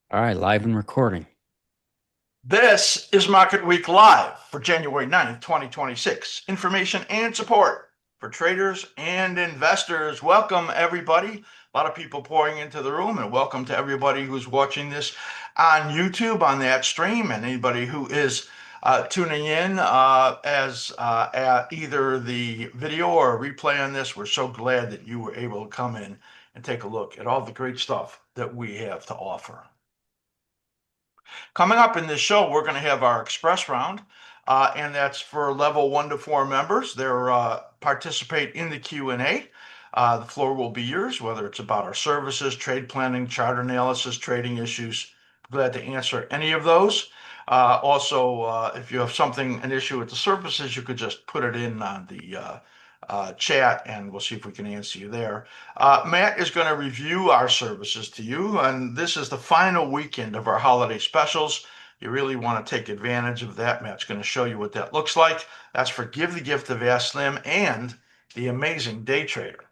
All right, live and recording. This is Market Week Live for January 9th, 2026. Information and support for traders and investors. Welcome, everybody. A lot of people pouring into the room, and welcome to everybody who's watching this on YouTube on that stream, and anybody who is tuning in at either the video or a replay on this. We're so glad that you were able to come in and take a look at all the great stuff that we have to offer. Coming up in this show, we're going to have our express round, and that's for level 1 to 4 members. They're participate in the Q&A. The floor will be yours, whether it's about our services, trade planning, chart analysis, trading issues. Glad to answer any of those. Also, if you have an issue with the services, you could just put it in on the chat, and we'll see if we can answer you there. Matt is going to review our services to you, and this is the final weekend of our holiday specials. You really want to take advantage of that. Matt's going to show you what that looks like. That's for Give the Gift of askSlim and the Amazing Day Trader.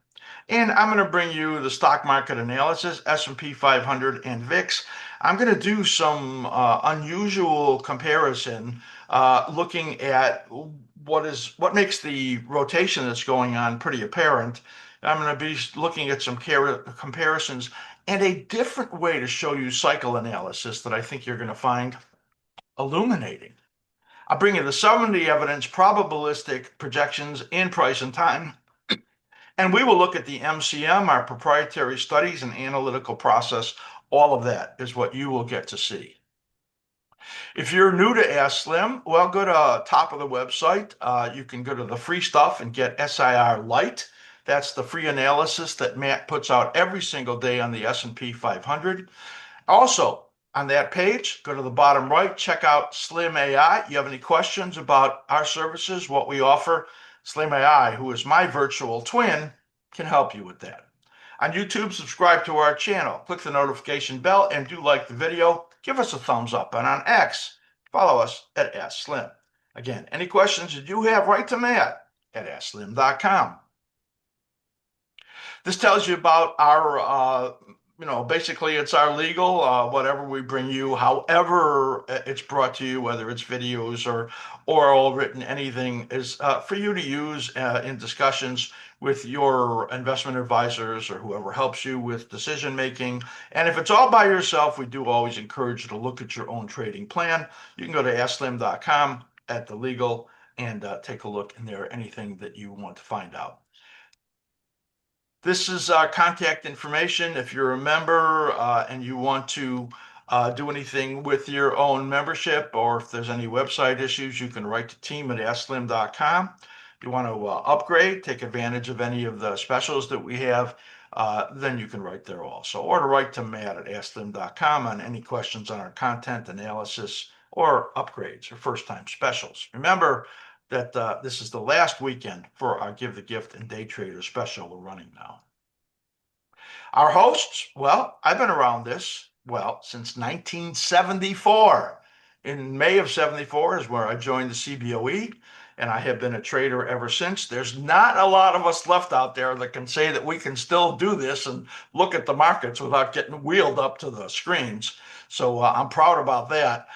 And I'm going to bring you the stock market analysis, S&P 500 and VIX. I'm going to do some unusual comparison, looking at what makes the rotation that's going on pretty apparent. I'm going to be looking at some comparisons and a different way to show you cycle analysis that I think you're going to find illuminating. I'll bring you the 70 evidence probabilistic projections in price and time. And we will look at the MCM, our proprietary studies and analytical process. All of that is what you will get to see. If you're new to askSlim, well, go to top of the website. You can go to the free stuff and get SIR Lite. That's the free analysis that Matt puts out every single day on the S&P 500. Also, on that page, go to the bottom right, check out Slim AI. You have any questions about our services, what we offer? Slim AI, who is my virtual twin, can help you with that. On YouTube, subscribe to our channel, click the notification bell, and do like the video. Give us a thumbs up. And on X, follow us at askSlim. Again, any questions that you have, write to Matt at askSlim.com. This tells you about our, basically it's our legal, whatever we bring you, however it's brought to you, whether it's videos or oral, written, anything is for you to use in discussions with your investment advisors or whoever helps you with decision making. And if it's all by yourself, we do always encourage you to look at your own trading plan. You can go to askSlim.com at the legal and take a look in there, anything that you want to find out. This is our contact information. If you're a member and you want to do anything with your own membership, or if there's any website issues, you can write to team at askSlim.com. You want to upgrade, take advantage of any of the specials that we have, then you can write there also. Or to write to Matt at askSlim.com on any questions on our content analysis or upgrades or first-time specials. Remember, that this is the last weekend for our Give the Gift and Day Trader special we're running now. Our hosts, well, I've been around this, well, since 1974. In May of 74 is where I joined the CBOE, and I have been a trader ever since. There's not a lot of us left out there that can say that we can still do this and look at the markets without getting wheeled up to the screens. So I'm proud about that.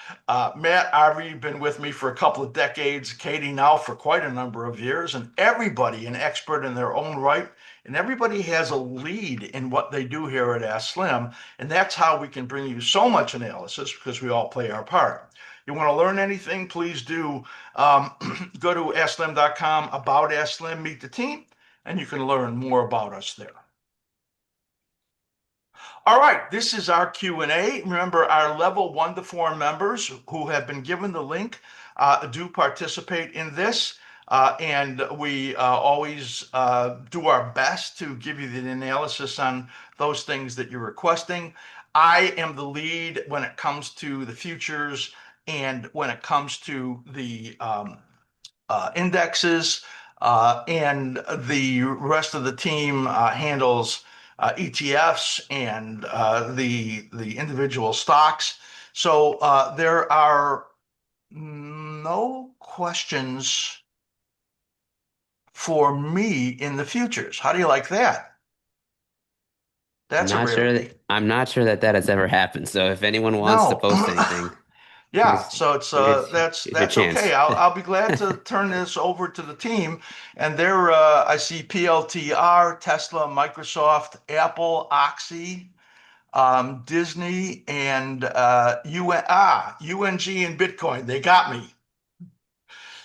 Matt, I've been with me for a couple of decades, Katie now for quite a number of years, and everybody an expert in their own right. And everybody has a lead in what they do here at askSlim. And that's how we can bring you so much analysis, because we all play our part. You want to learn anything, please do go to askSlim.com, about askSlim, meet the team, and you can learn more about us there. All right, this is our Q&A. Remember, our level 1 to 4 members who have been given the link do participate in this. And we always do our best to give you the analysis on those things that you're requesting. I am the lead when it comes to the futures and when it comes to the indexes, and the rest of the team handles ETFs and the individual stocks. So there are no questions for me in the futures. How do you like that? That's a rarity. I'm not sure that that has ever happened. So if anyone wants to No. post anything, Yeah, so it's here's your that's chance. okay. I'll be glad to turn this over to the team. And there I see PLTR, Tesla, Microsoft, Apple, Oxy, Disney, and UNG and Bitcoin. They got me.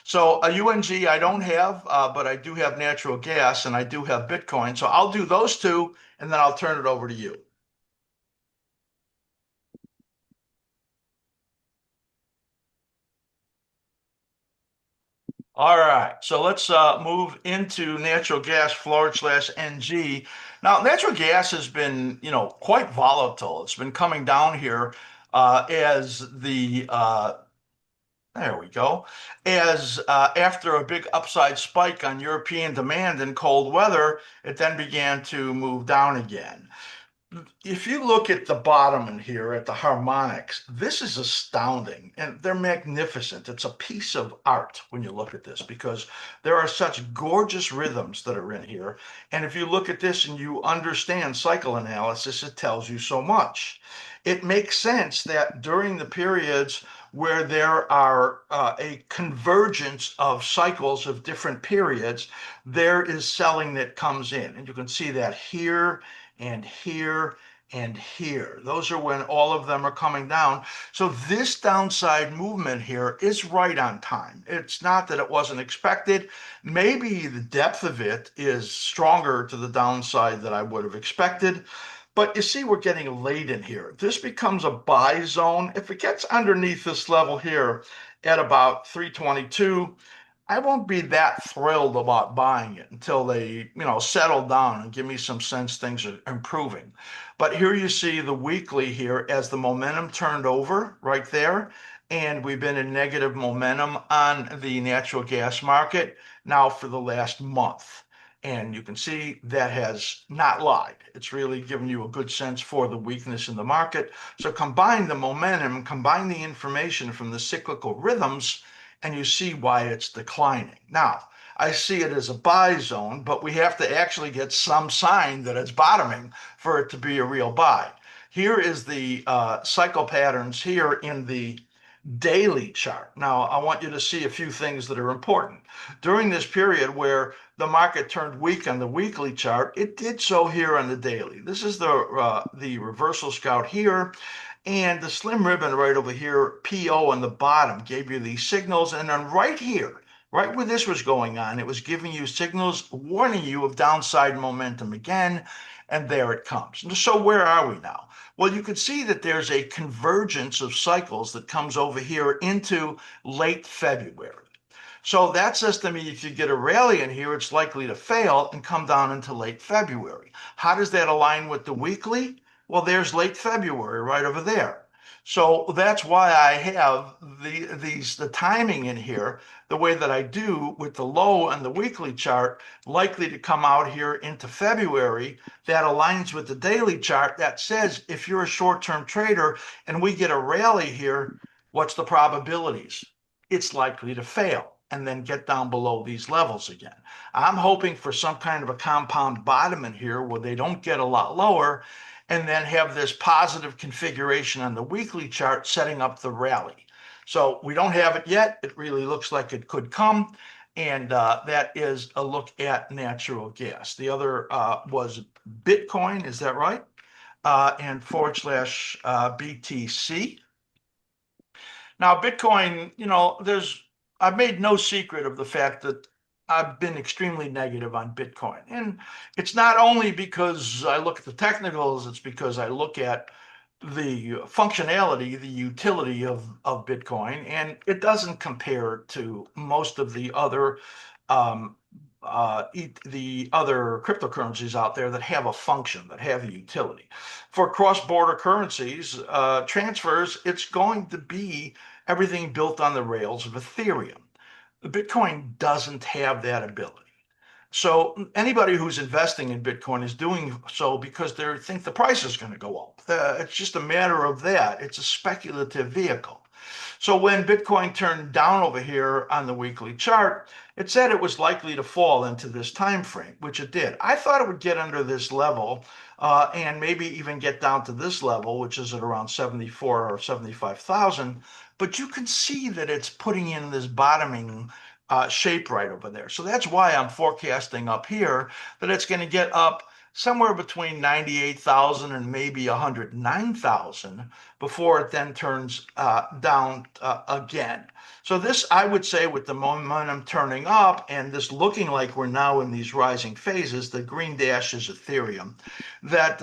So a UNG I don't have, but I do have natural gas and I do have Bitcoin. So I'll do those two, and then I'll turn it over to you. All right, so let's move into natural gas forward slash NG. Now, natural gas has been, quite volatile. It's been coming down here as there we go, as after a big upside spike on European demand in cold weather, it then began to move down again. If you look at the bottom in here at the harmonics, this is astounding and they're magnificent. It's a piece of art when you look at this because there are such gorgeous rhythms that are in here. And if you look at this and you understand cycle analysis, it tells you so much. It makes sense that during the periods where there are a convergence of cycles of different periods, there is selling that comes in. And you can see that here and here and here. Those are when all of them are coming down. So this downside movement here is right on time. It's not that it wasn't expected. Maybe the depth of it is stronger to the downside than I would have expected. But you see, we're getting late in here. This becomes a buy zone. If it gets underneath this level here at about 322, I won't be that thrilled about buying it until they, settle down and give me some sense things are improving. But here you see the weekly here as the momentum turned over right there. And we've been in negative momentum on the natural gas market now for the last month. And you can see that has not lied. It's really given you a good sense for the weakness in the market. So combine the momentum, combine the information from the cyclical rhythms, and you see why it's declining. Now, I see it as a buy zone, but we have to actually get some sign that it's bottoming for it to be a real buy. Here is the cycle patterns here in the daily chart. Now, I want you to see a few things that are important. During this period where the market turned weak on the weekly chart, it did so here on the daily. This is the reversal scout here. And the slim ribbon right over here, PO on the bottom, gave you these signals. And then right here, right where this was going on, it was giving you signals warning you of downside momentum again. And there it comes. So where are we now? Well, you can see that there's a convergence of cycles that comes over here into late February. So that says to me, if you get a rally in here, it's likely to fail and come down into late February. How does that align with the weekly? Well, there's late February right over there. So that's why I have the timing in here the way that I do with the low and the weekly chart likely to come out here into February. That aligns with the daily chart that says if you're a short-term trader and we get a rally here, what's the probabilities? It's likely to fail and then get down below these levels again. I'm hoping for some kind of a compound bottom in here where they don't get a lot lower and then have this positive configuration on the weekly chart setting up the rally. So we don't have it yet. It really looks like it could come. And that is a look at natural gas. The other was Bitcoin, is that right? And forward slash BTC. Now, Bitcoin, I've made no secret of the fact that I've been extremely negative on Bitcoin. And it's not only because I look at the technicals, it's because I look at the functionality, the utility of Bitcoin, and it doesn't compare to most of um, the other cryptocurrencies out there that have a function, that have a utility. For cross-border currencies, transfers, it's going to be everything built on the rails of Ethereum. Bitcoin doesn't have that ability. So anybody who's investing in Bitcoin is doing so because they think the price is going to go up. It's just a matter of that. It's a speculative vehicle. So when Bitcoin turned down over here on the weekly chart, it said it was likely to fall into this time frame, which it did. I thought it would get under this level and maybe even get down to this level, which is at around 74 or 75,000. But you can see that it's putting in this bottoming shape right over there. So that's why I'm forecasting up here that it's going to get up somewhere between 98,000 and maybe 109,000 before it then turns down again. So this, I would say, with the momentum turning up and this looking like we're now in these rising phases, the green dash is Ethereum, that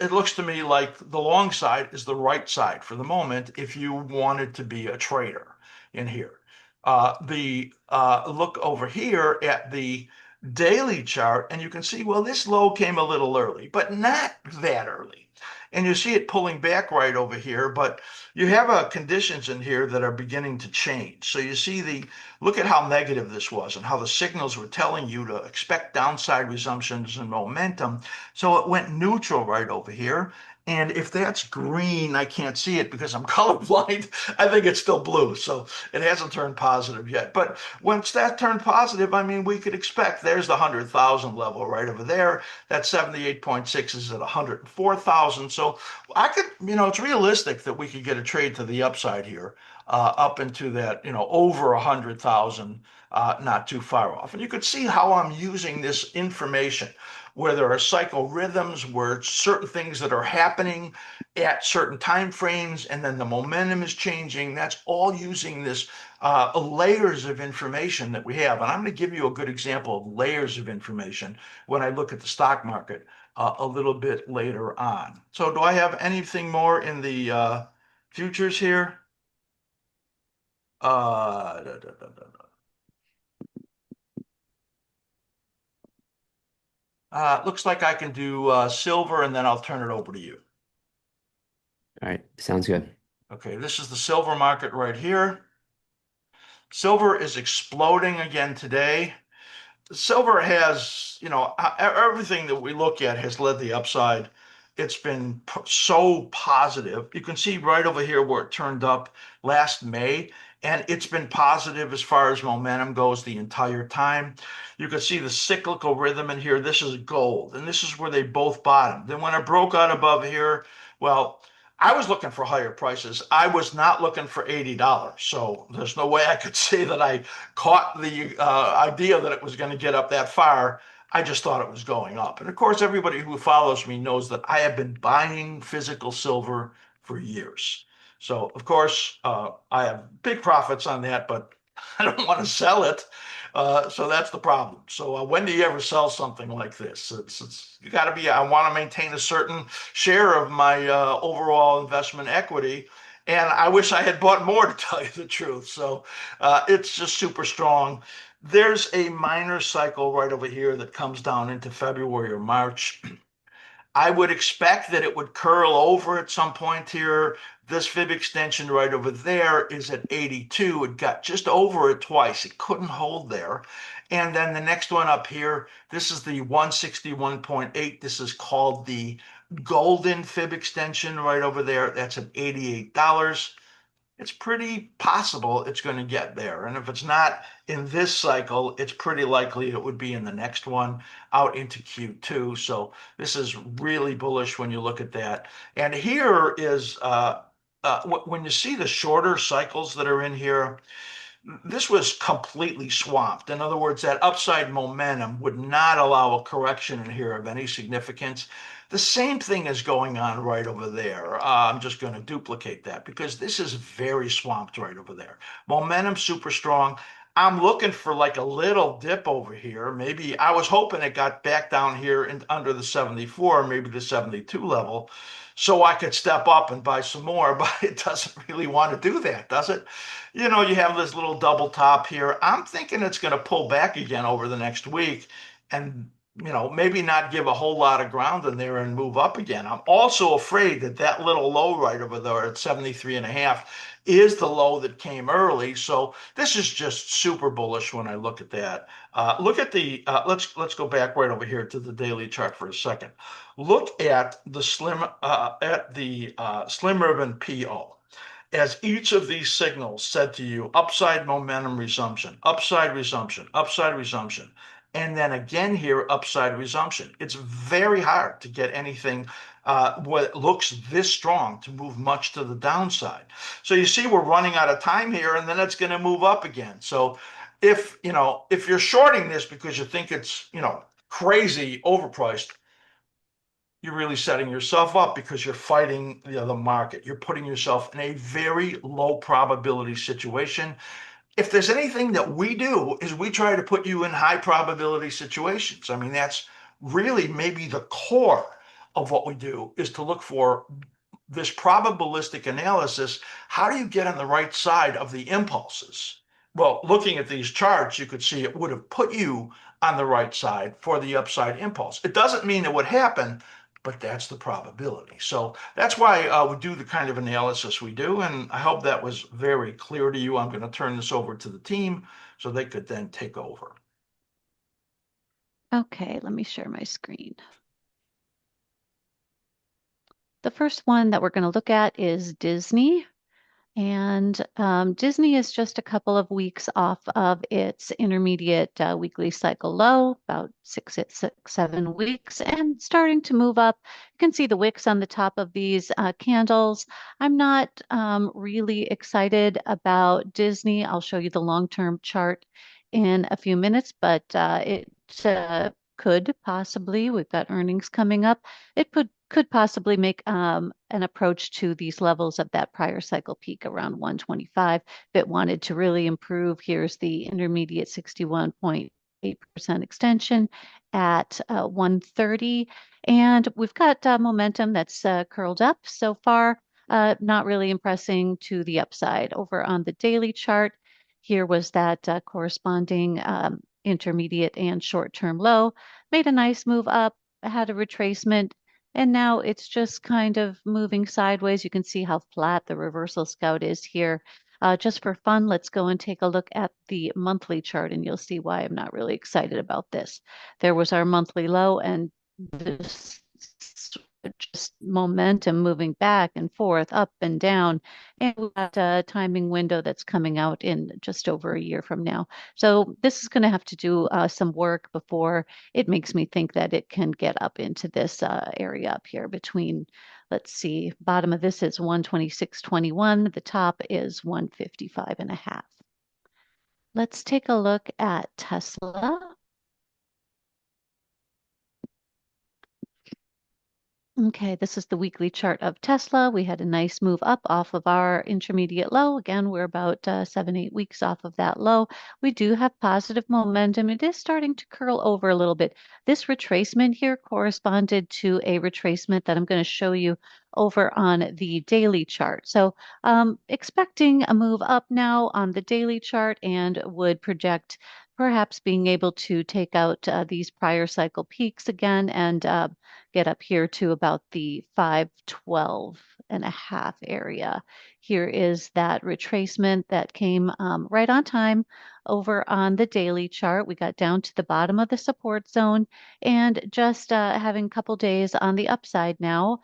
it looks to me like the long side is the right side for the moment if you wanted to be a trader in here. The look over here at the daily chart, and you can see, well, this low came a little early, but not that early. And you see it pulling back right over here, but you have conditions in here that are beginning to change. So you see look at how negative this was and how the signals were telling you to expect downside resumptions and momentum. So it went neutral right over here. And if that's green, I can't see it because I'm colorblind. I think it's still blue. So it hasn't turned positive yet. But once that turned positive, I mean, we could expect there's the 100,000 level right over there. That 78.6 is at 104,000. So I could, it's realistic that we could get a trade to the upside here, up into that, over 100,000, not too far off. And you could see how I'm using this information, where there are cycle rhythms, where certain things that are happening at certain time frames, and then the momentum is changing. That's all using this layers of information that we have. And I'm going to give you a good example of layers of information when I look at the stock market a little bit later on. So do I have anything more in the futures here? Da, da, da, da. Looks like I can do silver, and then I'll turn it over to you. All right, sounds good. Okay, this is the silver market right here. Silver is exploding again today. Silver has, everything that we look at has led the upside. It's been so positive. You can see right over here where it turned up last May, and it's been positive as far as momentum goes the entire time. You can see the cyclical rhythm in here. This is gold, and this is where they both bottomed. Then when it broke out above here, well, I was looking for higher prices. I was not looking for $80. So there's no way I could say that I caught the idea that it was going to get up that far. I just thought it was going up. And of course, everybody who follows me knows that I have been buying physical silver for years. So, of course, I have big profits on that, but I don't want to sell it. So that's the problem. So when do you ever sell something like this? It's you got to be. I want to maintain a certain share of my overall investment equity, and I wish I had bought more to tell you the truth. So it's just super strong. There's a minor cycle right over here that comes down into February or March. I would expect that it would curl over at some point here. This fib extension right over there is at 82. It got just over it twice. It couldn't hold there. And then the next one up here, this is the 161.8. This is called the golden fib extension right over there. That's at $88. It's pretty possible it's going to get there. And if it's not in this cycle, it's pretty likely it would be in the next one out into Q2. So this is really bullish when you look at that. And here is when you see the shorter cycles that are in here, this was completely swamped. In other words, that upside momentum would not allow a correction in here of any significance. The same thing is going on right over there. I'm just going to duplicate that because this is very swamped right over there. Momentum super strong. I'm looking for like a little dip over here. Maybe I was hoping it got back down here and under the 74, maybe the 72 level, so I could step up and buy some more, but it doesn't really want to do that, does it? You have this little double top here. I'm thinking it's going to pull back again over the next week and, maybe not give a whole lot of ground in there and move up again. I'm also afraid that that little low right over there at 73 and a half is the low that came early. So this is just super bullish when I look at that. Look at let's go back right over here to the daily chart for a second. Look at the slim ribbon PO, as each of these signals said to you, upside momentum resumption, upside resumption, upside resumption. and then again here, upside resumption. It's very hard to get anything what looks this strong to move much to the downside. So you see we're running out of time here, and then it's going to move up again. So if you're shorting this because you think it's crazy overpriced, you're really setting yourself up because you're fighting the market. You're putting yourself in a very low probability situation. If there's anything that we do is we try to put you in high probability situations. I mean, that's really maybe the core of what we do, is to look for this probabilistic analysis. How do you get on the right side of the impulses? Well, looking at these charts, you could see it would have put you on the right side for the upside impulse. It doesn't mean it would happen, but that's the probability. So that's why we do the kind of analysis we do. And I hope that was very clear to you. I'm going to turn this over to the team so they could then take over. Okay, let me share my screen. The first one that we're going to look at is Disney. And Disney is just a couple of weeks off of its intermediate weekly cycle low, about 7 weeks, and starting to move up. You can see the wicks on the top of these candles. I'm not really excited about Disney. I'll show you the long-term chart in a few minutes, but it could possibly, we've got earnings coming up, it could possibly make an approach to these levels of that prior cycle peak around 125. If it wanted to really improve, here's the intermediate 61.8% extension at 130. And we've got momentum that's curled up so far, not really impressing to the upside. Over on the daily chart, here was that corresponding intermediate and short-term low, made a nice move up, had a retracement, and now it's just kind of moving sideways. You can see how flat the reversal scout is here. Just for fun, let's go and take a look at the monthly chart, and you'll see why I'm not really excited about this. There was our monthly low, and this just momentum moving back and forth, up and down. And we've got a timing window that's coming out in just over a year from now. So this is going to have to do some work before it makes me think that it can get up into this area up here between, let's see, bottom of this is 126.21. The top is 155.5. Let's take a look at Tesla. Okay, this is the weekly chart of Tesla. We had a nice move up off of our intermediate low. Again, we're about 7-8 weeks off of that low. We do have positive momentum. It is starting to curl over a little bit. This retracement here corresponded to a retracement that I'm going to show you over on the daily chart. So expecting a move up now on the daily chart, and would project perhaps being able to take out these prior cycle peaks again, and get up here to about the 512.5 area. Here is that retracement that came right on time over on the daily chart. We got down to the bottom of the support zone, and just having a couple days on the upside now.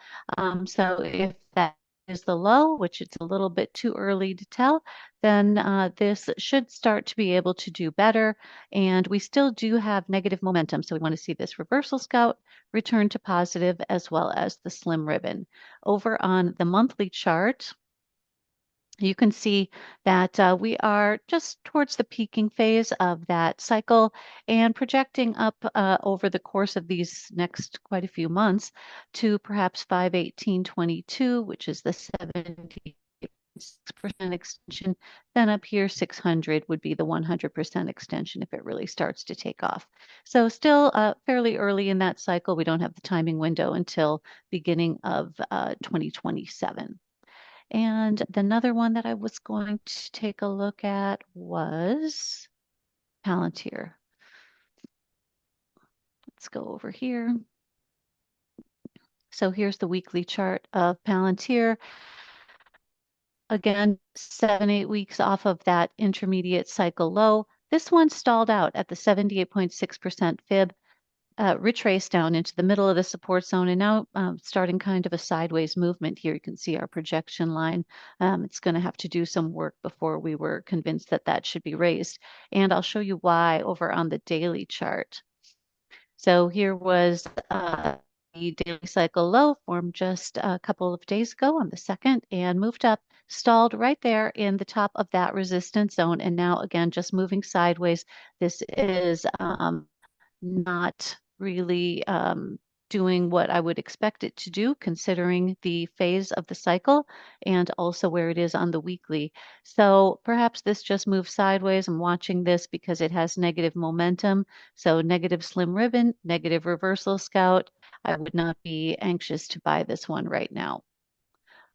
So if that is the low, which it's a little bit too early to tell, then this should start to be able to do better. And we still do have negative momentum. So we want to see this reversal scout return to positive, as well as the slim ribbon. Over on the monthly chart, you can see that we are just towards the peaking phase of that cycle, and projecting up over the course of these next quite a few months to perhaps 518.22, which is the 76% extension. Then up here, 600 would be the 100% extension if it really starts to take off. So still fairly early in that cycle. We don't have the timing window until beginning of 2027. And another one that I was going to take a look at was Palantir. Let's go over here. So here's the weekly chart of Palantir. Again, 7-8 weeks off of that intermediate cycle low. This one stalled out at the 78.6% fib. retrace down into the middle of the support zone, and now starting kind of a sideways movement here. You can see our projection line. It's going to have to do some work before we were convinced that that should be raised. And I'll show you why over on the daily chart. So here was the daily cycle low formed just a couple of days ago on the 2nd and moved up, stalled right there in the top of that resistance zone. And now again, just moving sideways. This is not really doing what I would expect it to do, considering the phase of the cycle and also where it is on the weekly. So perhaps this just moves sideways. I'm watching this because it has negative momentum. So negative slim ribbon, negative reversal scout. I would not be anxious to buy this one right now.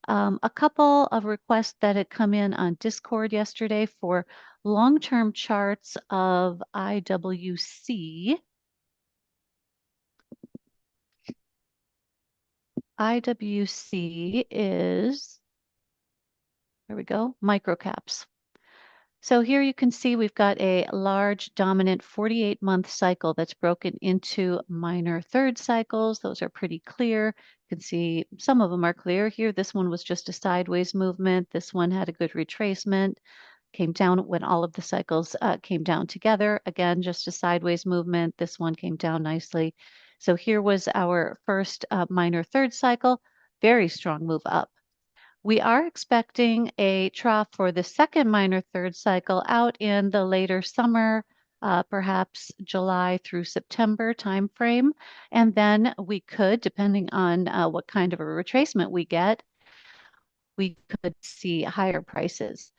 A couple of requests that had come in on Discord yesterday for long-term charts of IWC. IWC is, there we go, microcaps. So here you can see we've got a large dominant 48-month cycle that's broken into minor third cycles. Those are pretty clear. You can see some of them are clear here. This one was just a sideways movement. This one had a good retracement, came down when all of the cycles came down together. Again, just a sideways movement. This one came down nicely. So here was our first minor third cycle, very strong move up. We are expecting a trough for the second minor third cycle out in the later summer, perhaps July through September timeframe. And then we could, depending on what kind of a retracement we get, we could see higher prices.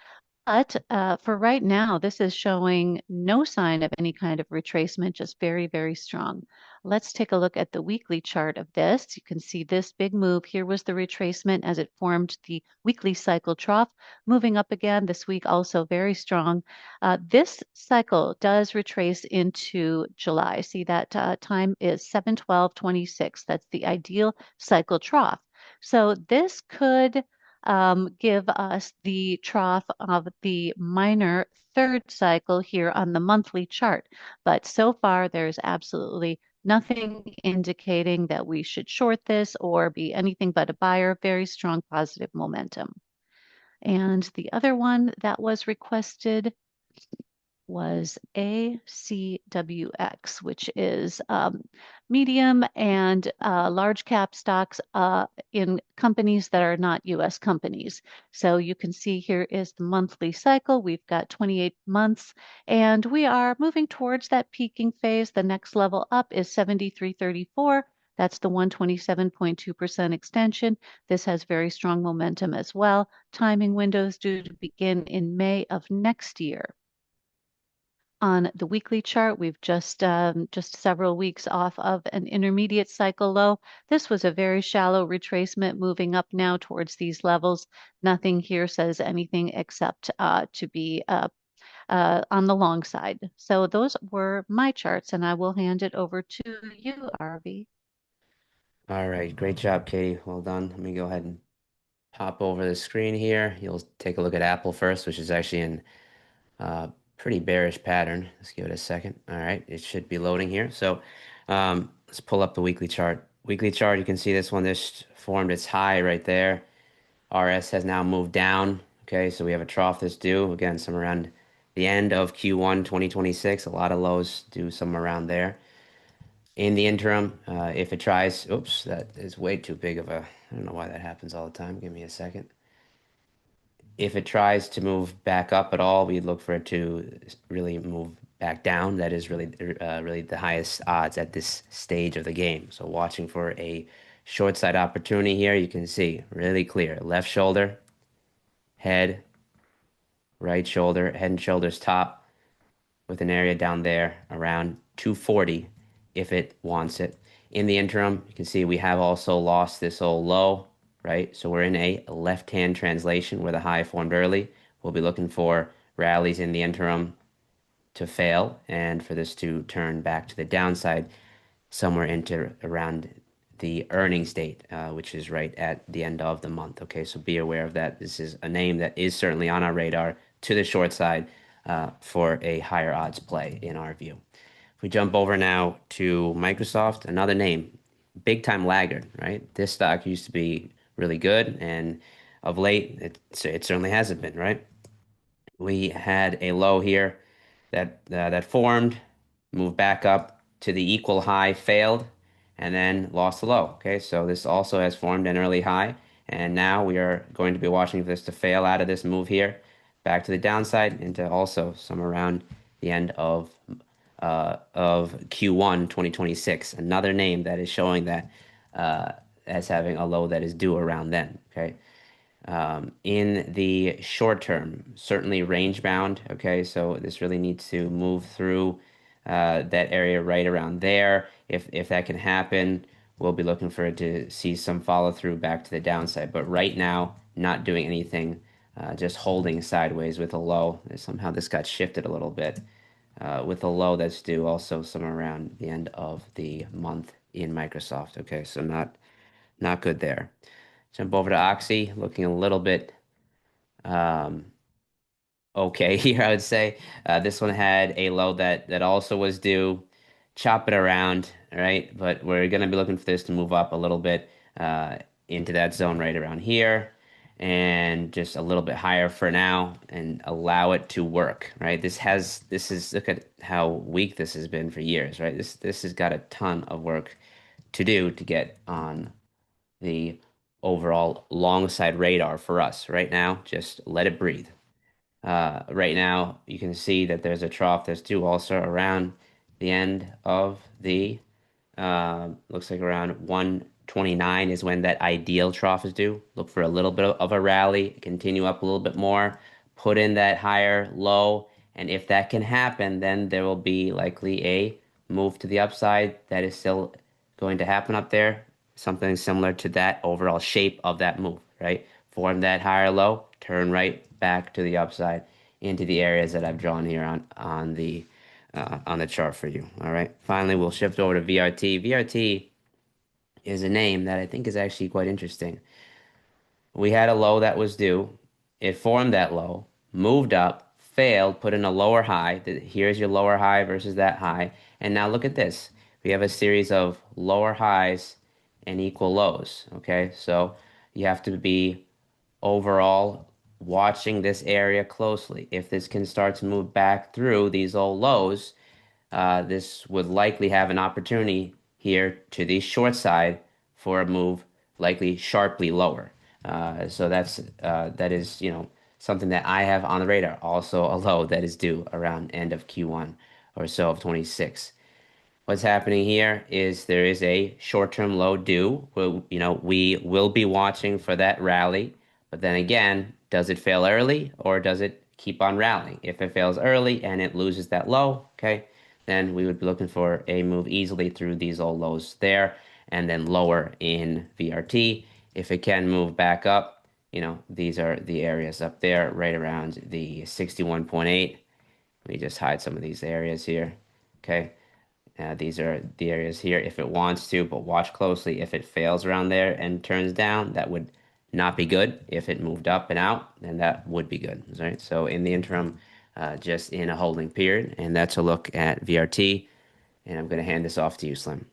But for right now, this is showing no sign of any kind of retracement, just very, very strong. Let's take a look at the weekly chart of this. You can see this big move. Here was the retracement as it formed the weekly cycle trough, moving up again this week, also very strong. This cycle does retrace into July. See that time is 7/12/26. That's the ideal cycle trough. So this could give us the trough of the minor third cycle here on the monthly chart. But so far, there's absolutely nothing indicating that we should short this or be anything but a buyer. Very strong positive momentum. And the other one that was requested was ACWX, which is medium and large cap stocks in companies that are not US companies. So you can see here is the monthly cycle. We've got 28 months and we are moving towards that peaking phase. The next level up is 73.34. That's the 127.2% extension. This has very strong momentum as well. Timing windows due to begin in May of next year. On the weekly chart, we've just several weeks off of an intermediate cycle low. This was a very shallow retracement moving up now towards these levels. Nothing here says anything except to be on the long side. So those were my charts, and I will hand it over to you, RV. All right, great job, Katie. Well done. Let me go ahead and pop over the screen here. You'll take a look at Apple first, which is actually in pretty bearish pattern. Let's give it a second. All right, it should be loading here. So let's pull up the weekly chart. Weekly chart, you can see this one, this formed its high right there. RS has now moved down. Okay, so we have a trough that's due, again, somewhere around the end of Q1 2026. A lot of lows due somewhere around there. In the interim, if it tries, oops, that is way too big of a, I don't know why that happens all the time. Give me a second. If it tries to move back up at all, we'd look for it to really move back down. That is really the highest odds at this stage of the game. So watching for a short side opportunity here, you can see really clear. Left shoulder, head, right shoulder, head and shoulders top with an area down there around 240 if it wants it. In the interim, you can see we have also lost this old low, right? So we're in a left-hand translation where the high formed early. We'll be looking for rallies in the interim to fail and for this to turn back to the downside somewhere into around the earnings date, which is right at the end of the month. Okay, so be aware of that. This is a name that is certainly on our radar to the short side for a higher odds play in our view. If we jump over now to Microsoft, another name, big time laggard, right? This stock used to be really good, and of late, it certainly hasn't been, right? We had a low here that formed, moved back up to the equal high, failed, and then lost the low. Okay, so this also has formed an early high, and now we are going to be watching for this to fail out of this move here, back to the downside, into also some around the end of Q1 2026. Another name that is showing that as having a low that is due around then. Okay. In the short term, certainly range bound. Okay, so this really needs to move through that area right around there. If that can happen, we'll be looking for it to see some follow through back to the downside. But right now, not doing anything, just holding sideways with a low. Somehow this got shifted a little bit with a low that's due also somewhere around the end of the month in Microsoft. Okay, so not good there. Jump over to Oxy, looking a little bit um, okay here, I would say. This one had a low that also was due. Chop it around, right? But we're going to be looking for this to move up a little bit into that zone right around here and just a little bit higher for now and allow it to work, right? Look at how weak this has been for years, right? This has got a ton of work to do to get on the overall long side radar for us right now. Just let it breathe. Right now, you can see that there's a trough that's due also around the end of the, looks like around 129 is when that ideal trough is due. Look for a little bit of a rally, continue up a little bit more, put in that higher low, and if that can happen, then there will be likely a move to the upside that is still going to happen up there. Something similar to that overall shape of that move, right? Form that higher low, turn right back to the upside into the areas that I've drawn here on the chart for you. All right. Finally, we'll shift over to VRT. VRT is a name that I think is actually quite interesting. We had a low that was due. It formed that low, moved up, failed, put in a lower high. Here's your lower high versus that high. And now look at this. We have a series of lower highs and equal lows. Okay. So you have to be overall watching this area closely. If this can start to move back through these old lows, this would likely have an opportunity here to the short side for a move likely sharply lower. So that is something that I have on the radar. Also a low that is due around end of Q1 or so of 26. What's happening here is there is a short-term low due. We will be watching for that rally, but then again, does it fail early or does it keep on rallying? If it fails early and it loses that low, okay, then we would be looking for a move easily through these old lows there and then lower in VRT. If it can move back up, these are the areas up there right around the 61.8. Let me just hide some of these areas here. Okay. These are the areas here if it wants to, but watch closely. If it fails around there and turns down, that would not be good. If it moved up and out, then that would be good. Right. So in the interim, just in a holding period, and that's a look at VRT. And I'm going to hand this off to you, Slim.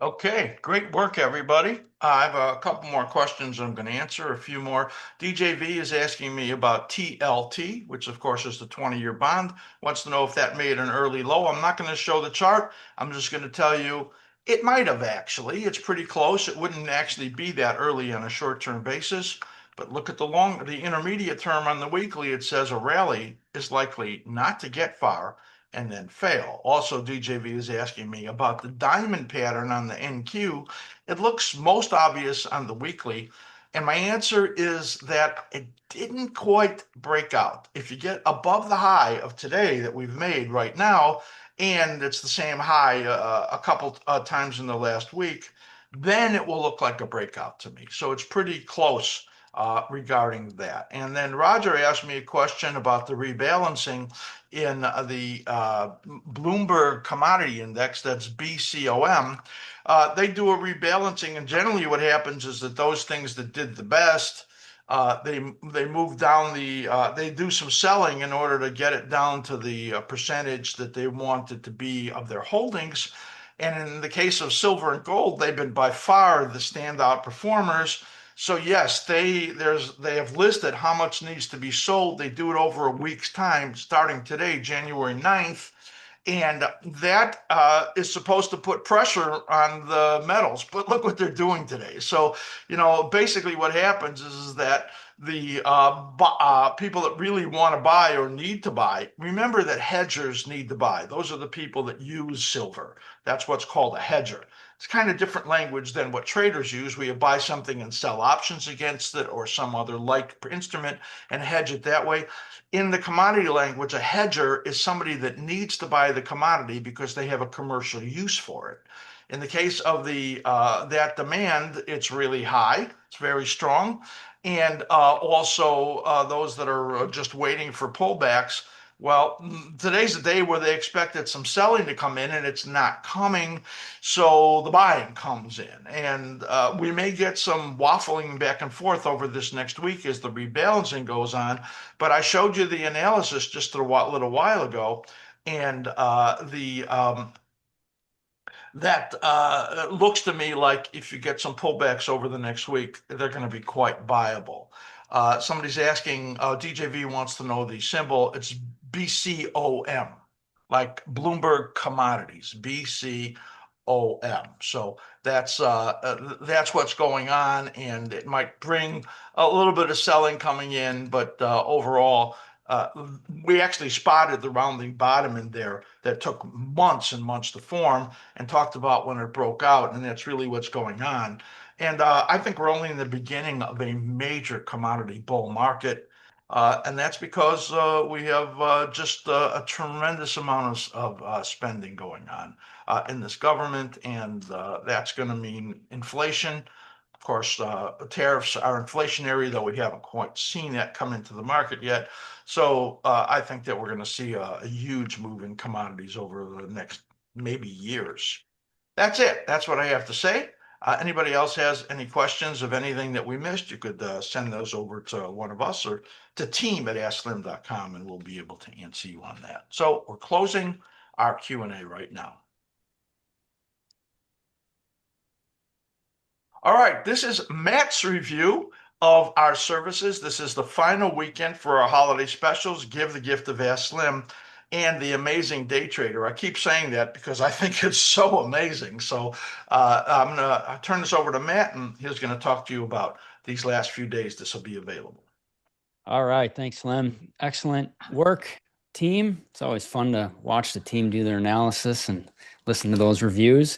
Okay, great work, everybody. I have a couple more questions I'm going to answer, a few more. DJV is asking me about TLT, which of course is the 20-year bond. Wants to know if that made an early low. I'm not going to show the chart. I'm just going to tell you it might have actually. It's pretty close. It wouldn't actually be that early on a short-term basis. But look at the intermediate term on the weekly. It says a rally is likely not to get far and then fail. Also, DJV is asking me about the diamond pattern on the NQ. It looks most obvious on the weekly. And my answer is that it didn't quite break out. If you get above the high of today that we've made right now, and it's the same high a couple times in the last week, then it will look like a breakout to me. So it's pretty close regarding that. And then Roger asked me a question about the rebalancing in the Bloomberg Commodity Index, that's BCOM. They do a rebalancing, and generally what happens is that those things that did the best They move down they do some selling in order to get it down to the percentage that they want it to be of their holdings. And in the case of silver and gold, they've been by far the standout performers. So yes, they have listed how much needs to be sold. They do it over a week's time, starting today, January 9th. And that is supposed to put pressure on the metals. But look what they're doing today. So, basically what happens is that the people that really want to buy or need to buy, remember that hedgers need to buy. Those are the people that use silver. That's what's called a hedger. It's kind of different language than what traders use, where you buy something and sell options against it or some other like instrument and hedge it that way. In the commodity language, a hedger is somebody that needs to buy the commodity because they have a commercial use for it. In the case of that demand, it's really high. It's very strong. And also those that are just waiting for pullbacks. Well, today's a day where they expected some selling to come in, and it's not coming. So the buying comes in. And we may get some waffling back and forth over this next week as the rebalancing goes on. But I showed you the analysis just a little while ago, and the that looks to me like if you get some pullbacks over the next week, they're going to be quite viable. Somebody's asking, DJV wants to know the symbol. It's BCOM, like Bloomberg Commodities, BCOM. So that's what's going on, and it might bring a little bit of selling coming in, but overall, uh, we actually spotted the rounding bottom in there that took months and months to form and talked about when it broke out, and that's really what's going on. And I think we're only in the beginning of a major commodity bull market. And that's because we have just a tremendous amount of spending going on in this government, and that's going to mean inflation. Of course, tariffs are inflationary, though we haven't quite seen that come into the market yet. So I think that we're going to see a huge move in commodities over the next maybe years. That's it. That's what I have to say. Anybody else has any questions of anything that we missed, you could send those over to one of us or to team at askSlim.com, and we'll be able to answer you on that. So we're closing our Q&A right now. All right, this is Matt's review of our services. This is the final weekend for our holiday specials, Give the Gift of askSlim and the Amazing Day Trader. I keep saying that because I think it's so amazing. So I'm going to turn this over to Matt, and he's going to talk to you about these last few days this will be available. All right. Thanks, Slim. Excellent work, team. It's always fun to watch the team do their analysis and listen to those reviews.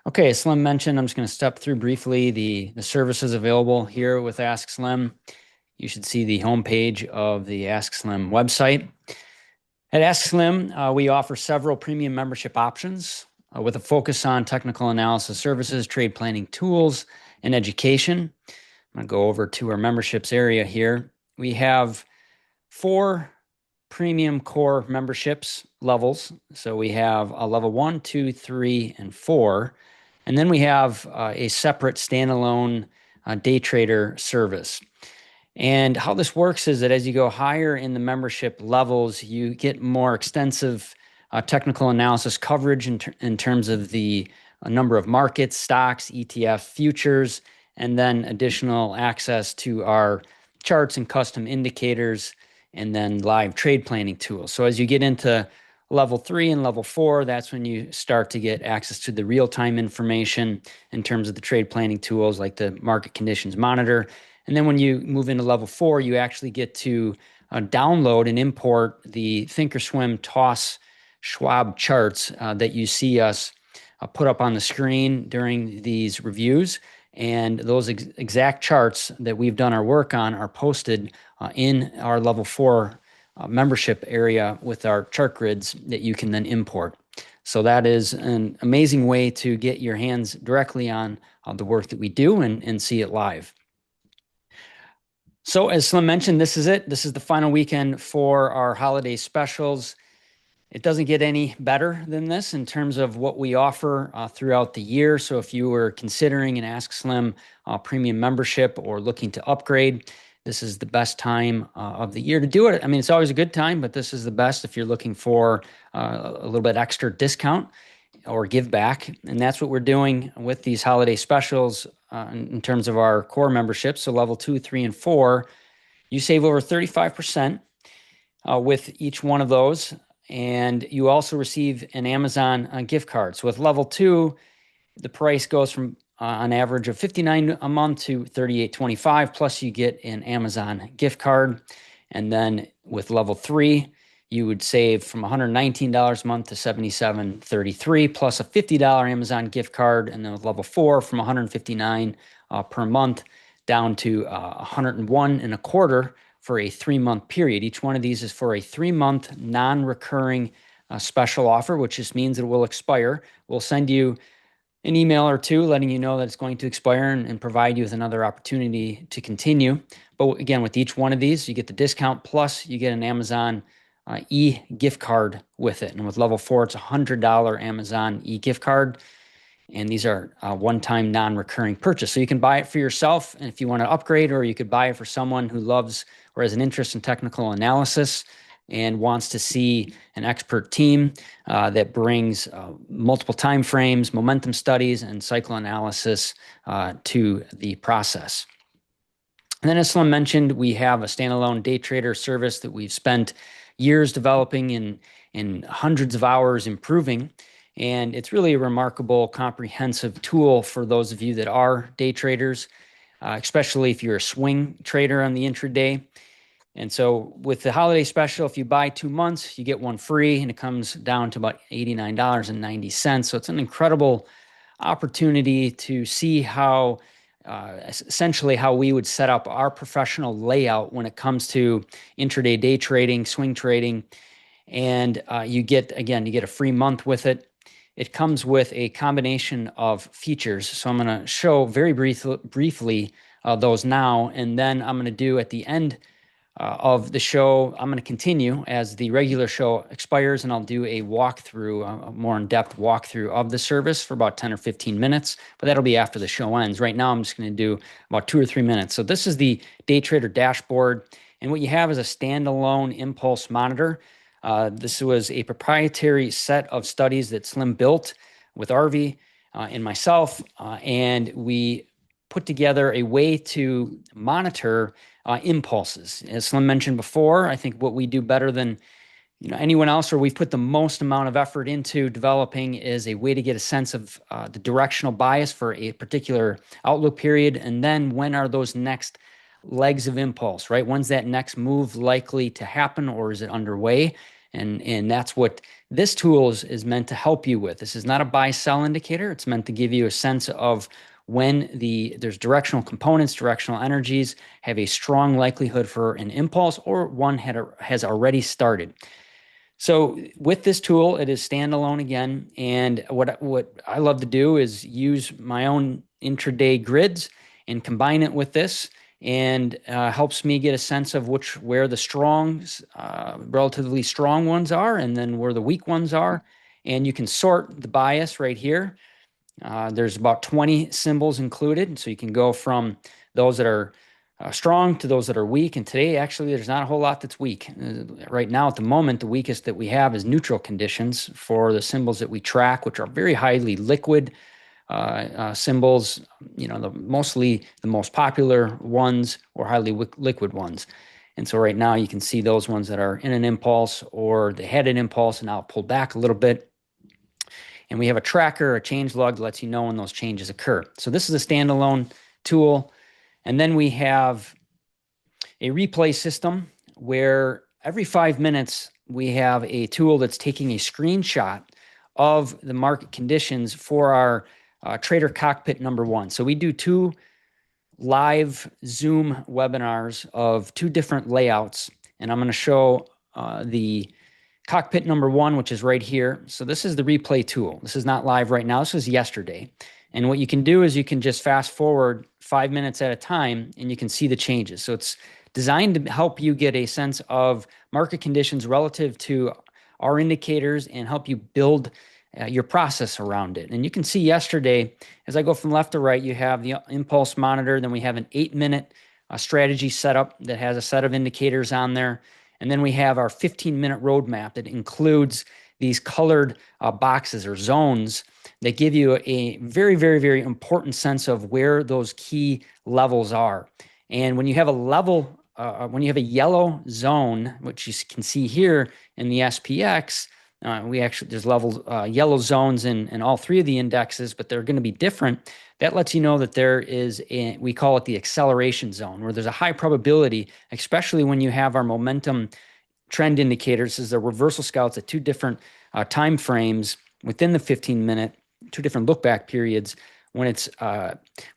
Okay, as Slim mentioned, I'm just going to step through briefly the services available here with askSlim. You should see the homepage of the askSlim website. At askSlim, we offer several premium membership options with a focus on technical analysis services, trade planning tools, and education. I'm going to go over to our memberships area here. We have 4 premium core memberships levels. So we have a level 1, 2, 3, and 4. And then we have a separate standalone day trader service. And how this works is that as you go higher in the membership levels, you get more extensive technical analysis coverage in terms of the number of markets, stocks, ETF, futures, and then additional access to our charts and custom indicators, and then live trade planning tools. So as you get into level 3 and level 4, that's when you start to get access to the real-time information in terms of the trade planning tools like the market conditions monitor. And then when you move into level 4, you actually get to download and import the Thinkorswim Toss Schwab charts that you see us put up on the screen during these reviews. And those exact charts that we've done our work on are posted in our level 4 membership area with our chart grids that you can then import. So that is an amazing way to get your hands directly on the work that we do and see it live. So as Slim mentioned, this is it. This is the final weekend for our holiday specials. It doesn't get any better than this in terms of what we offer throughout the year. So if you were considering an askSlim premium membership or looking to upgrade, this is the best time of the year to do it. I mean, it's always a good time, but this is the best if you're looking for a little bit extra discount or give back. And that's what we're doing with these holiday specials in terms of our core memberships. So level 2, 3, and 4, you save over 35% with each one of those. And you also receive an Amazon gift card. So with level 2, the price goes from on average of $59 a month to $38.25, plus you get an Amazon gift card. And then with level 3, you would save from $119 a month to $77.33, plus a $50 Amazon gift card. And then with level 4, from $159 per month down to $101 and a quarter for a 3-month period. Each one of these is for a 3-month non-recurring special offer, which just means it will expire. We'll send you an email or two letting you know that it's going to expire and provide you with another opportunity to continue. But again, with each one of these, you get the discount, plus you get an Amazon e-gift card with it. And with level 4, it's a $100 Amazon e-gift card. And these are one-time non-recurring purchase. So you can buy it for yourself, and if you want to upgrade, or you could buy it for someone who loves or has an interest in technical analysis and wants to see an expert team that brings multiple time frames, momentum studies, and cycle analysis to the process. And then, as Slim mentioned, we have a standalone day trader service that we've spent years developing in hundreds of hours improving. And it's really a remarkable, comprehensive tool for those of you that are day traders, especially if you're a swing trader on the intraday. And so with the holiday special, if you buy 2 months, you get one free, and it comes down to about $89.90. So it's an incredible opportunity to see how essentially how we would set up our professional layout when it comes to intraday day trading, swing trading. And you get a free month with it. It comes with a combination of features. So I'm going to show very briefly those now, and then I'm going to do at the end of the show, I'm going to continue as the regular show expires, and I'll do a walkthrough, a more in-depth walkthrough of the service for about 10 or 15 minutes, but that'll be after the show ends. Right now, I'm just going to do about 2 or 3 minutes. So this is the day trader dashboard, and what you have is a standalone impulse monitor. This was a proprietary set of studies that Slim built with Arvi and myself, and we put together a way to monitor impulses. As Slim mentioned before, I think what we do better than anyone else, or we've put the most amount of effort into developing, is a way to get a sense of the directional bias for a particular outlook period, and then when are those next legs of impulse, right? When's that next move likely to happen, or is it underway? And that's what this tool is meant to help you with. This is not a buy-sell indicator. It's meant to give you a sense of when there's directional components, directional energies have a strong likelihood for an impulse, or one has already started. So with this tool, it is standalone again. And what I love to do is use my own intraday grids and combine it with this, and helps me get a sense of where the relatively strong ones are, and then where the weak ones are. And you can sort the bias right here. There's about 20 symbols included, so you can go from those that are strong to those that are weak. And today, actually, there's not a whole lot that's weak. Right now, at the moment, the weakest that we have is neutral conditions for the symbols that we track, which are very highly liquid symbols, mostly the most popular ones or highly liquid ones. And so right now you can see those ones that are in an impulse, or they had an impulse and now pulled back a little bit. And we have a tracker, a change log that lets you know when those changes occur. So this is a standalone tool. And then we have a replay system where every 5 minutes we have a tool that's taking a screenshot of the market conditions for our Trader Cockpit #1. So we do 2 live Zoom webinars of 2 different layouts, and I'm going to show the Cockpit #1, which is right here. So this is the replay tool. This is not live right now. This is yesterday. And what you can do is you can just fast forward 5 minutes at a time, and you can see the changes. So it's designed to help you get a sense of market conditions relative to our indicators and help you build your process around it. And you can see yesterday, as I go from left to right, you have the impulse monitor, then we have an 8-minute strategy setup that has a set of indicators on there. And then we have our 15-minute roadmap that includes these colored boxes or zones that give you a very, very, very important sense of where those key levels are. And when you have a level, when you have a yellow zone, which you can see here in the SPX, there's yellow zones in all three of the indexes, but they're going to be different. That lets you know that there is we call it the acceleration zone, where there's a high probability, especially when you have our momentum trend indicators. This is the reversal scouts at two different time frames within the 15-minute, two different look back periods. When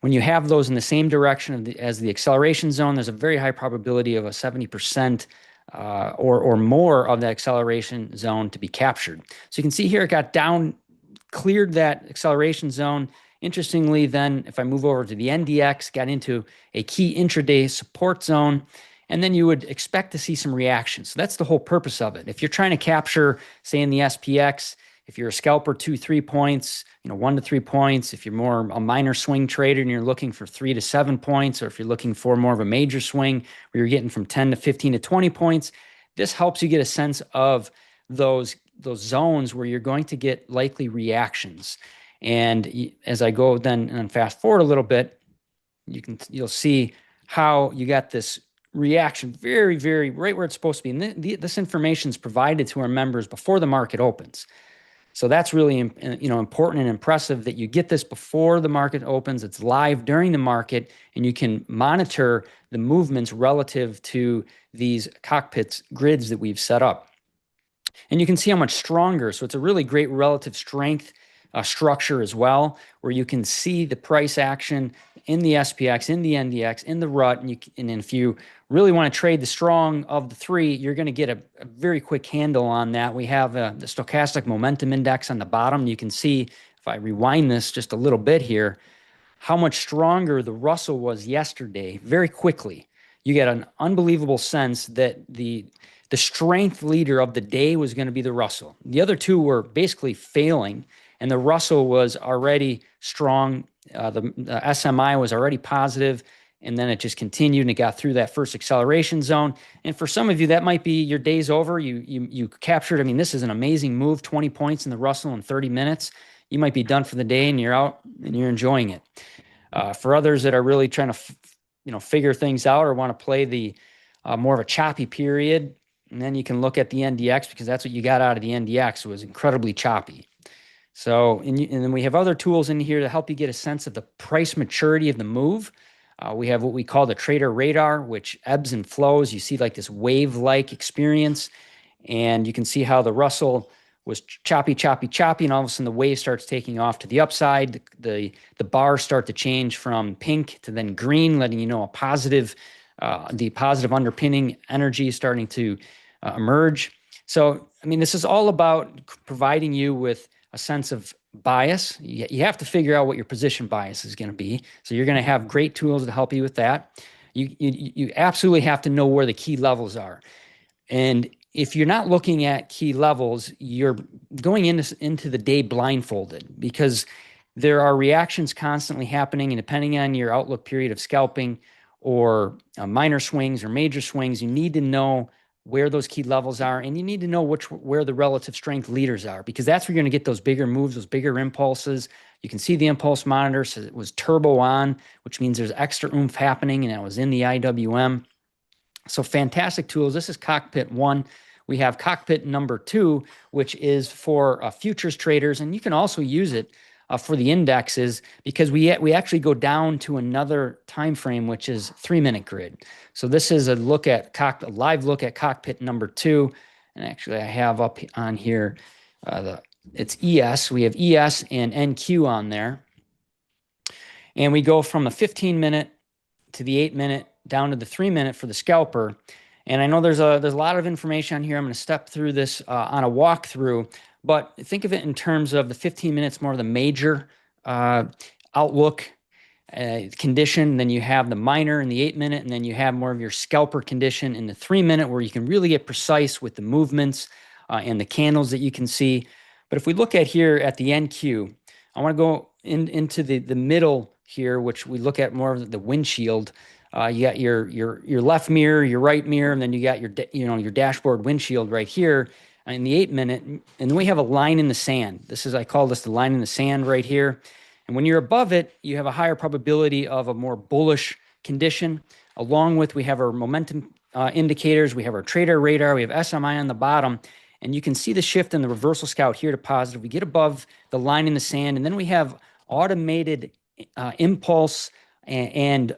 you have those in the same direction as the acceleration zone, there's a very high probability of a 70% or more of that acceleration zone to be captured. So you can see here it got down, cleared that acceleration zone. Interestingly, then if I move over to the NDX, got into a key intraday support zone, and then you would expect to see some reaction. So that's the whole purpose of it. If you're trying to capture, say in the SPX, if you're a scalper, 2-3 points, 1 to 3 points. If you're more a minor swing trader and you're looking for 3 to 7 points, or if you're looking for more of a major swing where you're getting from 10 to 15 to 20 points, this helps you get a sense of those zones where you're going to get likely reactions. And as I go then and fast forward a little bit, you'll see how you got this reaction very, very right where it's supposed to be. And this information is provided to our members before the market opens. So that's really important and impressive that you get this before the market opens. It's live during the market, and you can monitor the movements relative to these cockpits grids that we've set up. And you can see how much stronger. So it's a really great relative strength structure as well, where you can see the price action in the SPX, in the NDX, in the RUT, and if you really want to trade the strong of the three, you're going to get a very quick handle on that. We have the stochastic momentum index on the bottom. You can see, if I rewind this just a little bit here, how much stronger the Russell was yesterday very quickly. You get an unbelievable sense that the strength leader of the day was going to be the Russell. The other two were basically failing, and the Russell was already strong. The SMI was already positive, and then it just continued and it got through that first acceleration zone. And for some of you, that might be your day's over. You captured, this is an amazing move, 20 points in the Russell in 30 minutes. You might be done for the day and you're out and you're enjoying it. For others that are really trying to figure things out or want to play the more of a choppy period, and then you can look at the NDX, because that's what you got out of the NDX. It was incredibly choppy. So, and then we have other tools in here to help you get a sense of the price maturity of the move. We have what we call the trader radar, which ebbs and flows. You see like this wave-like experience, and you can see how the Russell was choppy, and all of a sudden the wave starts taking off to the upside. The bars start to change from pink to then green, letting you know the positive underpinning energy is starting to emerge. So, this is all about providing you with a sense of bias. You have to figure out what your position bias is going to be. So you're going to have great tools to help you with that. You absolutely have to know where the key levels are. And if you're not looking at key levels, you're going into the day blindfolded, because there are reactions constantly happening, and depending on your outlook period of scalping or minor swings or major swings, you need to know where those key levels are, and you need to know where the relative strength leaders are, because that's where you're going to get those bigger moves, those bigger impulses. You can see the impulse monitor, so it was turbo on, which means there's extra oomph happening, and that was in the IWM. So fantastic tools. This is Cockpit 1. We have Cockpit number 2, which is for futures traders, and you can also use it for the indexes, because we actually go down to another time frame, which is 3-minute grid. So this is a live look at Cockpit number 2, and actually I have up on here it's ES. We have ES and NQ on there, and we go from the 15-minute to the 8-minute down to the 3-minute for the scalper. And I know there's a lot of information on here. I'm going to step through this on a walkthrough. But think of it in terms of the 15 minutes, more of the major outlook condition. Then you have the minor in the 8-minute, and then you have more of your scalper condition in the 3-minute, where you can really get precise with the movements and the candles that you can see. But if we look at here at the NQ, I want to go into the middle here, which we look at more of the windshield You got your left mirror, your right mirror, and then you got your dashboard windshield right here in the 8 minute. And then we have a line in the sand. I call this the line in the sand right here. And when you're above it, you have a higher probability of a more bullish condition. Along with, we have our momentum indicators, we have our trader radar, we have SMI on the bottom, and you can see the shift in the reversal scout here to positive. We get above the line in the sand, and then we have automated impulse and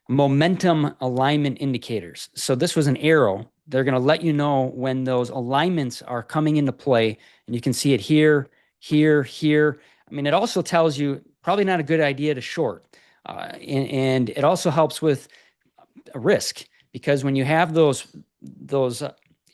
momentum alignment indicators. So this was an arrow. They're going to let you know when those alignments are coming into play, and you can see it here, here, here. I mean, it also tells you probably not a good idea to short. And it also helps with a risk, because when you have those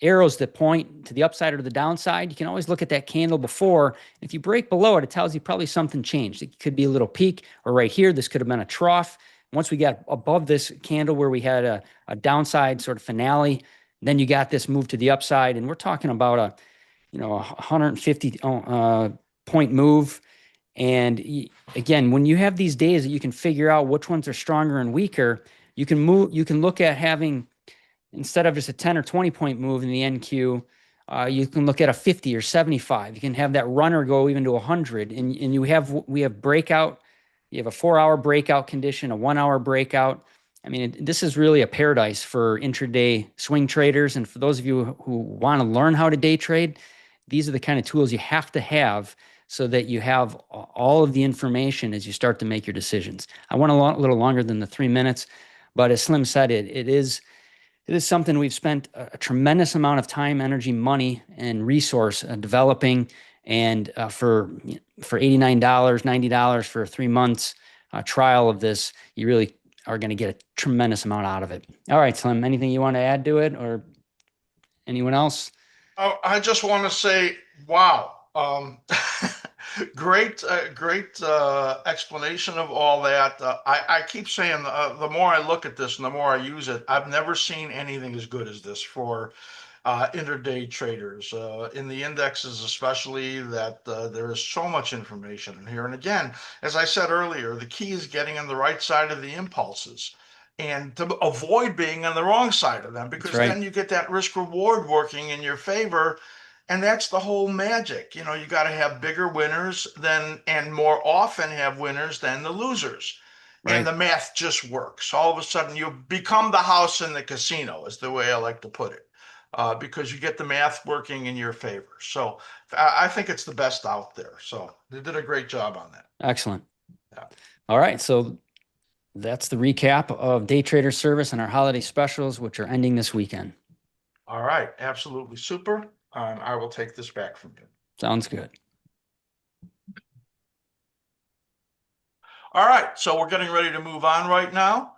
arrows that point to the upside or to the downside, you can always look at that candle before. If you break below it, it tells you probably something changed. It could be a little peak, or right here, this could have been a trough. Once we got above this candle where we had a downside sort of finale, then you got this move to the upside, and we're talking about a 150 point move. And again, when you have these days that you can figure out which ones are stronger and weaker, you can look at having, instead of just a 10 or 20 point move in the NQ, you can look at a 50 or 75. You can have that runner go even to 100. And we have breakout. You have a 4-hour breakout condition, a 1-hour breakout. I mean, this is really a paradise for intraday swing traders. And for those of you who want to learn how to day trade, these are the kind of tools you have to have so that you have all of the information as you start to make your decisions. I went a little longer than the 3 minutes, but as Slim said, it is something we've spent a tremendous amount of time, energy, money, and resource developing. And for $89, $90 for 3 months trial of this, you really are going to get a tremendous amount out of it. All right, Slim, anything you want to add to it, or anyone else? Oh, I just want to say, wow. Great explanation of all that. I keep saying the more I look at this and the more I use it, I've never seen anything as good as this for intraday traders in the indexes, especially that there is so much information in here. And again, as I said earlier, the key is getting on the right side of the impulses and to avoid being on the wrong side of them, because right. then you get that risk reward working in your favor. And that's the whole magic. You got to have bigger winners and more often have winners than the losers. Right. And the math just works. All of a sudden, you become the house in the casino, is the way I like to put it, because you get the math working in your favor. So I think it's the best out there. So they did a great job on that. Excellent. Yeah. All right. So that's the recap of Day Trader Service and our holiday specials, which are ending this weekend. All right. Absolutely super. I will take this back from you. Sounds good. All right. So we're getting ready to move on right now.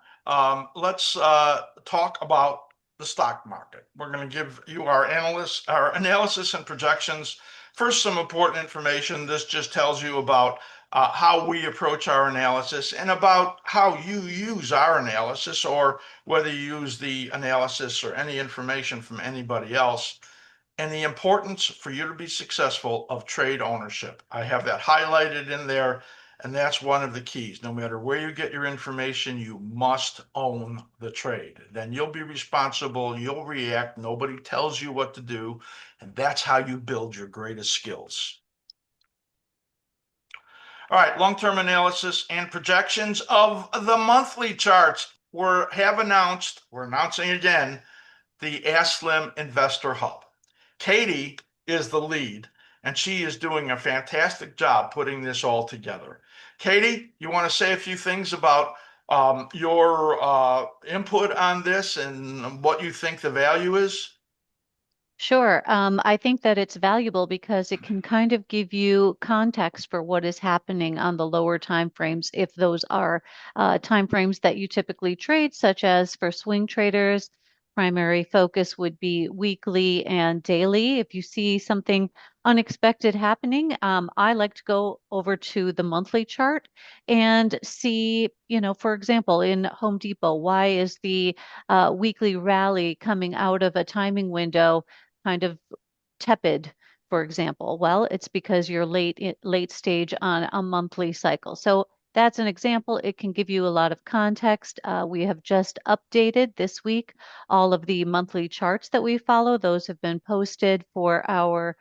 Let's talk about the stock market. We're going to give you our analysis and projections. First, some important information. This just tells you about how we approach our analysis and about how you use our analysis, or whether you use the analysis or any information from anybody else, and the importance for you to be successful of trade ownership. I have that highlighted in there. And that's one of the keys. No matter where you get your information, you must own the trade. Then you'll be responsible, you'll react, nobody tells you what to do, and that's how you build your greatest skills. All right, long-term analysis and projections of the monthly charts. We're announcing again, the askSlim Investor Hub. Katie is the lead, and she is doing a fantastic job putting this all together. Katie, you want to say a few things about your input on this and what you think the value is? Sure. I think that it's valuable because it can kind of give you context for what is happening on the lower time frames, if those are time frames that you typically trade, such as for swing traders. Primary focus would be weekly and daily. If you see something unexpected happening, I like to go over to the monthly chart and see, for example, in Home Depot, why is the weekly rally coming out of a timing window kind of tepid, for example? Well, it's because you're late stage on a monthly cycle. So that's an example. It can give you a lot of context. We have just updated this week all of the monthly charts that we follow. Those have been posted for our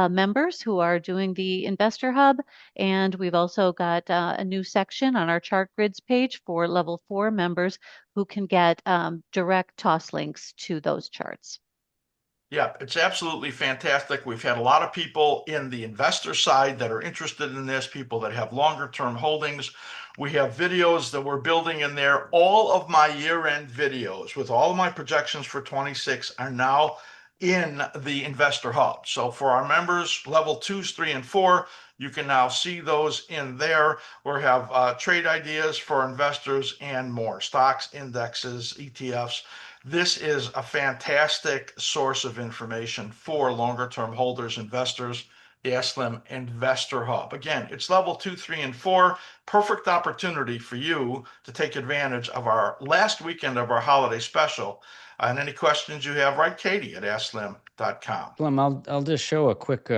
members who are doing the Investor Hub. And we've also got a new section on our chart grids page for level 4 members who can get direct toss links to those charts. Yeah, it's absolutely fantastic. We've had a lot of people in the investor side that are interested in this, people that have longer term holdings. We have videos that we're building in there. All of my year-end videos with all of my projections for 26 are now in the Investor Hub. So for our members, level 2s, 3, and 4, you can now see those in there. We have trade ideas for investors and more, stocks, indexes, ETFs. This is a fantastic source of information for longer term holders, investors, the askSlim Investor Hub. Again, it's level 2, 3, and 4. Perfect opportunity for you to take advantage of our last weekend of our holiday special. And any questions you have, write Katie at askSlim.com. Slim, I'll just show a quick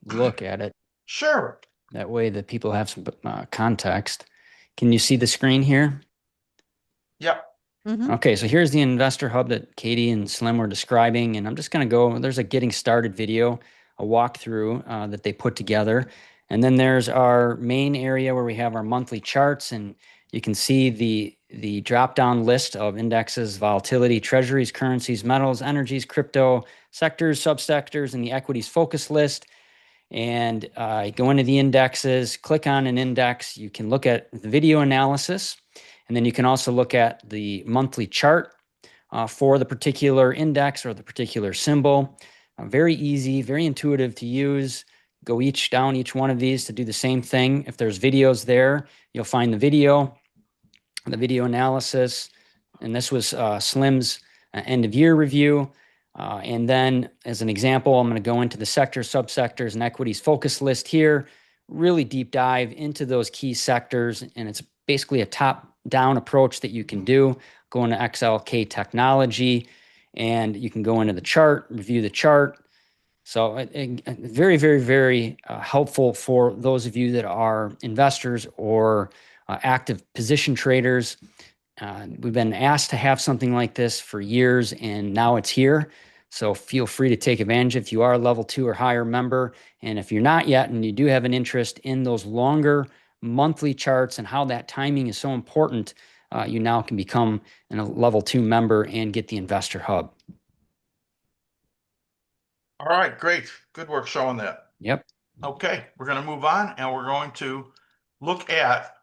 look at it. Sure. That way that people have some context. Can you see the screen here? Yep. Okay, so here's the Investor Hub that Katie and Slim were describing, and I'm just going to go, there's a getting started video, a walkthrough that they put together. And then there's our main area where we have our monthly charts, and you can see the drop-down list of indexes, volatility, treasuries, currencies, metals, energies, crypto, sectors, subsectors, and the equities focus list. And go into the indexes, click on an index. You can look at the video analysis, and then you can also look at the monthly chart for the particular index or the particular symbol. Very easy, very intuitive to use. Go down each one of these to do the same thing. If there's videos there, you'll find the video analysis. And this was Slim's end of year review. And then as an example, I'm going to go into the sector, subsectors, and equities focus list here, really deep dive into those key sectors. And it's basically a top-down approach that you can do. Go into XLK technology, and you can go into the chart, review the chart. So very, very, very helpful for those of you that are investors or active position traders. We've been asked to have something like this for years, and now it's here. So feel free to take advantage if you are a level 2 or higher member. And if you're not yet, and you do have an interest in those longer monthly charts and how that timing is so important, you now can become a level 2 member and get the Investor Hub. All right, great. Good work showing that. Yep. Okay, we're going to move on, and we're going to look at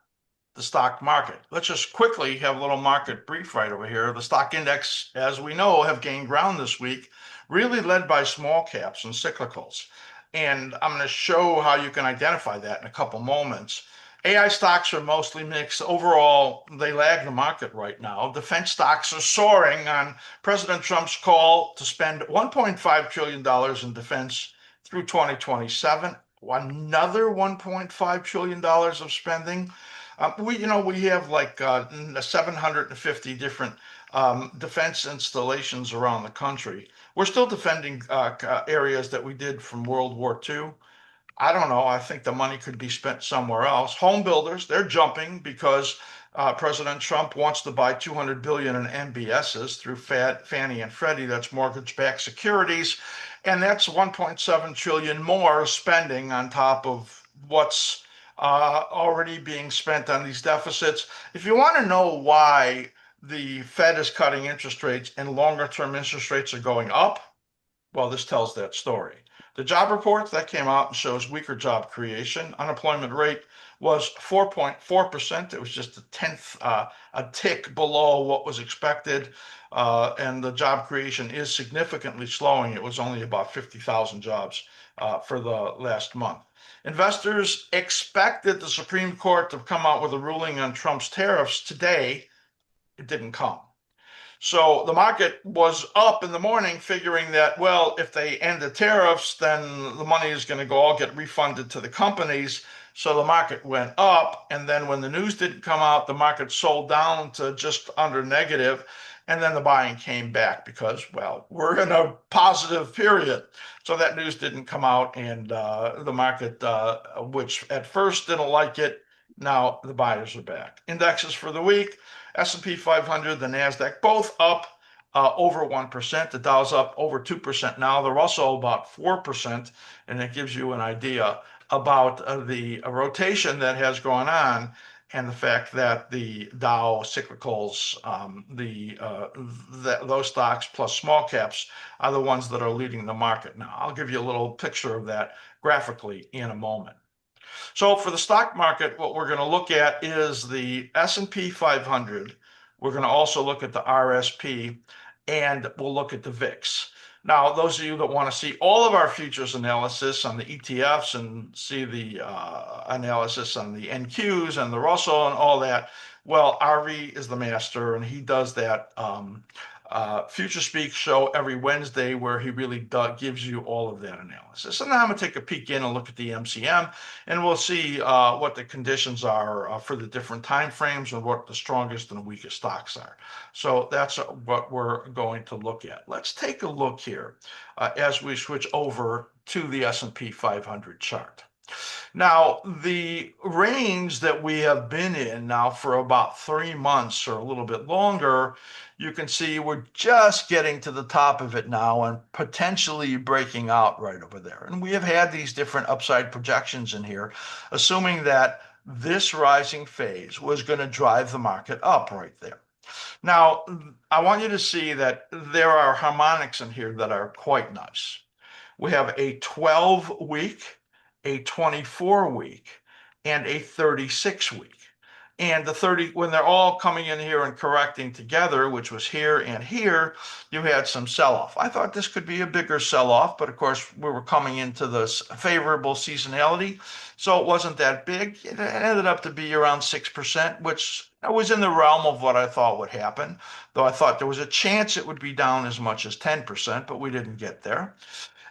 the stock market. Let's just quickly have a little market brief right over here. The stock index, as we know, have gained ground this week, really led by small caps and cyclicals. And I'm going to show how you can identify that in a couple moments. AI stocks are mostly mixed. Overall, they lag the market right now. Defense stocks are soaring on President Trump's call to spend $1.5 trillion in defense through 2027. Another $1.5 trillion of spending. We have like 750 different defense installations around the country. We're still defending areas that we did from World War II. I don't know. I think the money could be spent somewhere else. Home builders, they're jumping because President Trump wants to buy $200 billion in MBSs through Fannie and Freddie. That's mortgage-backed securities, and that's $1.7 trillion more spending on top of what's already being spent on these deficits. If you want to know why the Fed is cutting interest rates and longer-term interest rates are going up, well, this tells that story. The job report that came out and shows weaker job creation. Unemployment rate was 4.4%. It was just a tick below what was expected. And the job creation is significantly slowing. It was only about 50,000 jobs for the last month. Investors expected the Supreme Court to come out with a ruling on Trump's tariffs today. It didn't come. So the market was up in the morning figuring that, well, if they end the tariffs, then the money is going to all get refunded to the companies. So the market went up. And then when the news didn't come out, the market sold down to just under negative. And then the buying came back because, well, we're in a positive period. So that news didn't come out. And the market, which at first didn't like it, Now the buyers are back. Indexes for the week, S&P 500, the NASDAQ, both up over 1%. The Dow's up over 2% now. They're also about 4%, and it gives you an idea about the rotation that has gone on and the fact that the Dow cyclicals, those stocks plus small caps are the ones that are leading the market now. I'll give you a little picture of that graphically in a moment. So for the stock market, what we're going to look at is the S&P 500. We're going to also look at the RSP, and we'll look at the VIX. Now, those of you that want to see all of our futures analysis on the ETFs and see the analysis on the NQs and the Russell and all that, well, RV is the master, and he does that Future Speak show every Wednesday where he really gives you all of that analysis. And now I'm going to take a peek in and look at the MCM, and we'll see what the conditions are for the different time frames and what the strongest and weakest stocks are. So that's what we're going to look at. Let's take a look here as we switch over to the S&P 500 chart. Now, the range that we have been in now for about 3 months or a little bit longer, you can see we're just getting to the top of it now and potentially breaking out right over there. And we have had these different upside projections in here, assuming that this rising phase was going to drive the market up right there. Now, I want you to see that there are harmonics in here that are quite nice. We have a 12-week, a 24-week, and a 36-week. And the 30, when they're all coming in here and correcting together, which was here and here, you had some sell-off. I thought this could be a bigger sell-off, but of course we were coming into this favorable seasonality, so it wasn't that big. It ended up to be around 6%, which was in the realm of what I thought would happen, though I thought there was a chance it would be down as much as 10%, but we didn't get there.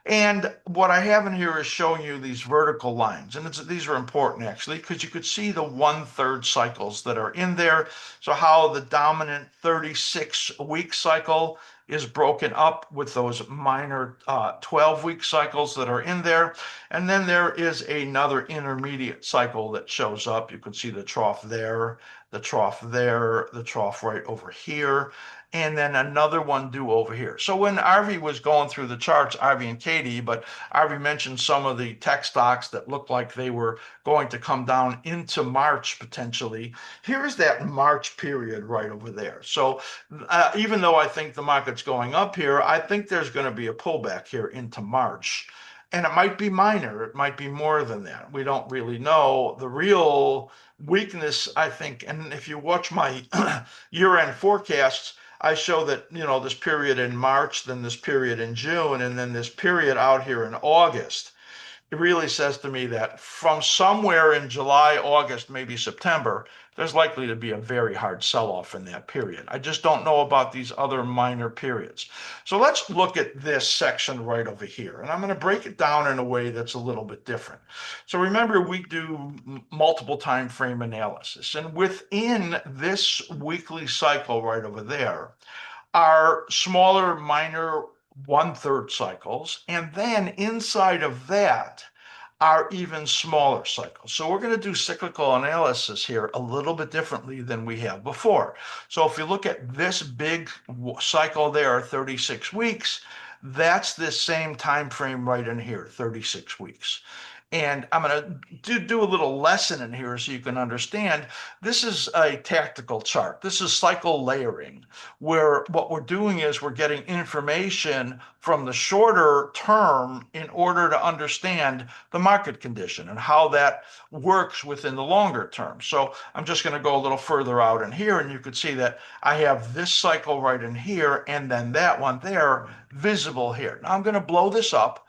And what I have in here is showing you these vertical lines. And these are important, actually, because you could see the 1/3 cycles that are in there. So how the dominant 36-week cycle is broken up with those minor 12-week cycles that are in there. And then there is another intermediate cycle that shows up. You can see the trough there, the trough there, the trough right over here, and then another one due over here. So when Arvi was going through the charts, Arvi and Katie, but Arvi mentioned some of the tech stocks that looked like they were going to come down into March potentially. Here's that March period right over there. So even though I think the market's going up here, I think there's going to be a pullback here into March. And it might be minor, it might be more than that. We don't really know. The real weakness, I think, and if you watch my year-end forecasts, I show that, this period in March, then this period in June, and then this period out here in August. It really says to me that from somewhere in July, August, maybe September, there's likely to be a very hard sell-off in that period. I just don't know about these other minor periods. So let's look at this section right over here. And I'm going to break it down in a way that's a little bit different. So remember, we do multiple time frame analysis. And within this weekly cycle right over there are smaller, minor 1/3 cycles. And then inside of that are even smaller cycles. So we're going to do cyclical analysis here a little bit differently than we have before. So if you look at this big cycle there, 36 weeks, that's this same time frame right in here, 36 weeks. And I'm going to do a little lesson in here so you can understand. This is a tactical chart. This is cycle layering, where what we're doing is we're getting information from the shorter term in order to understand the market condition and how that works within the longer term. So I'm just going to go a little further out in here, and you can see that I have this cycle right in here, and then that one there visible here. Now I'm going to blow this up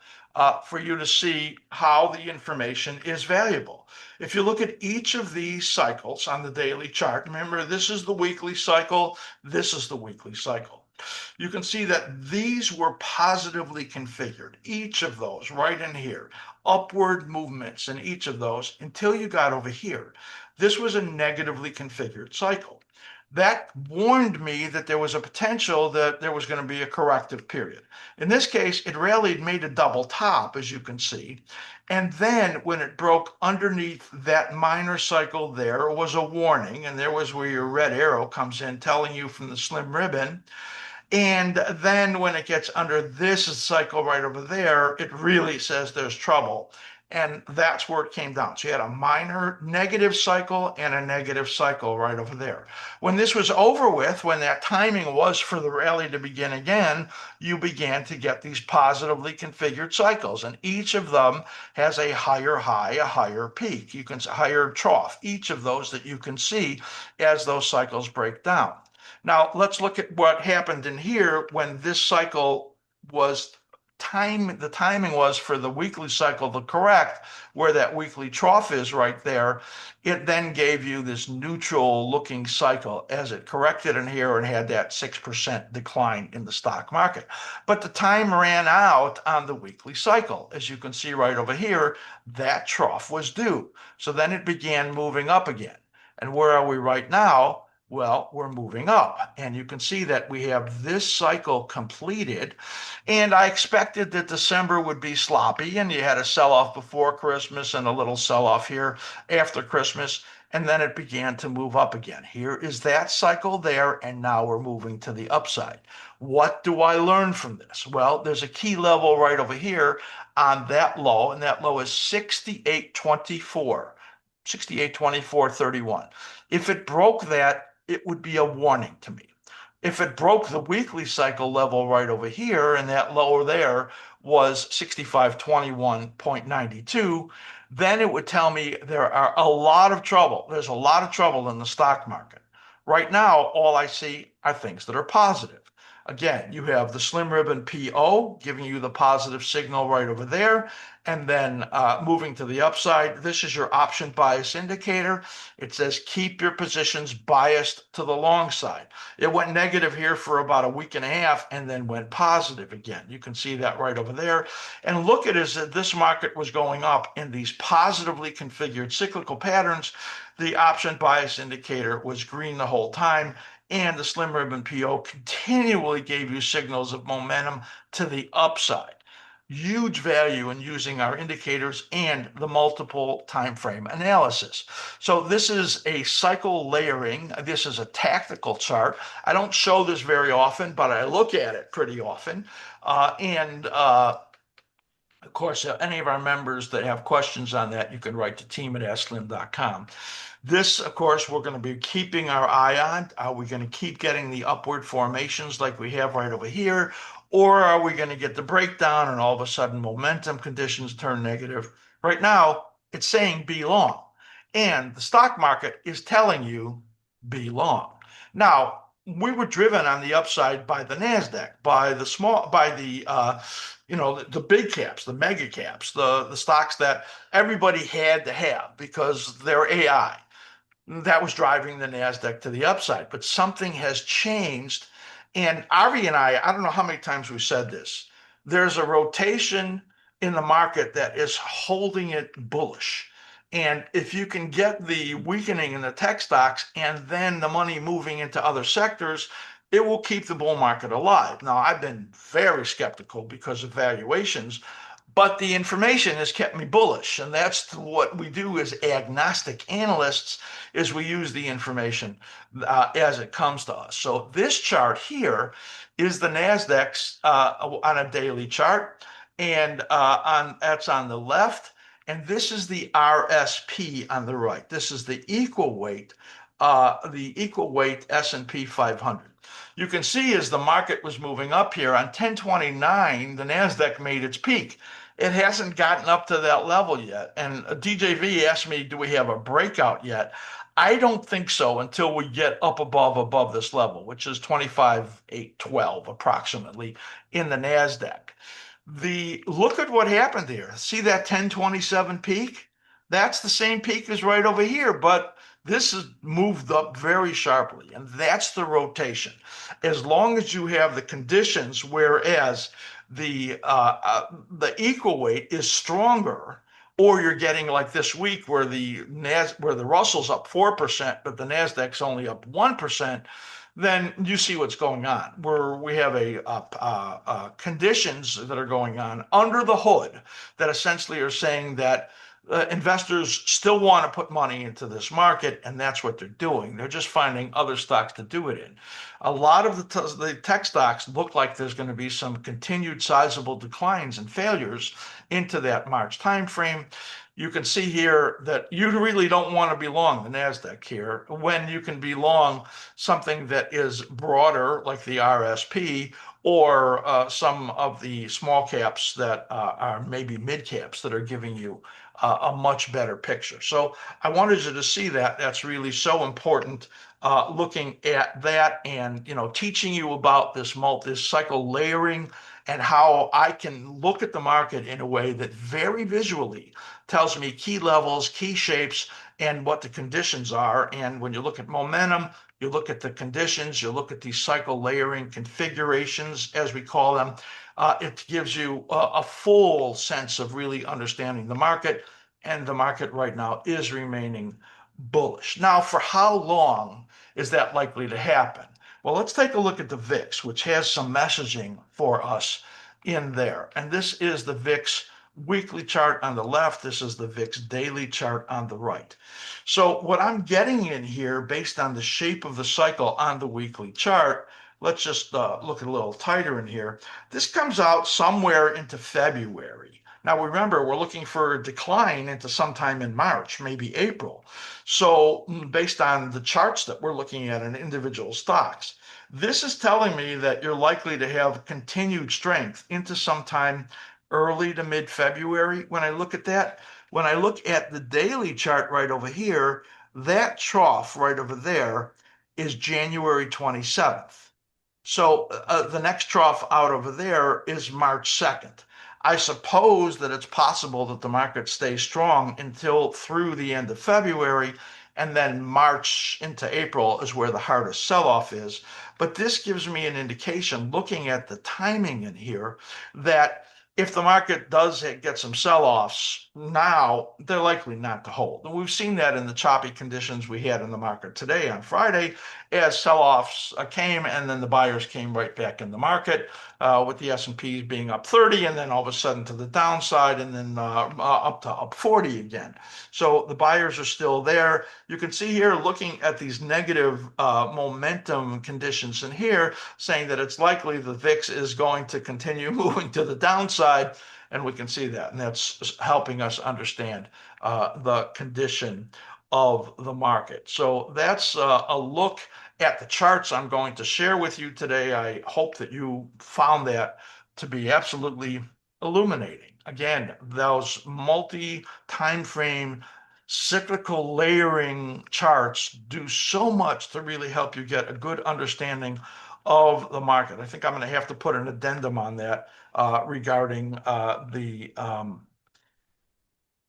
for you to see how the information is valuable. If you look at each of these cycles on the daily chart, remember this is the weekly cycle, this is the weekly cycle. You can see that these were positively configured, each of those right in here, upward movements in each of those until you got over here. This was a negatively configured cycle. that warned me that there was a potential that there was going to be a corrective period. In this case, it rallied, made a double top, as you can see. And then when it broke underneath that minor cycle, there was a warning. And there was where your red arrow comes in, telling you from the slim ribbon. And then when it gets under this cycle right over there, it really says there's trouble. And that's where it came down. So you had a minor negative cycle and a negative cycle right over there. When this was over with, when that timing was for the rally to begin again, you began to get these positively configured cycles. And each of them has a higher high, a higher peak. You can higher trough, each of those that you can see as those cycles break down. Now, let's look at what happened in here when this cycle was the timing was for the weekly cycle to correct where that weekly trough is right there. It then gave you this neutral looking cycle as it corrected in here and had that 6% decline in the stock market. But the time ran out on the weekly cycle. As you can see right over here, that trough was due. So then it began moving up again. And where are we right now? Well, we're moving up, and you can see that we have this cycle completed. And I expected that December would be sloppy, and you had a sell-off before Christmas and a little sell-off here after Christmas, and then it began to move up again. Here is that cycle there, and now we're moving to the upside. What do I learn from this? Well, there's a key level right over here on that low, and that low is 68.24, 68.24.31. If it broke that, it would be a warning to me. If it broke the weekly cycle level right over here, and that lower there was 65.21.92, then it would tell me there are a lot of trouble. There's a lot of trouble in the stock market. Right now, all I see are things that are positive. Again, you have the slim ribbon PO giving you the positive signal right over there. And then moving to the upside, this is your option bias indicator. It says keep your positions biased to the long side. It went negative here for about a week and a half and then went positive again. You can see that right over there. And look at it as this market was going up in these positively configured cyclical patterns. The option bias indicator was green the whole time. And the slim ribbon PO continually gave you signals of momentum to the upside. Huge value in using our indicators and the multiple time frame analysis. So this is a cycle layering. This is a tactical chart. I don't show this very often, but I look at it pretty often. Of course, any of our members that have questions on that, you can write to team@askSlim.com. This, of course, we're going to be keeping our eye on. Are we going to keep getting the upward formations like we have right over here? Or are we going to get the breakdown and all of a sudden momentum conditions turn negative? Right now, it's saying be long. And the stock market is telling you be long. Now, we were driven on the upside by the NASDAQ, by the big caps, the mega caps, the stocks that everybody had to have because they're AI. That was driving the NASDAQ to the upside. But something has changed. And Avi and I don't know how many times we've said this. There's a rotation in the market that is holding it bullish. And if you can get the weakening in the tech stocks and then the money moving into other sectors, it will keep the bull market alive. Now, I've been very skeptical because of valuations, but the information has kept me bullish. And that's what we do as agnostic analysts is we use the information as it comes to us. So this chart here is the NASDAQ's on a daily chart, and that's on the left. And this is the RSP on the right. This is the equal weight S&P 500. You can see as the market was moving up here on 1029, the NASDAQ made its peak. It hasn't gotten up to that level yet. And DJV asked me, do we have a breakout yet? I don't think so until we get up above this level, which is 25,812 approximately in the NASDAQ. Look at what happened here. See that 1027 peak? That's the same peak as right over here, but this has moved up very sharply, and that's the rotation. As long as you have the conditions, whereas the equal weight is stronger, or you're getting like this week where the Russell's up 4%, but the Nasdaq's only up 1%, then you see what's going on. Where we have conditions that are going on under the hood that essentially are saying that investors still want to put money into this market, and that's what they're doing. They're just finding other stocks to do it in. A lot of the tech stocks look like there's going to be some continued sizable declines and failures into that March timeframe. You can see here that you really don't want to be long the NASDAQ here when you can be long something that is broader like the RSP or some of the small caps that are maybe mid caps that are giving you a much better picture. So I wanted you to see that. That's really so important. Looking at that and teaching you about this multi-cycle layering and how I can look at the market in a way that very visually tells me key levels, key shapes, and what the conditions are. And when you look at momentum, you look at the conditions, you look at these cycle layering configurations, as we call them. It gives you a full sense of really understanding the market, and the market right now is remaining bullish. Now, for how long is that likely to happen? Well, let's take a look at the VIX, which has some messaging for us in there. And this is the VIX weekly chart on the left. This is the VIX daily chart on the right. So what I'm getting in here based on the shape of the cycle on the weekly chart, let's just look a little tighter in here. This comes out somewhere into February. Now remember, we're looking for a decline into sometime in March, maybe April. So based on the charts that we're looking at in individual stocks, this is telling me that you're likely to have continued strength into sometime early to mid-February. When I look at that, when I look at the daily chart right over here, that trough right over there is January 27th. So the next trough out over there is March 2nd. I suppose that it's possible that the market stays strong until through the end of February, and then March into April is where the hardest sell-off is. But this gives me an indication, looking at the timing in here, that if the market does get some sell-offs now, they're likely not to hold. And we've seen that in the choppy conditions we had in the market today on Friday, as sell-offs came and then the buyers came right back in the market, with the S&P being up 30 and then all of a sudden to the downside and then up 40 again. So the buyers are still there. You can see here, looking at these negative momentum conditions in here, saying that it's likely the VIX is going to continue moving to the downside, and we can see that, and that's helping us understand the condition of the market. So that's a look at the charts I'm going to share with you today. I hope that you found that to be absolutely illuminating. Again, those multi-time frame cyclical layering charts do so much to really help you get a good understanding of the market. I think I'm going to have to put an addendum on that regarding the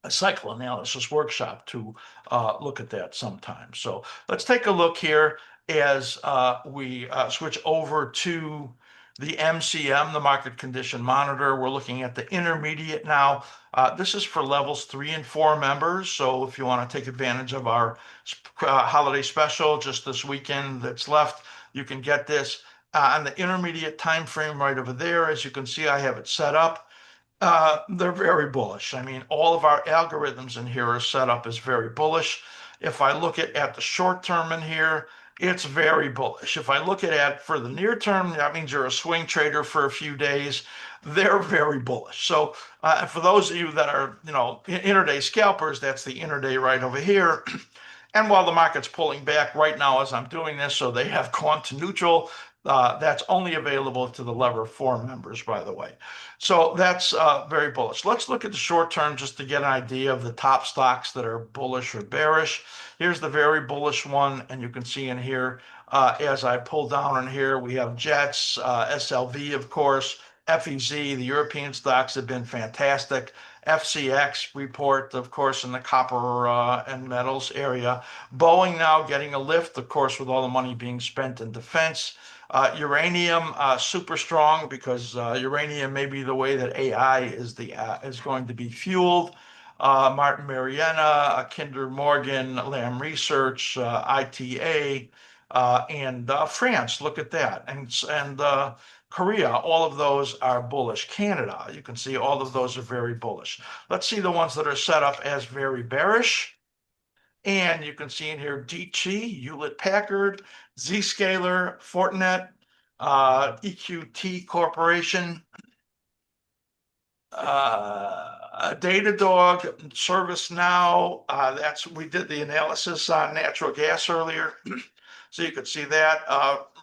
a cycle analysis workshop to look at that sometime. So let's take a look here as we switch over to the MCM, the Market Condition Monitor. We're looking at the intermediate now. This is for levels 3 and 4 members. So if you want to take advantage of our holiday special just this weekend that's left, you can get this on the intermediate time frame right over there. As you can see, I have it set up. They're very bullish. I mean, all of our algorithms in here are set up as very bullish. If I look at the short term in here, it's very bullish. If I look at it for the near term, that means you're a swing trader for a few days. They're very bullish. So for those of you that are, intraday scalpers, that's the intraday right over here. And while the market's pulling back right now as I'm doing this, so they have gone to neutral, that's only available to the level 4 members, by the way. So that's very bullish. Let's look at the short term just to get an idea of the top stocks that are bullish or bearish. Here's the very bullish one, and you can see in here, as I pull down in here, we have Jets, SLV, of course, FEZ. The European stocks have been fantastic. FCX report, of course, in the copper and metals area. Boeing now getting a lift, of course, with all the money being spent in defense. Uranium, super strong because uranium may be the way that AI is going to be fueled. Martin Marietta, Kinder Morgan, Lam Research, ITA, and France. Look at that. And Korea, all of those are bullish. Canada, you can see all of those are very bullish. Let's see the ones that are set up as very bearish. And you can see in here DT, Hewlett Packard, Zscaler, Fortinet, EQT Corporation, Datadog, ServiceNow. We did the analysis on natural gas earlier, so you could see that.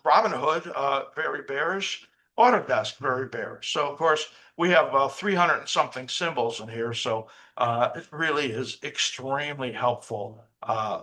Robinhood, very bearish. Autodesk, very bearish. So of course we have 300 and something symbols in here, so it really is extremely helpful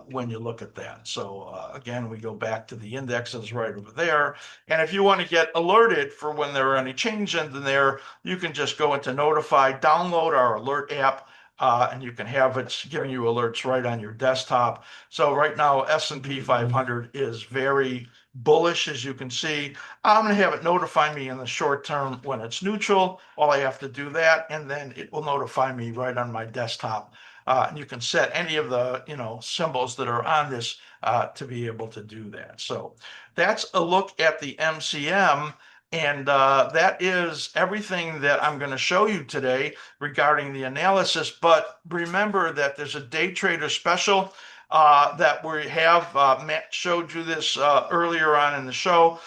when you look at that. So again, we go back to the indexes right over there, and if you want to get alerted for when there are any changes in there, you can just go into Notify, download our alert app, and you can have it giving you alerts right on your desktop. So right now, S&P 500 is very bullish, as you can see. I'm going to have it notify me in the short term when it's neutral. All I have to do that, and then it will notify me right on my desktop. And you can set any of the symbols that are on this to be able to do that. So that's a look at the MCM. And that is everything that I'm going to show you today regarding the analysis. But remember that there's a day trader special that we have. Matt showed you this earlier on in the show.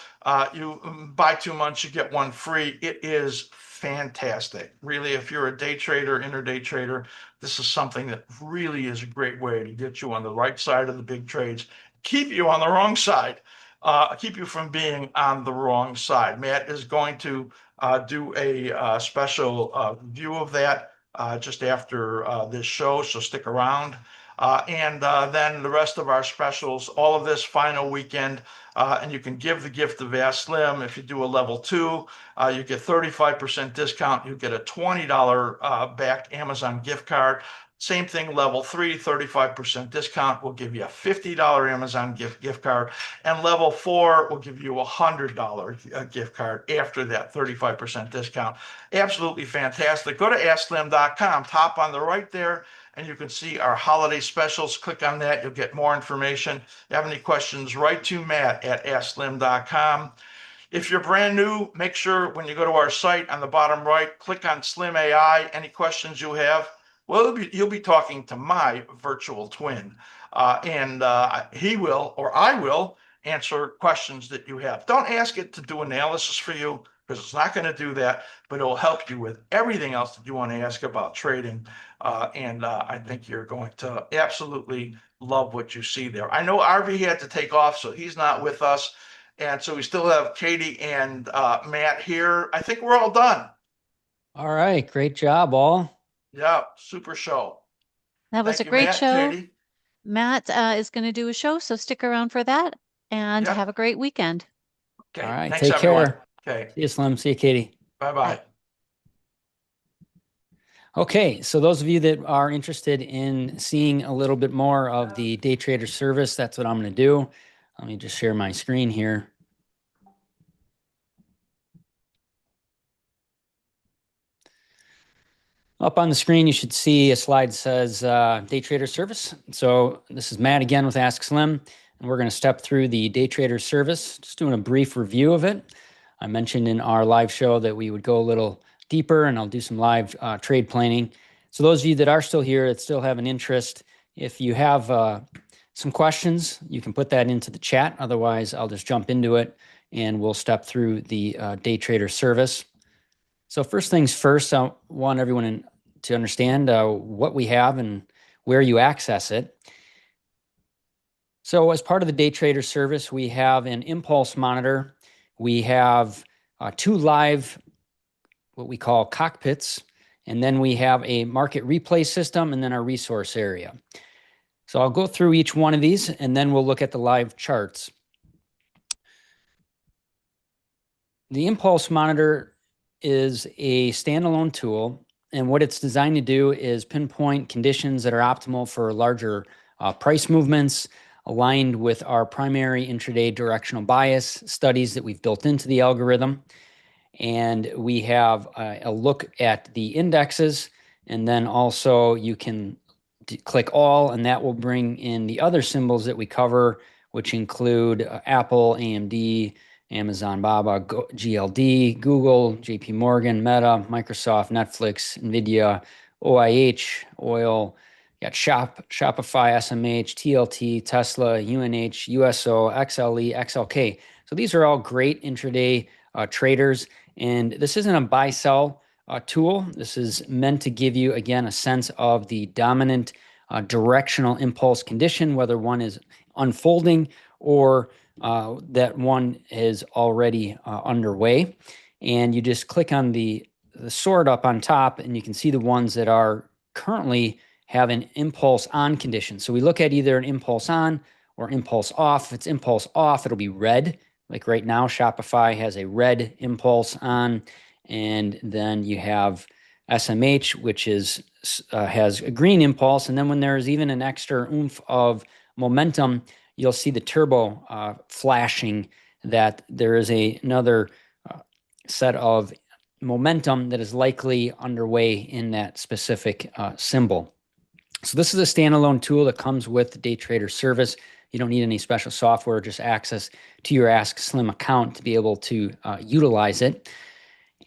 You buy 2 months, you get one free. It is fantastic. Really, if you're a day trader, intraday trader, this is something that really is a great way to get you on the right side of the big trades, keep you on the wrong side. Keep you from being on the wrong side. Matt is going to do a special view of that just after this show, so stick around. And then the rest of our specials, all of this final weekend, and you can give the gift of askSlim. If you do a level 2, you get 35% discount. You get a $20 back Amazon gift card. Same thing, level 3, 35% discount. We'll give you a $50 Amazon gift card. And level 4 will give you a $100 gift card after that 35% discount. Absolutely fantastic. Go to askSlim.com, top on the right there, and you can see our holiday specials. Click on that. You'll get more information. If you have any questions, write to Matt at askSlim.com. If you're brand new, make sure when you go to our site on the bottom right, click on Slim AI. Any questions you have, well, you'll be talking to my virtual twin, and he will, or I will, answer questions that you have. Don't ask it to do analysis for you, because it's not going to do that, but it will help you with everything else that you want to ask about trading. And I think you're going to absolutely love what you see there. I know RV had to take off, so he's not with us. And so we still have Katie and Matt here. I think we're all done. All right. Great job, all. Yeah, super show. That was Thank a you, great Matt, show. Katie. Matt is going to do a show, so stick around for that and Yep. have a great weekend. Okay, All right. thanks, Take everyone. care. Okay, See you, Slim. See you, Katie. bye-bye. Bye. Okay, so those of you that are interested in seeing a little bit more of the day trader service, that's what I'm going to do. Let me just share my screen here. Up on the screen, you should see a slide that says day trader service. So this is Matt again with askSlim, and we're going to step through the day trader service, just doing a brief review of it. I mentioned in our live show that we would go a little deeper, and I'll do some live trade planning. So those of you that are still here, that still have an interest, if you have some questions, you can put that into the chat. Otherwise, I'll just jump into it, and we'll step through the day trader service. So first things first, I want everyone to understand what we have and where you access it. So as part of the day trader service, we have an impulse monitor. We have 2 live, what we call cockpits, and then we have a market replay system and then our resource area. So I'll go through each one of these and then we'll look at the live charts. The impulse monitor is a standalone tool, and what it's designed to do is pinpoint conditions that are optimal for larger price movements aligned with our primary intraday directional bias studies that we've built into the algorithm. And we have a look at the indexes, And then also you can click all, and that will bring in the other symbols that we cover, which include Apple, AMD, Amazon, Baba, GLD, Google, JP Morgan, Meta, Microsoft, Netflix, NVIDIA, OIH, oil, got Shopify, SMH, TLT, Tesla, UNH, USO, XLE, XLK. So these are all great intraday traders. And this isn't a buy sell tool. This is meant to give you, again, a sense of the dominant directional impulse condition, whether one is unfolding or that one is already underway. And you just click on the sort up on top, and you can see the ones that are currently have an impulse on condition. So we look at either an impulse on or impulse off. If it's impulse off, it'll be red. Like right now, Shopify has a red impulse on, and then you have SMH, which is has a green impulse. And then when there's even an extra oomph of momentum, you'll see the turbo flashing that there is another set of momentum that is likely underway in that specific symbol. So this is a standalone tool that comes with the day trader service. You don't need any special software, just access to your askSlim account to be able to utilize it.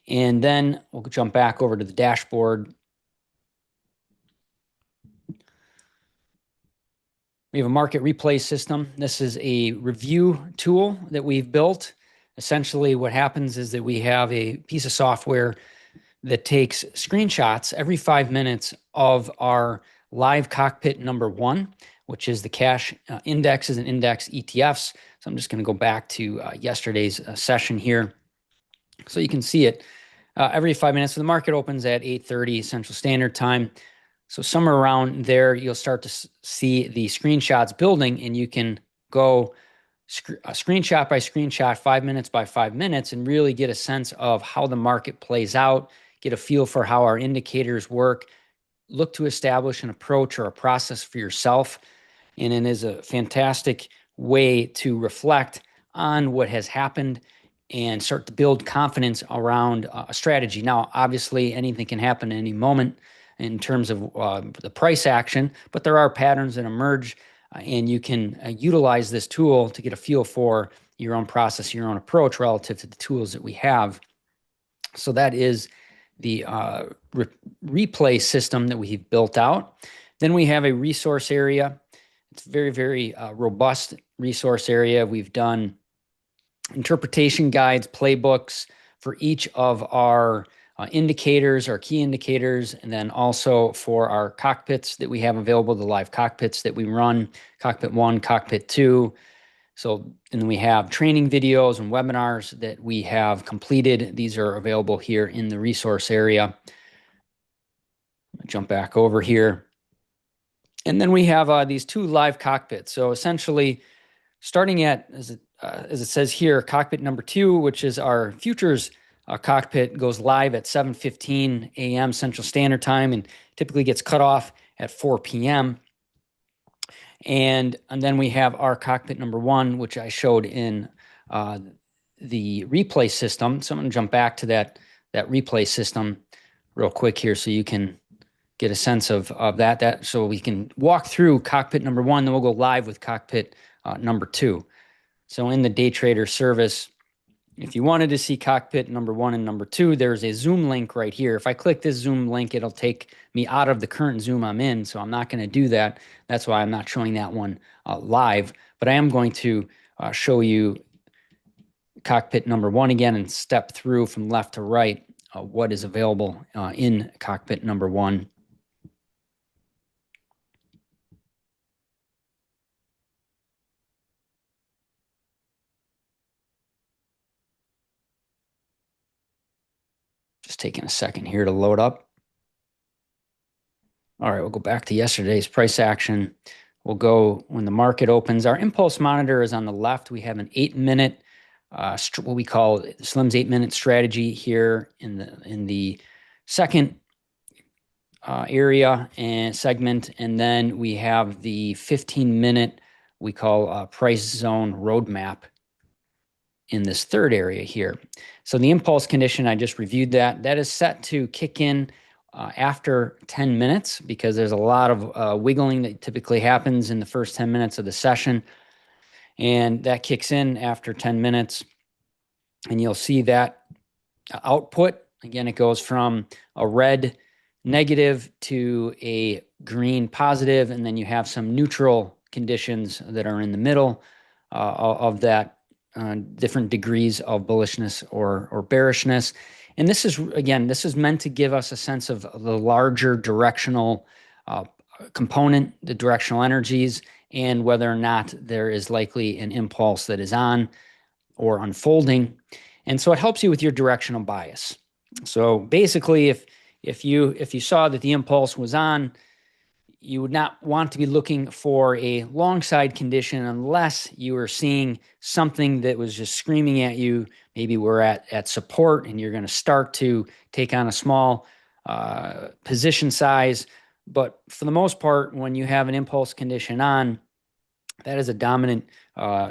And then we'll jump back over to the dashboard. We have a market replay system. This is a review tool that we've built. Essentially, what happens is that we have a piece of software that takes screenshots every 5 minutes of our live cockpit number 1, which is the cash indexes and index ETFs. So I'm just going to go back to yesterday's session here. So you can see it every 5 minutes. So the market opens at 8:30 Central Standard Time. So somewhere around there, you'll start to see the screenshots building, and you can go screenshot by screenshot, 5 minutes by 5 minutes, and really get a sense of how the market plays out, get a feel for how our indicators work, look to establish an approach or a process for yourself. And it is a fantastic way to reflect on what has happened and start to build confidence around a strategy. Now, obviously, anything can happen at any moment in terms of the price action, but there are patterns that emerge, and you can utilize this tool to get a feel for your own process, your own approach relative to the tools that we have. So that is the replay system that we've built out. Then we have a resource area. It's a very, very robust resource area. We've done interpretation guides, playbooks for each of our indicators, our key indicators, and then also for our cockpits that we have available, the live cockpits that we run, Cockpit 1, Cockpit 2. So, and then we have training videos and webinars that we have completed. These are available here in the resource area. Jump back over here. And then we have these 2 live cockpits. So essentially, starting at, as it says here, cockpit number 2, which is our futures cockpit, goes live at 7:15 a.m. Central Standard Time and typically gets cut off at 4 p.m. And then we have our cockpit number 1, which I showed in the replay system. So I'm going to jump back to that replay system real quick here so you can get a sense of that. So we can walk through cockpit number 1, then we'll go live with cockpit number 2. So in the day trader service, if you wanted to see cockpit number 1 and number 2, there's a Zoom link right here. If I click this Zoom link, it'll take me out of the current Zoom I'm in, so I'm not going to do that. That's why I'm not showing that one live, but I am going to show you cockpit number 1 again and step through from left to right what is available in cockpit number 1. Just taking a second here to load up. All right, we'll go back to yesterday's price action. We'll go when the market opens. Our impulse monitor is on the left. We have an 8-minute, what we call Slim's 8-minute strategy here in the second area and segment. And then we have the 15-minute, we call price zone roadmap in this third area here. So the impulse condition, I just reviewed that. That is set to kick in after 10 minutes because there's a lot of wiggling that typically happens in the first 10 minutes of the session. And that kicks in after 10 minutes. And you'll see that output. Again, it goes from a red negative to a green positive, and then you have some neutral conditions that are in the middle of that, different degrees of bullishness or bearishness. And this is meant to give us a sense of the larger directional component, the directional energies, and whether or not there is likely an impulse that is on or unfolding. And so it helps you with your directional bias. So basically, if you saw that the impulse was on, you would not want to be looking for a long side condition unless you were seeing something that was just screaming at you. Maybe we're at support and you're going to start to take on a small position size. But for the most part, when you have an impulse condition on, that is a dominant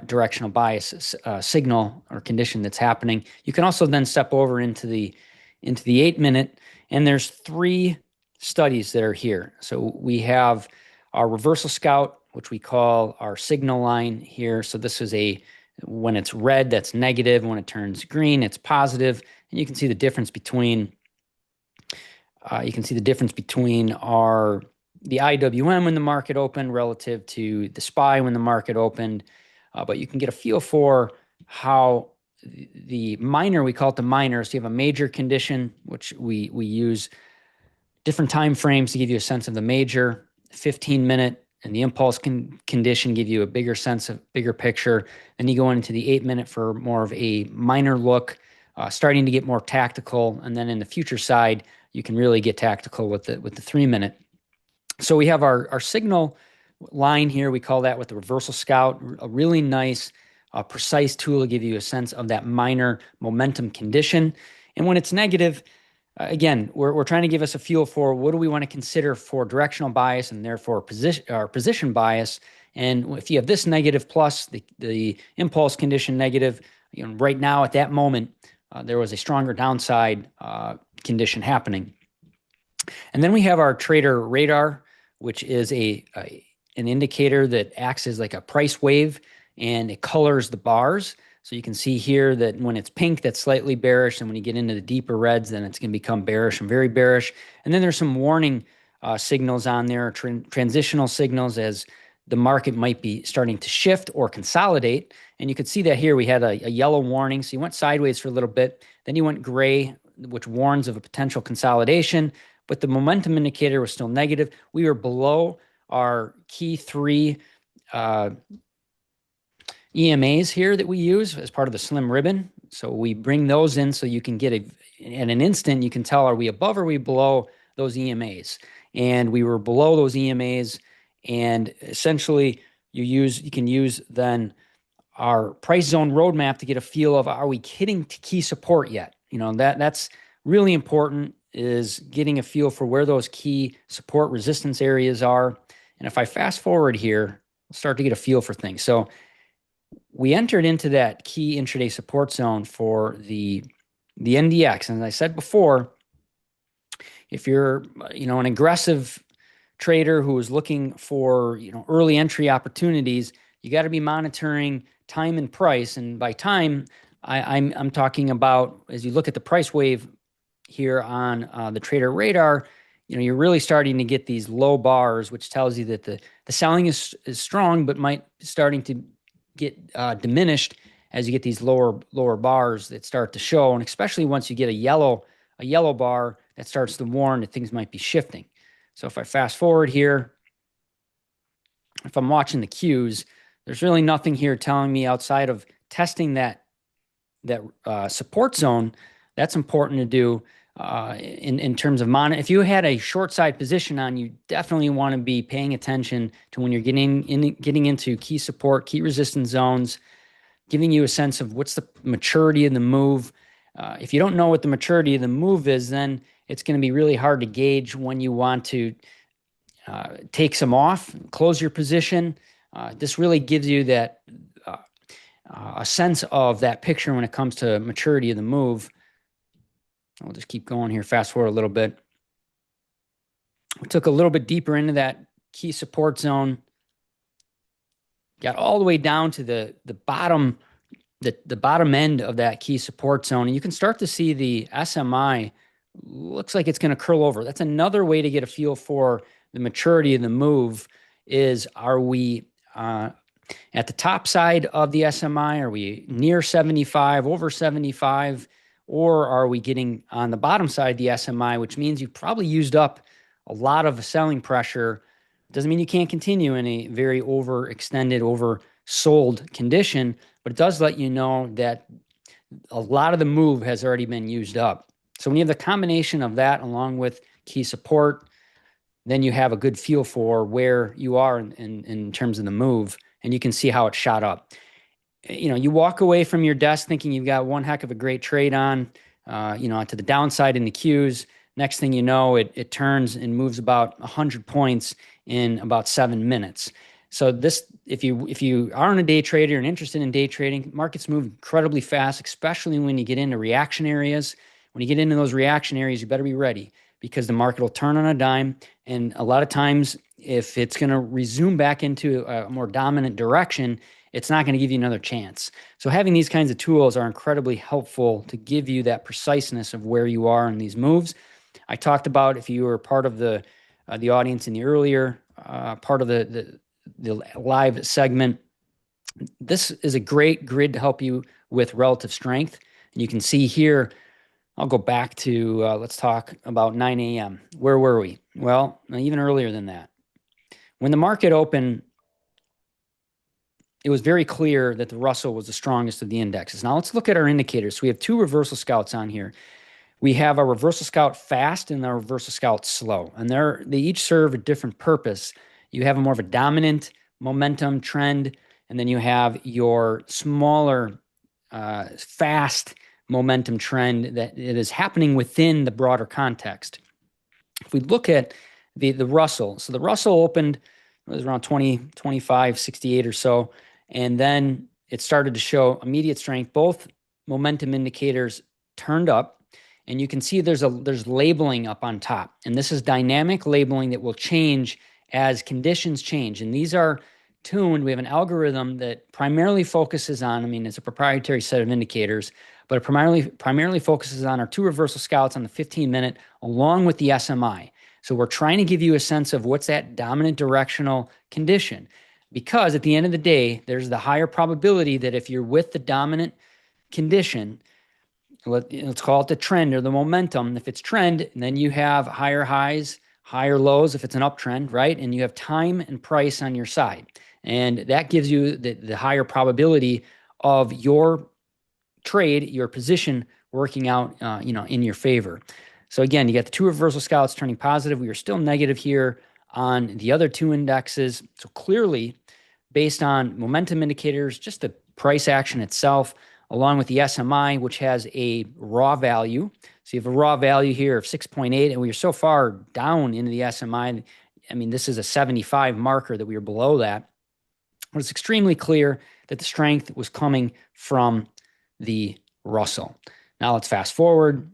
directional bias signal or condition that's happening. You can also then step over into the 8-minute, and there's 3 studies that are here. So we have our reversal scout, which we call our signal line here. So this is when it's red, that's negative. When it turns green, it's positive. And you can see the difference between the IWM when the market opened relative to the SPY when the market opened. But you can get a feel for how the minor, we call it the minor. So you have a major condition, which we use different time frames to give you a sense of the major. 15-minute and the impulse condition give you a bigger sense of bigger picture. Then you go into the 8-minute for more of a minor look, starting to get more tactical. And then in the future side, you can really get tactical with the 3-minute. So we have our signal line here. We call that with the reversal scout, a really nice, precise tool to give you a sense of that minor momentum condition. And when it's negative, again, we're trying to give us a feel for what do we want to consider for directional bias and therefore position bias. And if you have this negative plus the impulse condition negative, right now at that moment, there was a stronger downside condition happening. And then we have our trader radar, which is an indicator that acts as like a price wave, and it colors the bars. So you can see here that when it's pink, that's slightly bearish. And when you get into the deeper reds, then it's going to become bearish and very bearish. And then there's some warning signals on there, transitional signals as the market might be starting to shift or consolidate. And you could see that here we had a yellow warning. So you went sideways for a little bit. Then you went gray, which warns of a potential consolidation. But the momentum indicator was still negative. We were below our key 3 EMAs here that we use as part of the slim ribbon. So we bring those in so you can get at an instant, you can tell, are we above or are we below those EMAs? And we were below those EMAs. And essentially you can use then our price zone roadmap to get a feel of, are we hitting key support yet? That's really important, is getting a feel for where those key support resistance areas are. And if I fast forward here, I'll start to get a feel for things. So we entered into that key intraday support zone for the NDX. And as I said before, if you're, an aggressive trader who is looking for, early entry opportunities, you got to be monitoring time and price. And by time, I'm talking about, as you look at the price wave here on the trader radar, you're really starting to get these low bars, which tells you that the selling is strong, but might starting to get diminished as you get these lower bars that start to show. And especially once you get a yellow bar, that starts to warn that things might be shifting. So if I fast forward here, if I'm watching the cues, there's really nothing here telling me outside of testing that support zone. That's important to do in terms of if you had a short side position on, you definitely want to be paying attention to when you're getting into key support, key resistance zones, giving you a sense of what's the maturity of the move. If you don't know what the maturity of the move is, then it's going to be really hard to gauge when you want to take some off, close your position. This really gives you that a sense of that picture when it comes to maturity of the move. I'll just keep going here, fast forward a little bit. We took a little bit deeper into that key support zone, got all the way down to the bottom, the bottom end of that key support zone. And you can start to see the SMI looks like it's going to curl over. That's another way to get a feel for the maturity of the move is, are we at the top side of the SMI? Are we near 75, over 75? Or are we getting on the bottom side of the SMI, which means you've probably used up a lot of selling pressure. Doesn't mean you can't continue in a very overextended, oversold condition, but it does let you know that a lot of the move has already been used up. So when you have the combination of that along with key support, then you have a good feel for where you are in terms of the move, and you can see how it shot up. You know, you walk away from your desk thinking you've got one heck of a great trade on, to the downside in the Qs. Next thing you know, it turns and moves about 100 points in about 7 minutes. So this, if you aren't a day trader and interested in day trading, markets move incredibly fast, especially when you get into reaction areas. When you get into those reaction areas, you better be ready because the market will turn on a dime. And a lot of times, if it's going to resume back into a more dominant direction, it's not going to give you another chance. So having these kinds of tools are incredibly helpful to give you that preciseness of where you are in these moves. I talked about, if you were part of the audience in the earlier part of the live segment, this is a great grid to help you with relative strength. And you can see here, I'll go back to, let's talk about 9 a.m. Where were we? Well, even earlier than that. When the market opened, it was very clear that the Russell was the strongest of the indexes. Now let's look at our indicators. So we have two reversal scouts on here. We have our reversal scout fast and our reversal scout slow, and they each serve a different purpose. You have a more of a dominant momentum trend, and then you have your smaller, fast momentum trend that it is happening within the broader context. If we look at the Russell, so the Russell opened, it was around 20, 25, 68 or so, and then it started to show immediate strength. Both momentum indicators turned up. And you can see there's labeling up on top. And this is dynamic labeling that will change as conditions change. And these are tuned. We have an algorithm that primarily focuses on, it's a proprietary set of indicators, but it primarily focuses on our two reversal scouts on the 15-minute along with the SMI. So we're trying to give you a sense of what's that dominant directional condition. Because at the end of the day, there's the higher probability that if you're with the dominant condition, let's call it the trend or the momentum. If it's trend, then you have higher highs, higher lows if it's an uptrend, right? And you have time and price on your side. And that gives you the higher probability of your trade, your position working out, in your favor. So again, you got the two reversal scouts turning positive. We are still negative here on the other two indexes. So clearly, based on momentum indicators, just the price action itself, along with the SMI, which has a raw value. So you have a raw value here of 6.8, and we are so far down into the SMI. This is a 75 marker that we are below that. But it's extremely clear that the strength was coming from the Russell. Now let's fast forward,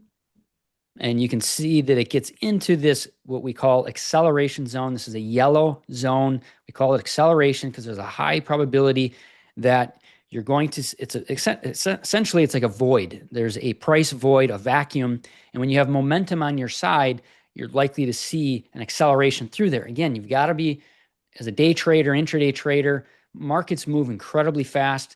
and you can see that it gets into this, what we call acceleration zone. This is a yellow zone. We call it acceleration because there's a high probability that you're going to, essentially it's like a void. There's a price void, a vacuum. And when you have momentum on your side, you're likely to see an acceleration through there. Again, you've got to be, as a day trader, intraday trader, markets move incredibly fast.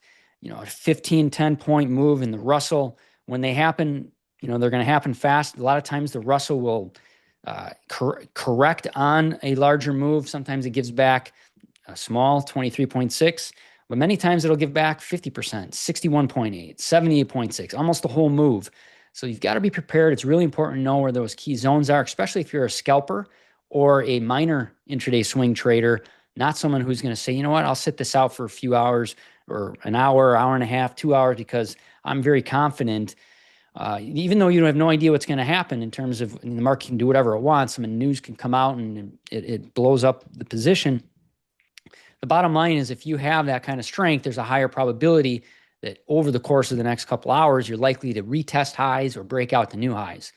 A 15, 10-point move in the Russell, when they happen, they're going to happen fast. A lot of times the Russell will correct on a larger move. Sometimes it gives back a small 23.6. But many times it'll give back 50%, 61.8, 78.6, almost the whole move. So you've got to be prepared. It's really important to know where those key zones are, especially if you're a scalper or a minor intraday swing trader, not someone who's going to say, you know what, I'll sit this out for a few hours or an hour, hour and a half, 2 hours, because I'm very confident, even though you have no idea what's going to happen in terms of the market can do whatever it wants. News can come out and it blows up the position. The bottom line is if you have that kind of strength, there's a higher probability that over the course of the next couple hours, you're likely to retest highs or break out the new highs.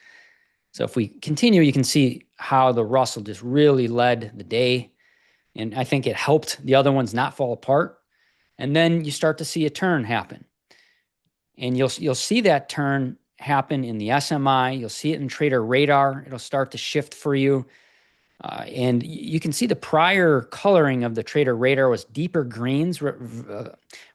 So if we continue, you can see how the Russell just really led the day. And I think it helped the other ones not fall apart. And then you start to see a turn happen. And you'll see that turn happen in the SMI. You'll see it in Trader Radar. It'll start to shift for you. And you can see the prior coloring of the Trader Radar was deeper greens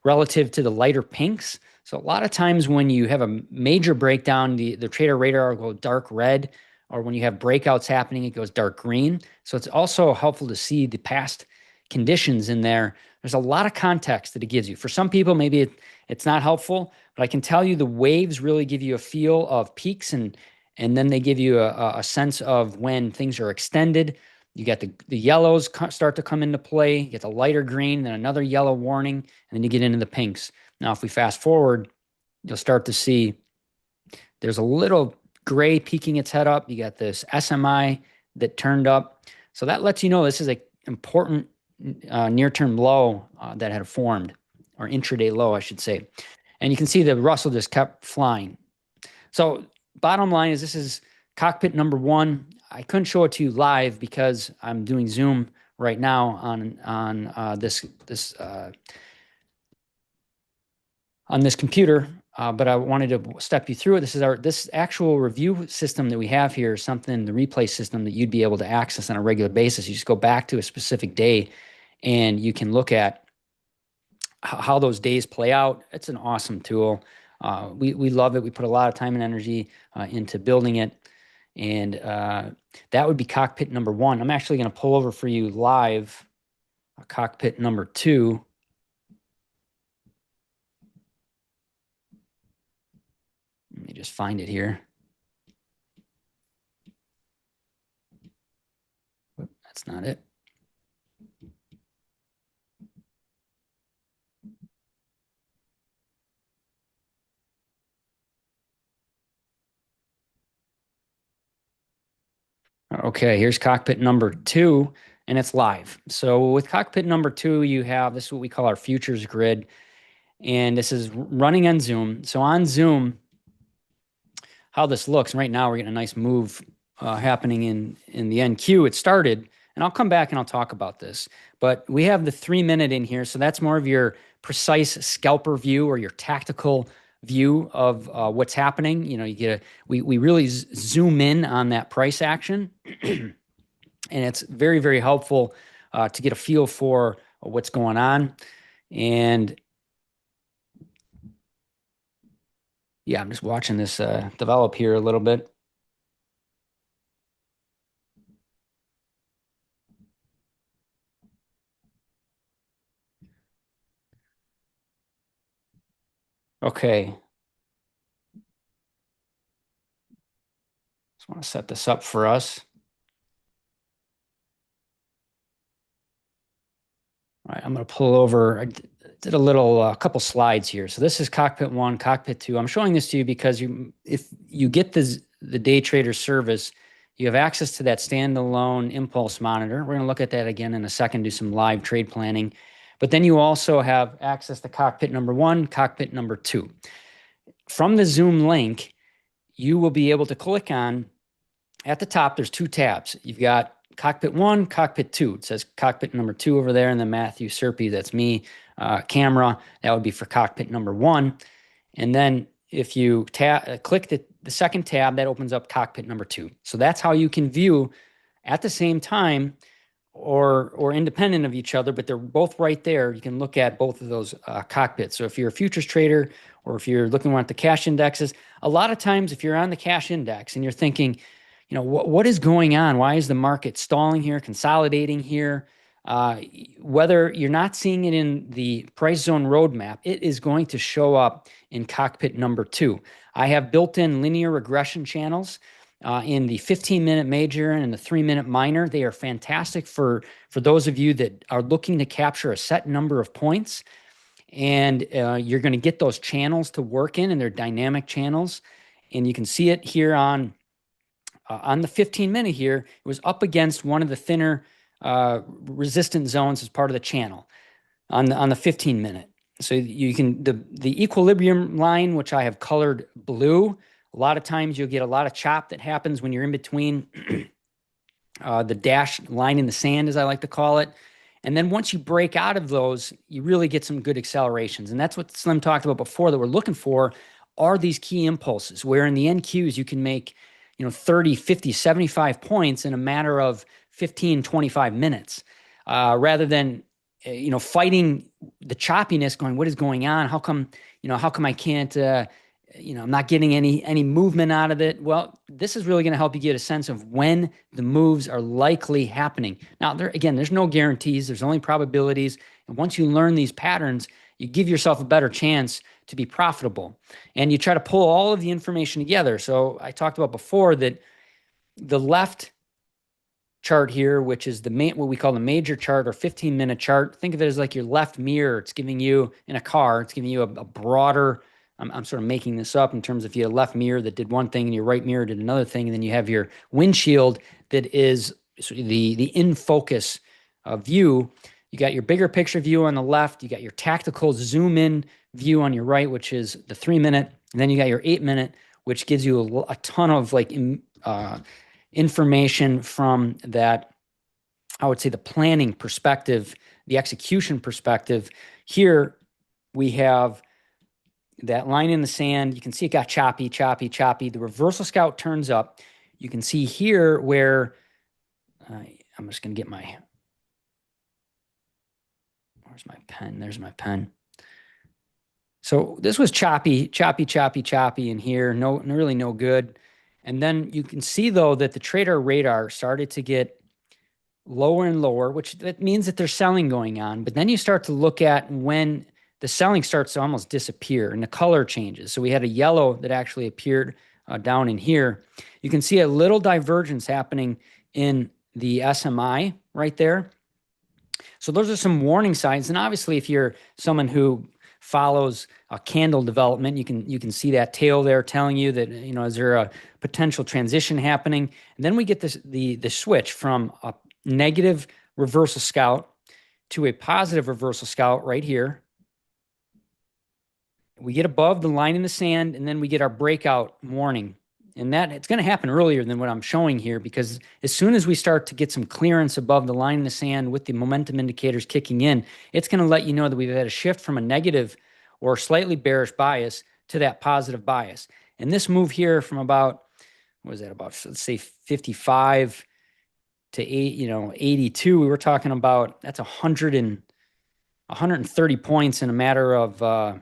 relative to the lighter pinks. So a lot of times when you have a major breakdown, the Trader Radar will go dark red, or when you have breakouts happening, it goes dark green. So it's also helpful to see the past conditions in there. There's a lot of context that it gives you. For some people, maybe it's not helpful, but I can tell you the waves really give you a feel of peaks, and then they give you a sense of when things are extended. You get the yellows start to come into play. You get the lighter green, then another yellow warning, and then you get into the pinks. Now, if we fast forward, you'll start to see there's a little gray peeking its head up. You got this SMI that turned up. So that lets you know this is an important near-term low that had formed, or intraday low, I should say. And you can see the Russell just kept flying. So bottom line is this is cockpit number 1. I couldn't show it to you live because I'm doing Zoom right now on this computer, but I wanted to step you through it. This actual review system that we have here is something, the replay system that you'd be able to access on a regular basis. You just go back to a specific day and you can look at how those days play out. It's an awesome tool. We love it. We put a lot of time and energy into building it. And that would be cockpit number 1. I'm actually going to pull over for you live cockpit number 2. Let me just find it here. That's not it. Okay, here's cockpit number 2, and it's live. So with cockpit number 2, you have, this is what we call our futures grid, and this is running on Zoom. So on Zoom, how this looks, right now we're getting a nice move happening in the NQ. It started, and I'll come back and I'll talk about this, but we have the 3-minute in here, so that's more of your precise scalper view or your tactical view of what's happening. You know, you get we really zoom in on that price action, and it's very, very helpful to get a feel for what's going on. And yeah, I'm just watching this develop here a little bit. Okay. Just want to set this up for us. All right, I'm going to pull over. I did a couple slides here. So this is cockpit 1, cockpit 2. I'm showing this to you because if you get the day trader service, you have access to that standalone impulse monitor. We're going to look at that again in a second, do some live trade planning. But then you also have access to cockpit number 1, cockpit number 2. From the Zoom link, you will be able to click on, at the top, there's 2 tabs. You've got cockpit 1, cockpit 2. It says cockpit number 2 over there, and then Matthew Serpy, that's me, camera, that would be for cockpit number 1. And then if you click the second tab, that opens up cockpit number 2. So that's how you can view at the same time or independent of each other, but they're both right there. You can look at both of those cockpits. So if you're a futures trader or if you're looking at the cash indexes, a lot of times if you're on the cash index and you're thinking, you know, what is going on? Why is the market stalling here, consolidating here? Whether you're not seeing it in the price zone roadmap, it is going to show up in cockpit number 2. I have built-in linear regression channels in the 15-minute major and the 3-minute minor. They are fantastic for those of you that are looking to capture a set number of points. And you're going to get those channels to work in, and they're dynamic channels. And you can see it here on the 15-minute here. It was up against one of the thinner resistance zones as part of the channel on the 15-minute. So you can the equilibrium line, which I have colored blue, A lot of times you'll get a lot of chop that happens when you're in between the dashed line in the sand, as I like to call it. And then once you break out of those, you really get some good accelerations. And that's what Slim talked about before, that we're looking for are these key impulses, where in the NQs you can make, 30, 50, 75 points in a matter of 15, 25 minutes, rather than, fighting the choppiness, going, what is going on? How come I can't, I'm not getting any movement out of it. Well, this is really going to help you get a sense of when the moves are likely happening. Now, there's no guarantees. There's only probabilities. And once you learn these patterns, you give yourself a better chance to be profitable. And you try to pull all of the information together. So I talked about before that the left chart here, which is what we call the major chart or 15-minute chart, think of it as like your left mirror. It's giving you, in a car, it's giving you a broader, I'm sort of making this up in terms of you had a left mirror that did one thing and your right mirror did another thing. And then you have your windshield that is the in-focus view. You got your bigger picture view on the left. You got your tactical zoom in view on your right, which is the 3-minute. And then you got your 8-minute, which gives you a ton of information from that, I would say, the planning perspective, the execution perspective. Here we have that line in the sand. You can see it got choppy. The reversal scout turns up. You can see here where I'm just going to get where's my pen? There's my pen. So this was choppy in here. Really no good. And then you can see, though, that the trader radar started to get lower and lower, which that means that there's selling going on. But then you start to look at when the selling starts to almost disappear and the color changes. So we had a yellow that actually appeared down in here. You can see a little divergence happening in the SMI right there. So those are some warning signs. And obviously, if you're someone who follows a candle development, you can see that tail there telling you that, is there a potential transition happening? And then we get the switch from a negative reversal scout to a positive reversal scout right here. We get above the line in the sand, and then we get our breakout warning. And that it's going to happen earlier than what I'm showing here, because as soon as we start to get some clearance above the line in the sand with the momentum indicators kicking in, it's going to let you know that we've had a shift from a negative or slightly bearish bias to that positive bias. And this move here from about, what was that, about, let's say 55 to 82, we were talking about, that's 130 points in a matter of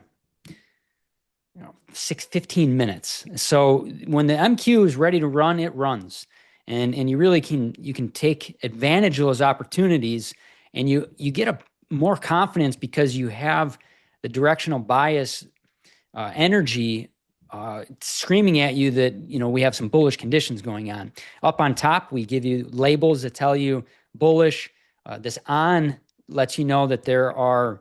15 minutes. So when the MQ is ready to run, it runs. And you really can take advantage of those opportunities, and you get a more confidence because you have the directional bias energy screaming at you that we have some bullish conditions going on. Up on top, we give you labels that tell you bullish. This on lets you know that there are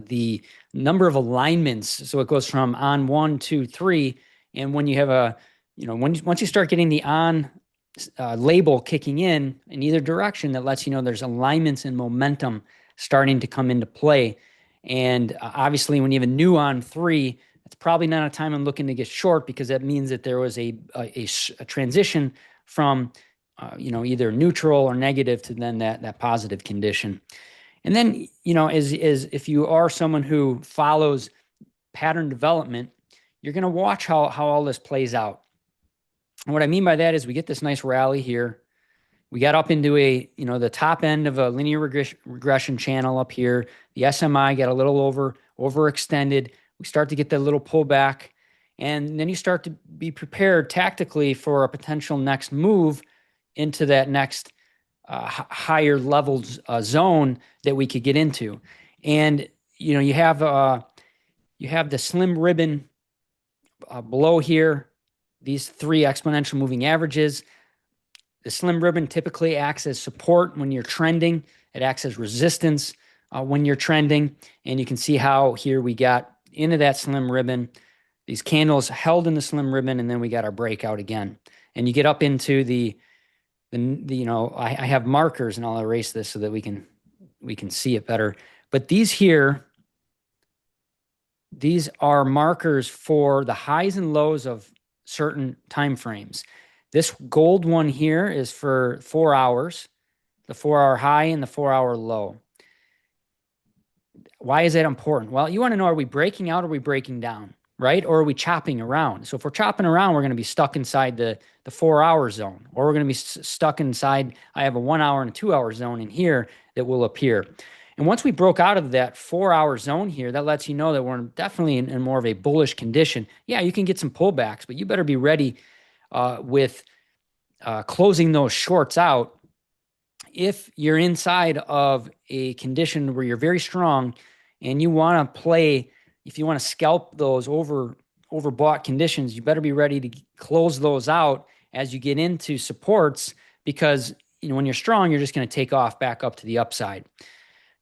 the number of alignments. So it goes from on 1, 2, 3. And when you have once you start getting the on label kicking in either direction, that lets you know there's alignments and momentum starting to come into play. And obviously, when you have a new on 3, it's probably not a time I'm looking to get short, because that means that there was a transition from either neutral or negative to then that positive condition. And then, as if you are someone who follows pattern development, you're going to watch how all this plays out. And what I mean by that is we get this nice rally here. We got up into the top end of a linear regression channel up here. The SMI got a little overextended. We start to get that little pullback. And then you start to be prepared tactically for a potential next move into that next higher levels zone that we could get into. And you have the slim ribbon below here, these 3 exponential moving averages. The slim ribbon typically acts as support when you're trending. It acts as resistance when you're trending. And you can see how here we got into that slim ribbon. These candles held in the slim ribbon, and then we got our breakout again. And you get up into I have markers, and I'll erase this so that we can see it better. But these here, These are markers for the highs and lows of certain time frames. This gold one here is for 4 hours, the 4-hour high and the 4-hour low. Why is that important? Well, you want to know, are we breaking out or are we breaking down, right? Or are we chopping around? So if we're chopping around, we're going to be stuck inside the 4-hour zone, or we're going to be stuck inside, I have a 1 hour and a 2 hour zone in here that will appear. And once we broke out of that 4-hour zone here, that lets you know that we're definitely in more of a bullish condition. Yeah, you can get some pullbacks, but you better be ready with closing those shorts out. If you're inside of a condition where you're very strong and you want to play, if you want to scalp those overbought conditions, you better be ready to close those out as you get into supports, because when you're strong, you're just going to take off back up to the upside.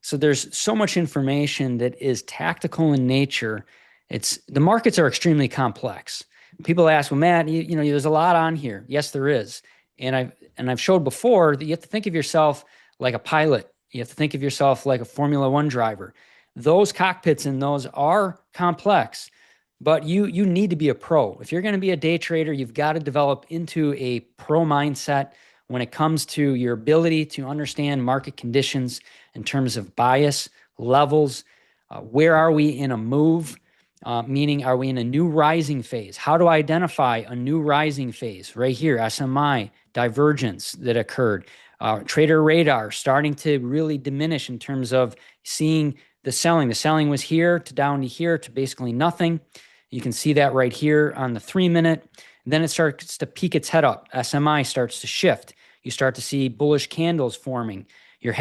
So there's so much information that is tactical in nature. The markets are extremely complex. People ask, well, Matt, there's a lot on here. Yes, there is. And I've showed before that you have to think of yourself like a pilot. You have to think of yourself like a Formula One driver. Those cockpits and those are complex, but you need to be a pro. If you're going to be a day trader, you've got to develop into a pro mindset when it comes to your ability to understand market conditions in terms of bias, levels, where are we in a move, meaning are we in a new rising phase? How do I identify a new rising phase? Right here, SMI, divergence that occurred. Trader radar starting to really diminish in terms of seeing the selling. The selling was here to down to here to basically nothing. You can see that right here on the 3-minute. Then it starts to peek its head up. SMI starts to shift. You start to see bullish candles forming. You're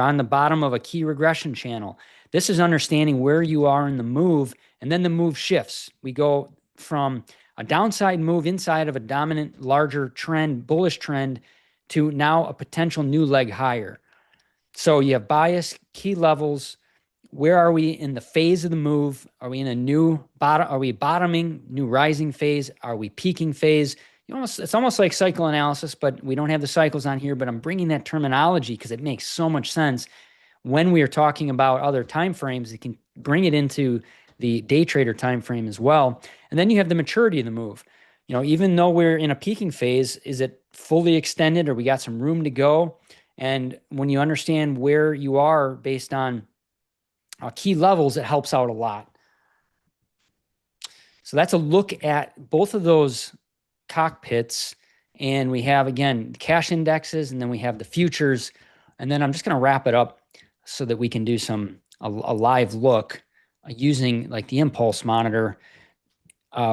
on the bottom of a key regression channel. This is understanding where you are in the move, and then the move shifts. We go from a downside move inside of a dominant, larger trend, bullish trend, to now a potential new leg higher. So you have bias, key levels. Where are we in the phase of the move? Are we in a new bottom? Are we bottoming, new rising phase? Are we peaking phase? It's almost like cycle analysis, but we don't have the cycles on here, but I'm bringing that terminology because it makes so much sense when we are talking about other time frames. It can bring it into the day trader time frame as well. And then you have the maturity of the move. Even though we're in a peaking phase, is it fully extended or we got some room to go? And when you understand where you are based on key levels, it helps out a lot. So that's a look at both of those cockpits. And we have, again, the cash indexes, and then we have the futures. And then I'm just going to wrap it up so that we can do a live look using like the impulse monitor.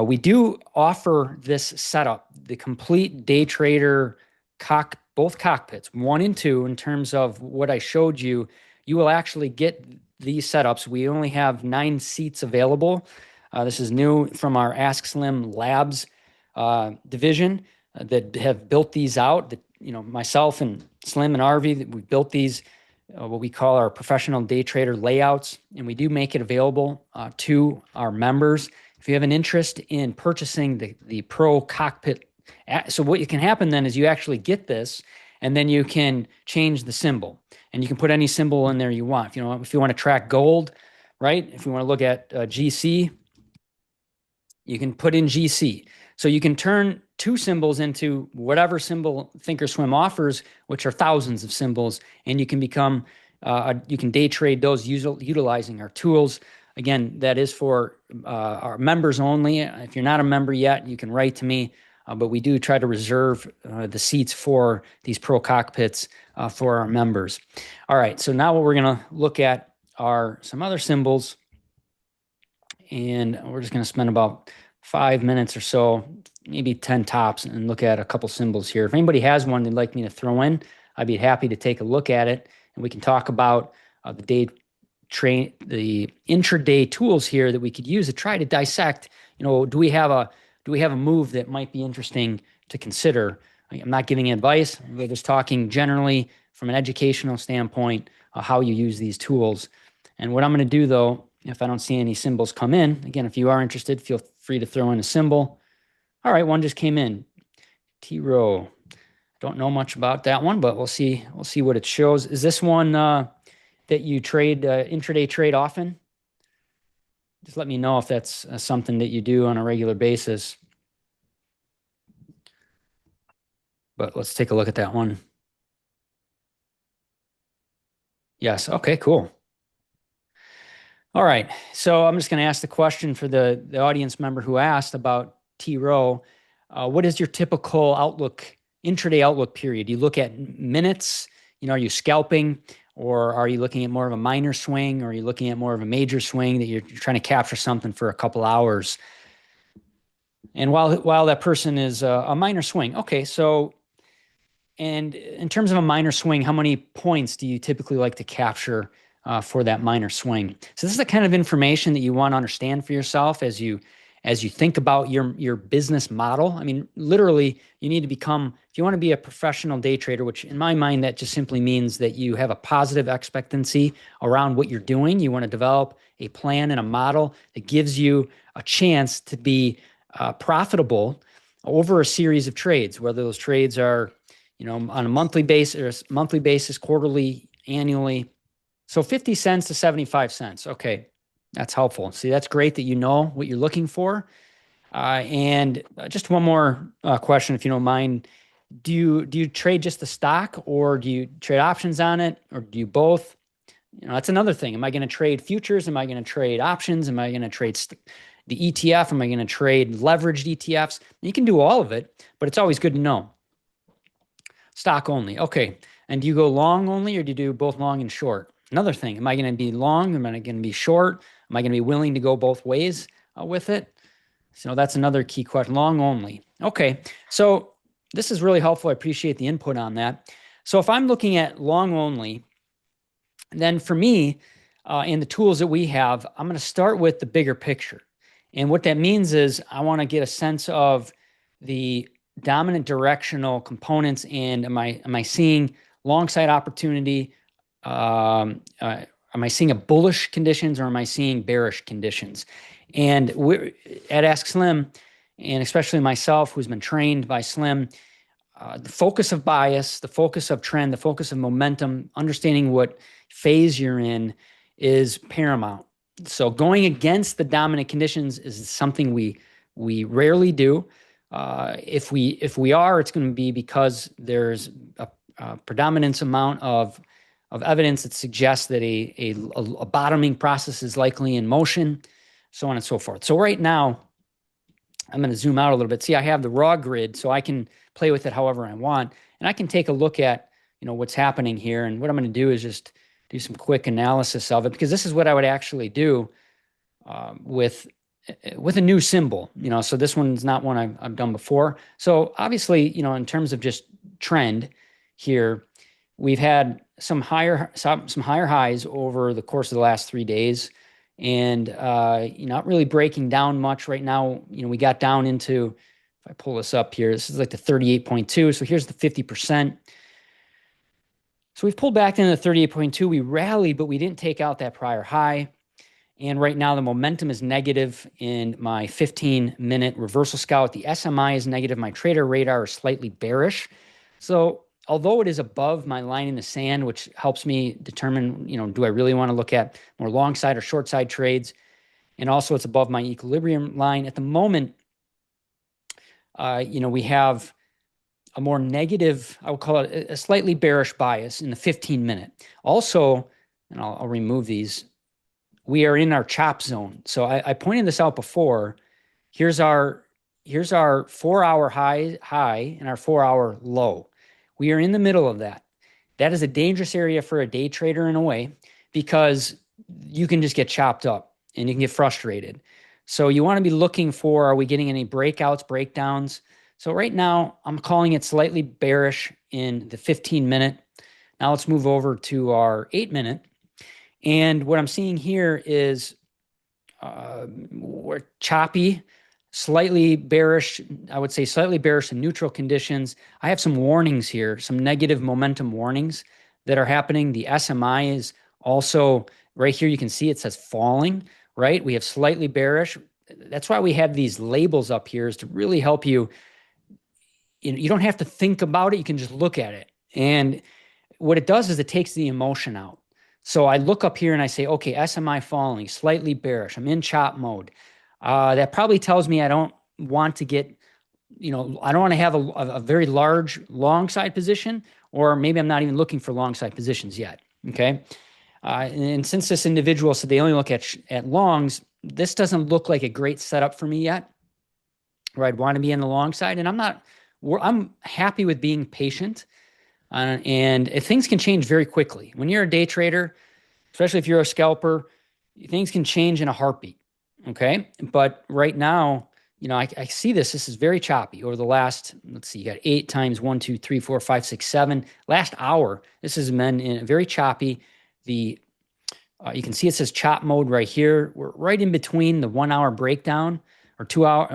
We do offer this setup, the complete day trader both cockpits, 1 and 2, in terms of what I showed you. You will actually get these setups. We only have 9 seats available. This is new from our askSlim Labs division that have built these out. Myself and Slim and Arvi, we built these, what we call our professional day trader layouts, and we do make it available to our members. If you have an interest in purchasing the Pro Cockpit, so what can happen then is you actually get this, and then you can change the symbol, and you can put any symbol in there you want. If you want to track gold, right? If you want to look at GC, you can put in GC. So you can turn 2 symbols into whatever symbol Thinkorswim offers, which are thousands of symbols, and you can become, you can day trade those utilizing our tools. Again, that is for our members only. If you're not a member yet, you can write to me, but we do try to reserve the seats for these Pro Cockpits for our members. All right, so now what we're going to look at are some other symbols, and we're just going to spend about 5 minutes or so, maybe 10 tops, and look at a couple symbols here. If anybody has one they'd like me to throw in, I'd be happy to take a look at it, and we can talk about the intraday tools here that we could use to try to dissect. Do we have a move that might be interesting to consider? I'm not giving advice. We're just talking generally from an educational standpoint how you use these tools. And what I'm going to do, though, if I don't see any symbols come in, again, if you are interested, feel free to throw in a symbol. All right, one just came in. T-Row. Don't know much about that one, but we'll see what it shows. Is this one that you trade intraday trade often? Just let me know if that's something that you do on a regular basis. But let's take a look at that one. Yes. Okay, cool. All right. So I'm just going to ask the question for the audience member who asked about T row. What is your typical outlook, intraday outlook period? You look at minutes, are you scalping, or are you looking at more of a minor swing, or are you looking at more of a major swing that you're trying to capture something for a couple hours? And while that person is a minor swing, okay, so, and in terms of a minor swing, how many points do you typically like to capture for that minor swing? So this is the kind of information that you want to understand for yourself as you think about your business model. I mean, literally, you need to become, if you want to be a professional day trader, which in my mind, that just simply means that you have a positive expectancy around what you're doing. You want to develop a plan and a model that gives you a chance to be profitable over a series of trades, whether those trades are, on a monthly basis, quarterly, annually. So 50 cents to 75 cents. Okay, that's helpful. See, that's great that you know what you're looking for. And just one more question, if you don't mind. Do you trade just the stock, or do you trade options on it, or do you both? That's another thing. Am I going to trade futures? Am I going to trade options? Am I going to trade the ETF? Am I going to trade leveraged ETFs? You can do all of it, but it's always good to know. Stock only. Okay. And do you go long only, or do you do both long and short? Another thing, am I going to be long? Am I going to be short? Am I going to be willing to go both ways with it? So that's another key question. Long only. Okay. So this is really helpful. I appreciate the input on that. So if I'm looking at long only, then for me, and the tools that we have, I'm going to start with the bigger picture. And what that means is I want to get a sense of the dominant directional components, and am I seeing long side opportunity? Am I seeing a bullish conditions, or am I seeing bearish conditions? And we're at askSlim, and especially myself, who's been trained by Slim, the focus of bias, the focus of trend, the focus of momentum, understanding what phase you're in is paramount. So going against the dominant conditions is something we rarely do. If we are, it's going to be because there's a predominance amount of evidence that suggests that a bottoming process is likely in motion, so on and so forth. So right now, I'm going to zoom out a little bit. See, I have the raw grid, so I can play with it however I want, and I can take a look at what's happening here. And what I'm going to do is just do some quick analysis of it, because this is what I would actually do with a new symbol. So this one's not one I've done before. So obviously, in terms of just trend here, we've had some higher highs over the course of the last 3 days, and not really breaking down much right now. We got down into, if I pull this up here, this is like the 38.2. So here's the 50%. So we've pulled back into the 38.2. We rallied, but we didn't take out that prior high. And right now the momentum is negative in my 15-minute reversal scout. The SMI is negative. My trader radar is slightly bearish. So although it is above my line in the sand, which helps me determine, do I really want to look at more long side or short side trades? And also it's above my equilibrium line. At the moment, we have a more negative, I would call it a slightly bearish bias in the 15-minute. Also, and I'll remove these, we are in our chop zone. So I pointed this out before. Here's our 4-hour high and our 4-hour low. We are in the middle of that. That is a dangerous area for a day trader in a way, because you can just get chopped up and you can get frustrated. So you want to be looking for, are we getting any breakouts, breakdowns? So right now I'm calling it slightly bearish in the 15-minute. Now let's move over to our 8-minute. And what I'm seeing here is we're choppy, slightly bearish. I would say slightly bearish in neutral conditions. I have some warnings here, some negative momentum warnings that are happening. The SMI is also right here. You can see it says falling, right? We have slightly bearish. That's why we have these labels up here, is to really help you. You don't have to think about it. You can just look at it. And what it does is it takes the emotion out. So I look up here and I say, okay, SMI falling, slightly bearish. I'm in chop mode. That probably tells me I don't want to get, I don't want to have a very large long side position, or maybe I'm not even looking for long side positions yet. Okay. And since this individual said they only look at longs, this doesn't look like a great setup for me yet, where I'd want to be in the long side. And I'm happy with being patient. And things can change very quickly. When you're a day trader, especially if you're a scalper, things can change in a heartbeat. Okay. But right now, I see this is very choppy over the last, let's see, you got 8 times 1, 2, 3, 4, 5, 6, 7. Last hour, this has been very choppy. You can see it says chop mode right here. We're right in between the 1 hour breakdown or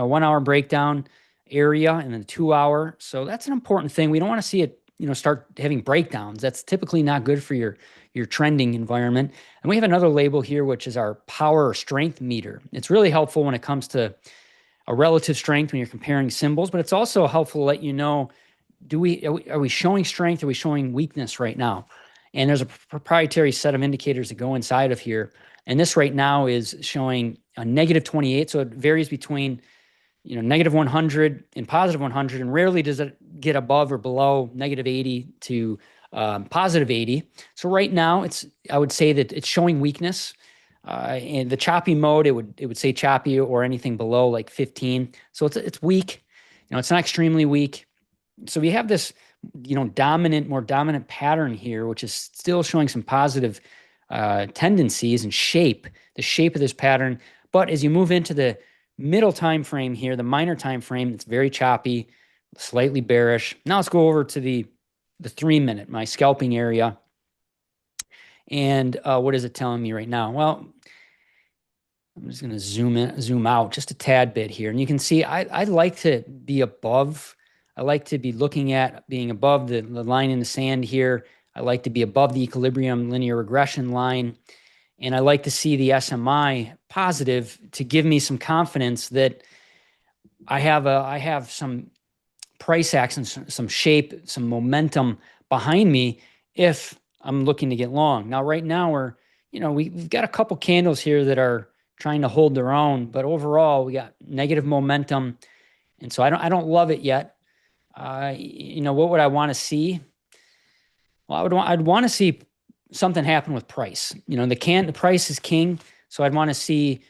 1 hour breakdown area and then 2 hour. So that's an important thing. We don't want to see it, start having breakdowns. That's typically not good for your trending environment. And we have another label here, which is our power or strength meter. It's really helpful when it comes to a relative strength when you're comparing symbols, but it's also helpful to let you know, are we showing strength? Are we showing weakness right now? And there's a proprietary set of indicators that go inside of here. And this right now is showing a negative 28. So it varies between, negative 100 and positive 100. And rarely does it get above or below negative 80 to positive 80. So right now I would say that it's showing weakness. In the choppy mode, it would say choppy or anything below like 15. So it's weak. It's not extremely weak. So we have this, more dominant pattern here, which is still showing some positive tendencies and the shape of this pattern. But as you move into the middle time frame here, the minor time frame, it's very choppy, slightly bearish. Now let's go over to the 3 minute, my scalping area. And what is it telling me right now? Well, I'm just going to zoom out just a tad bit here. And you can see I like to be above. I like to be looking at being above the line in the sand here. I like to be above the equilibrium linear regression line. And I like to see the SMI positive to give me some confidence that I have some price action, some shape, some momentum behind me if I'm looking to get long. Now, right now we've got a couple candles here that are trying to hold their own, but overall we got negative momentum. And so I don't love it yet. What would I want to see? Well, I'd want to see something happen with price. The price is king. So I'd want to see,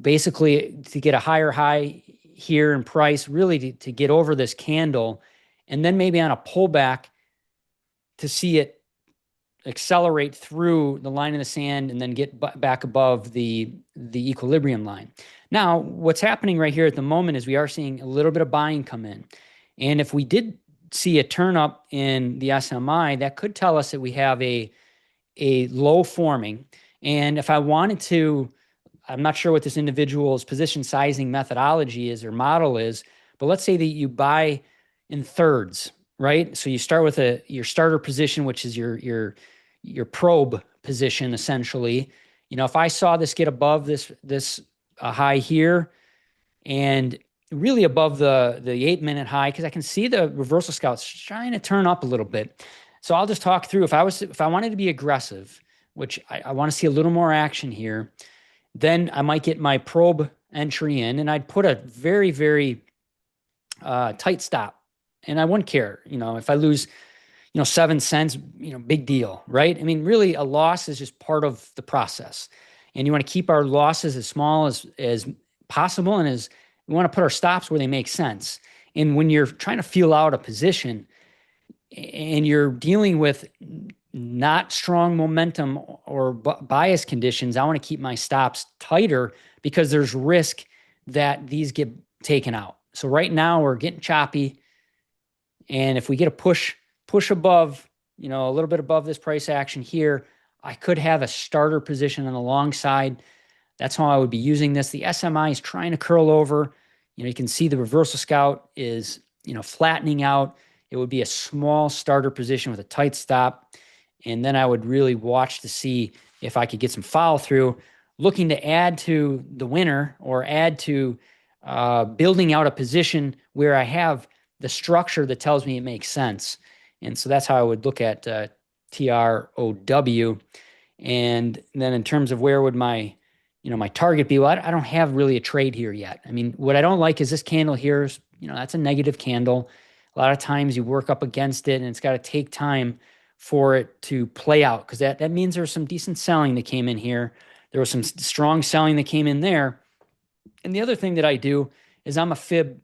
basically to get a higher high here in price, really to get over this candle, and then maybe on a pullback to see it accelerate through the line in the sand and then get back above the equilibrium line. Now, what's happening right here at the moment is we are seeing a little bit of buying come in. And if we did see a turn up in the SMI, that could tell us that we have a low forming. And if I wanted to, I'm not sure what this individual's position sizing methodology is or model is, but let's say that you buy in thirds, right? So you start with your starter position, which is your probe position, essentially. If I saw this get above this high here and really above the 8 minute high, because I can see the reversal scouts trying to turn up a little bit. So I'll just talk through if I wanted to be aggressive, which I want to see a little more action here, then I might get my probe entry in and I'd put a very, very tight stop. And I wouldn't care, if I lose, 7 cents, big deal, right? I mean, really a loss is just part of the process. And you want to keep our losses as small as possible. And we want to put our stops where they make sense. And when you're trying to feel out a position and you're dealing with not strong momentum or bias conditions, I want to keep my stops tighter because there's risk that these get taken out. So right now we're getting choppy. And if we get a push above, a little bit above this price action here, I could have a starter position on the long side. That's how I would be using this. The SMI is trying to curl over. You can see the reversal scout is, flattening out. It would be a small starter position with a tight stop. And then I would really watch to see if I could get some follow through, looking to add to the winner or add to building out a position where I have the structure that tells me it makes sense. And so that's how I would look at TROW. And then in terms of where would my, my target be? Well, I don't have really a trade here yet. I mean, what I don't like is this candle here is, that's a negative candle. A lot of times you work up against it and it's got to take time for it to play out, because that means there's some decent selling that came in here. There was some strong selling that came in there. And the other thing that I do is I'm a fib,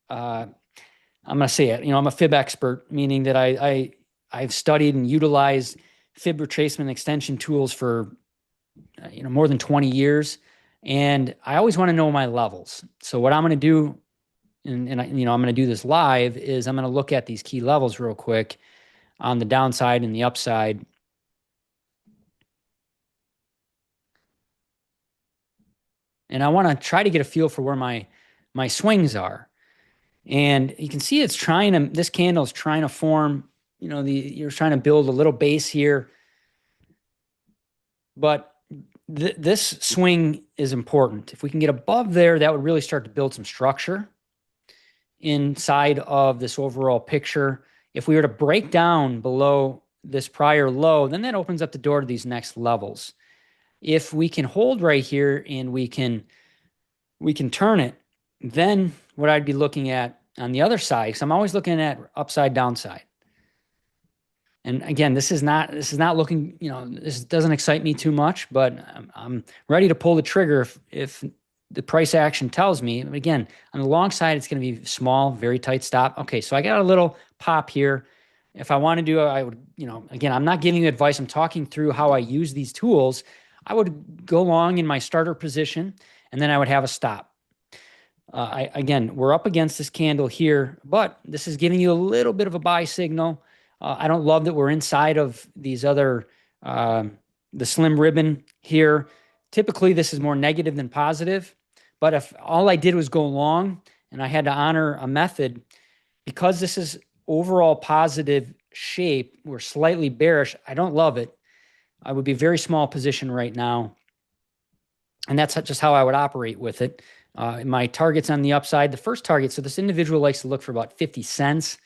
I'm going to say it, I'm a fib expert, meaning that I've studied and utilized fib retracement extension tools for, more than 20 years. And I always want to know my levels. So what I'm going to do, and I'm going to do this live, is I'm going to look at these key levels real quick on the downside and the upside. And I want to try to get a feel for where my swings are. And you can see this candle is trying to form, you're trying to build a little base here. But this swing is important. If we can get above there, that would really start to build some structure inside of this overall picture. If we were to break down below this prior low, then that opens up the door to these next levels. If we can hold right here and we can turn it, then what I'd be looking at on the other side, because I'm always looking at upside downside. And again, this is not looking, this doesn't excite me too much, but I'm ready to pull the trigger if the price action tells me. Again, on the long side, it's going to be small, very tight stop. Okay, so I got a little pop here. If I want to do, I would, again, I'm not giving you advice. I'm talking through how I use these tools. I would go long in my starter position, and then I would have a stop. Again, we're up against this candle here, but this is giving you a little bit of a buy signal. I don't love that we're inside of these other, the slim ribbon here. Typically, this is more negative than positive. But if all I did was go long and I had to honor a method, because this is overall positive shape, we're slightly bearish. I don't love it. I would be very small position right now. And that's just how I would operate with it. My targets on the upside, the first target, so this individual likes to look for about 50 cents.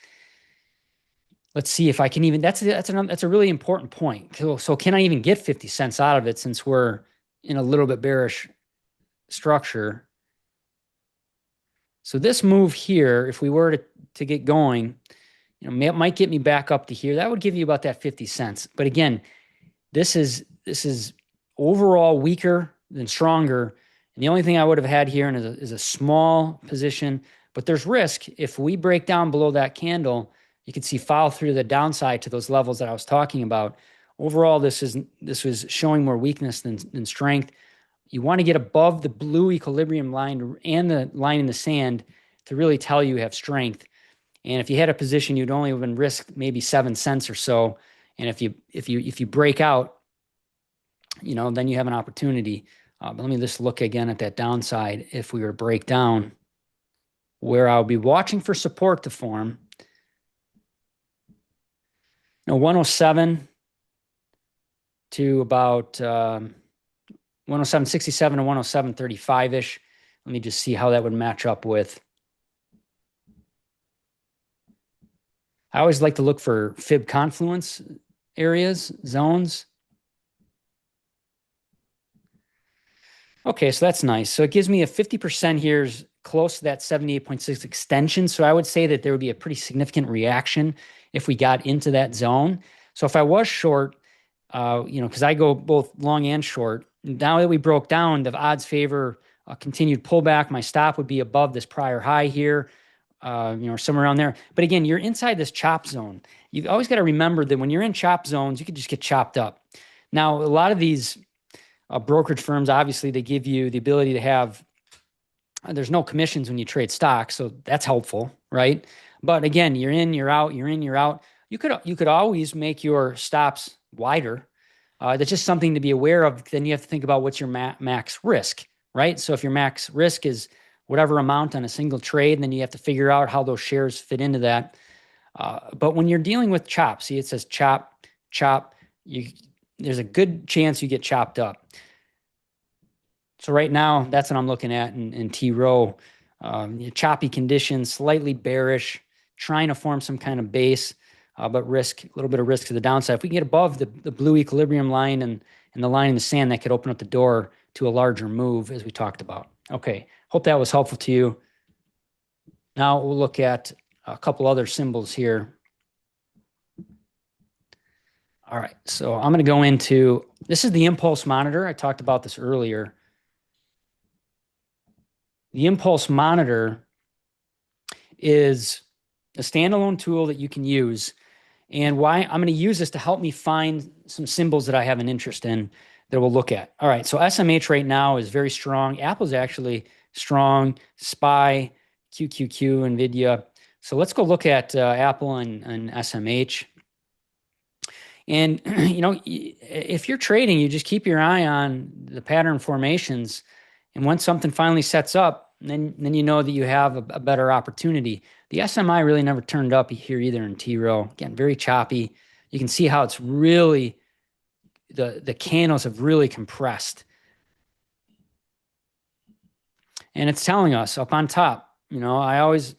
Let's see if I can even, that's a really important point. So can I even get 50 cents out of it, since we're in a little bit bearish structure? So this move here, if we were to get going, it might get me back up to here. That would give you about that 50 cents. But again, this is overall weaker than stronger. And the only thing I would have had here is a small position, but there's risk. If we break down below that candle, you can see follow through the downside to those levels that I was talking about. Overall, this was showing more weakness than strength. You want to get above the blue equilibrium line and the line in the sand to really tell you have strength. And if you had a position, you'd only even risk maybe 7 cents or so. And if you break out, then you have an opportunity. But let me just look again at that downside. If we were to break down, where I'll be watching for support to form. 107 to about 107.67 to 107.35-ish. Let me just see how that would match up with. I always like to look for fib confluence areas, zones. Okay, so that's nice. So it gives me a 50% here is close to that 78.6 extension. So I would say that there would be a pretty significant reaction if we got into that zone. So if I was short, because I go both long and short, now that we broke down, the odds favor a continued pullback. My stop would be above this prior high here, somewhere around there. But again, you're inside this chop zone. You've always got to remember that when you're in chop zones, you could just get chopped up. Now, a lot of these brokerage firms, obviously, they give you the ability to have, there's no commissions when you trade stocks, so that's helpful, right? But again, you're in, you're out, you're in, you're out. You could always make your stops wider. That's just something to be aware of. Then you have to think about what's your max risk, right? So if your max risk is whatever amount on a single trade, then you have to figure out how those shares fit into that. But when you're dealing with chop, see it says chop, there's a good chance you get chopped up. So right now, that's what I'm looking at in T row. Choppy conditions, slightly bearish, trying to form some kind of base. but risk, a little bit of risk to the downside. If we can get above the blue equilibrium line and the line in the sand, that could open up the door to a larger move, as we talked about. Okay, hope that was helpful to you. Now we'll look at a couple other symbols here. All right, so I'm going to go into, this is the impulse monitor. I talked about this earlier. The impulse monitor is a standalone tool that you can use. And why I'm going to use this to help me find some symbols that I have an interest in that we'll look at. All right, so SMH right now is very strong. Apple's actually strong. SPY, QQQ, NVIDIA. So let's go look at Apple and SMH. And, you know, if you're trading, you just keep your eye on the pattern formations. And once something finally sets up, then you know that you have a better opportunity. The SMI really never turned up here either in T-row. Again, very choppy. You can see how it's really, the candles have really compressed. And it's telling us up on top, you know, I always,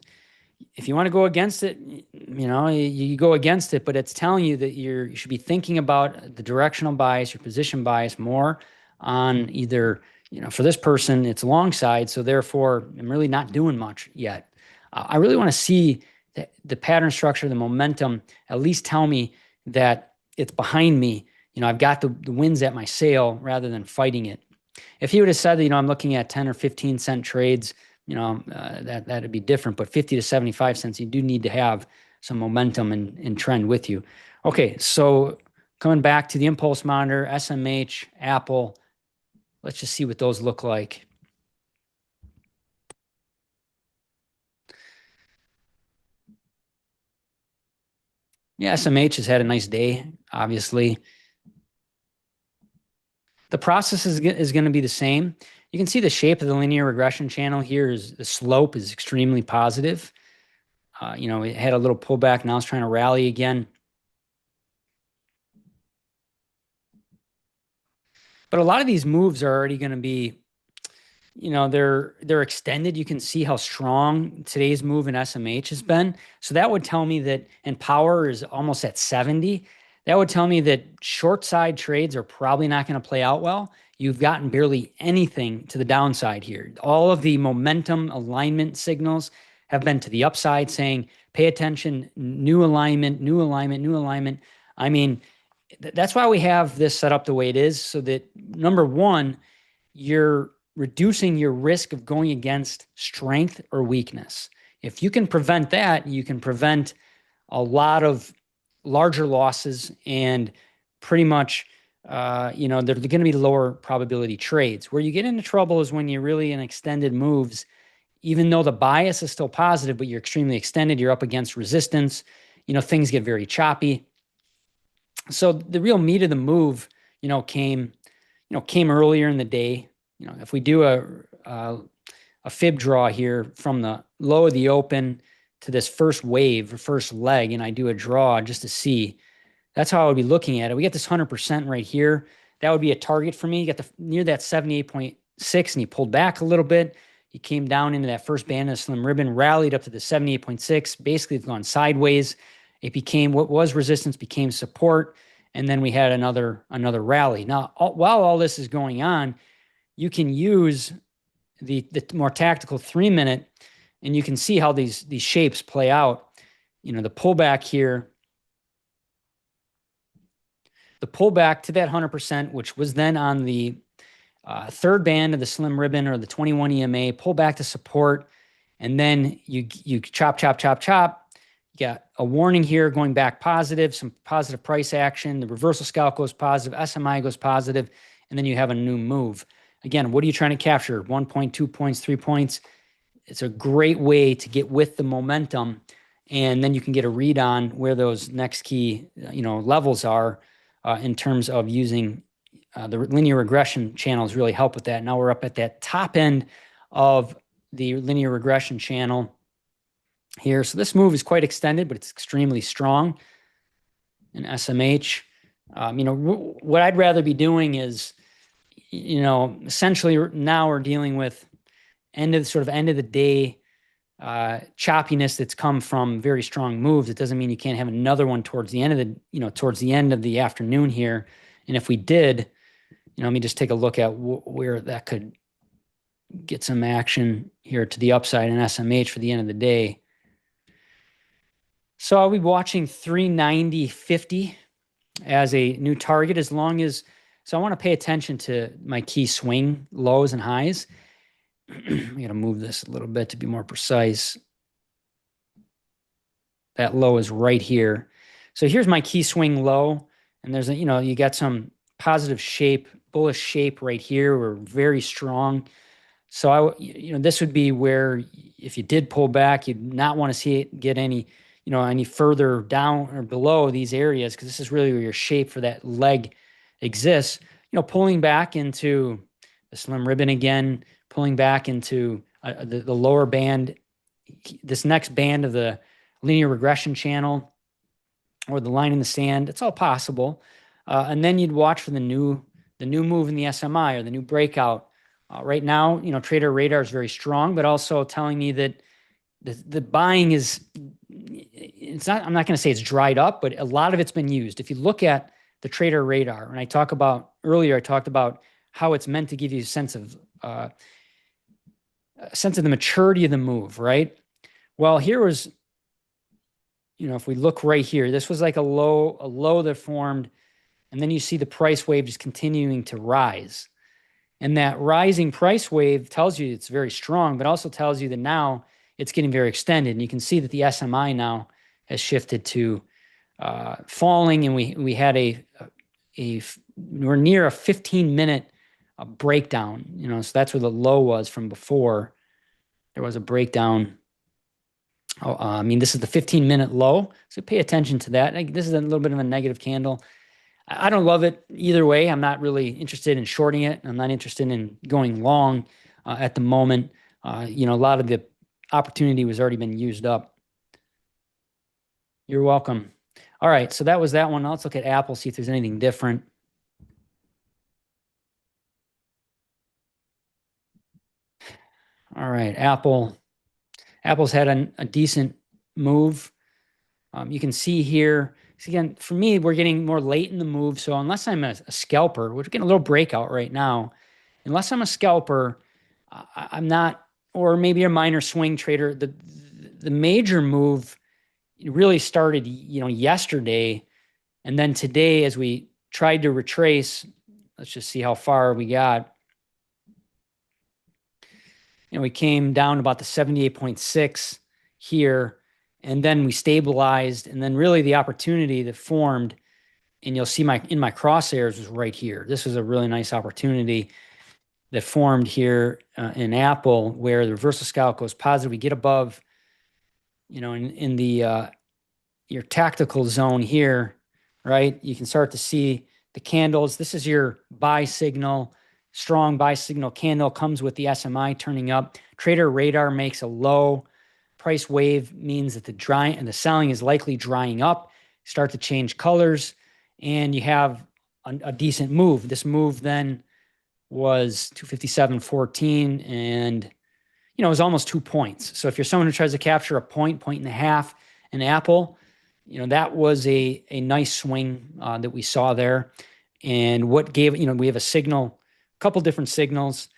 if you want to go against it, you know, you go against it, but it's telling you that you should be thinking about the directional bias, your position bias more on either, you know, for this person, it's long side. So therefore, I'm really not doing much yet. I really want to see the pattern structure, the momentum, at least tell me that it's behind me. You know, I've got the wins at my sail rather than fighting it. If he would have said that, you know, I'm looking at 10 or 15 cent trades, you know, that'd be different. But 50 to 75 cents, you do need to have some momentum and trend with you. Okay, so coming back to the impulse monitor, SMH, Apple, let's just see what those look like. Yeah, SMH has had a nice day, obviously. The process is going to be the same. You can see the shape of the linear regression channel here is the slope is extremely positive. You know, it had a little pullback. Now it's trying to rally again. But a lot of these moves are already going to be, you know, they're extended. You can see how strong today's move in SMH has been. So that would tell me that, and power is almost at 70. That would tell me that short side trades are probably not going to play out well. You've gotten barely anything to the downside here. All of the momentum alignment signals have been to the upside, saying, pay attention, new alignment, new alignment, new alignment. I mean, that's why we have this set up the way it is, so that number one, you're reducing your risk of going against strength or weakness. If you can prevent that, you can prevent a lot of larger losses and pretty much, you know, they're going to be lower probability trades. Where you get into trouble is when you're really in extended moves, even though the bias is still positive, but you're extremely extended, you're up against resistance, you know, things get very choppy. So the real meat of the move, you know, came earlier in the day. You know, if we do a fib draw here from the low of the open to this first wave or first leg, and I do a draw just to see, that's how I would be looking at it. We get this 100% right here. That would be a target for me. You got near that 78.6 and you pulled back a little bit. You came down into that first band of the slim ribbon, rallied up to the 78.6. Basically, it's gone sideways. It became what was resistance became support. And then we had another rally. Now, while all this is going on, you can use the more tactical 3-minute, and you can see how these shapes play out. You know, the pullback here, the pullback to that 100%, which was then on the third band of the slim ribbon or the 21 EMA, pull back to support, and then you chop. You got a warning here going back positive, some positive price action. The reversal scalp goes positive, SMI goes positive, and then you have a new move. Again, what are you trying to capture? 1 point, 2 points, 3 points. It's a great way to get with the momentum, and then you can get a read on where those next key, you know, levels are in terms of using the linear regression channels really help with that. Now we're up at that top end of the linear regression channel here. So this move is quite extended, but it's extremely strong in SMH. You know, what I'd rather be doing is, you know, essentially now we're dealing with end of the day choppiness that's come from very strong moves. It doesn't mean you can't have another one towards the end of towards the end of the afternoon here. And if we did, let me just take a look at where that could get some action here to the upside in SMH for the end of the day. So I'll be watching 390.50 as a new target so I want to pay attention to my key swing lows and highs. I'm going to move this a little bit to be more precise. That low is right here. So here's my key swing low. And there's you got some positive shape, bullish shape right here. We're very strong. So this would be where if you did pull back, you'd not want to see it get any further down or below these areas, because this is really where your shape for that leg exists. Pulling back into the slim ribbon again, pulling back into the lower band, this next band of the linear regression channel or the line in the sand. It's all possible. And then you'd watch for the new move in the SMI or the new breakout. Right now, trader radar is very strong, but also telling me that the buying is, I'm not going to say it's dried up, but a lot of it's been used. If you look at the trader radar, and I talked about how it's meant to give you a sense of the maturity of the move, right? Well, here was, if we look right here, this was like a low that formed, and then you see the price wave just continuing to rise. And that rising price wave tells you it's very strong, but also tells you that now it's getting very extended. And you can see that the SMI now has shifted to falling, and we had we're near a 15-minute breakdown. So that's where the low was from before. There was a breakdown. This is the 15-minute low, so pay attention to that. This is a little bit of a negative candle. I don't love it either way. I'm not really interested in shorting it. I'm not interested in going long at the moment. A lot of the opportunity was already been used up. You're welcome. All right, so that was that one. Now let's look at Apple, see if there's anything different. All right, Apple's had a decent move. You can see here, again, for me, we're getting more late in the move. So unless I'm a scalper, we're getting a little breakout right now. Unless I'm a scalper, I'm not, or maybe a minor swing trader. The major move really started, yesterday. And then today, as we tried to retrace, let's just see how far we got. We came down about the 78.6 here, and then we stabilized, and then really the opportunity that formed, and you'll see in my crosshairs was right here. This was a really nice opportunity that formed here in Apple, where the reversal scalp goes positive. We get above, in the your tactical zone here, right? You can start to see the candles. This is your buy signal. Strong buy signal candle comes with the SMI turning up. Trader radar makes a low. Price wave means that the selling is likely drying up. Start to change colors, and you have a decent move. This move then was 257.14, and it was almost 2 points. So if you're someone who tries to capture a point and a half in Apple, that was a nice swing that we saw there. And what gave, we have a signal, a couple different signals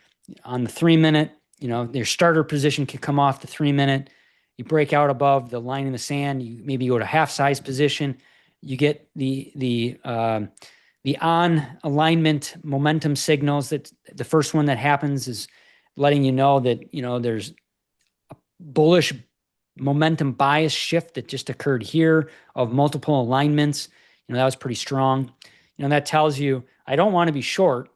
on the 3-minute. Their starter position could come off the 3-minute. You break out above the line in the sand. You maybe go to half size position. You get the on alignment momentum signals. That the first one that happens is letting you know that there's a bullish momentum bias shift that just occurred here of multiple alignments. That was pretty strong. That tells you I don't want to be short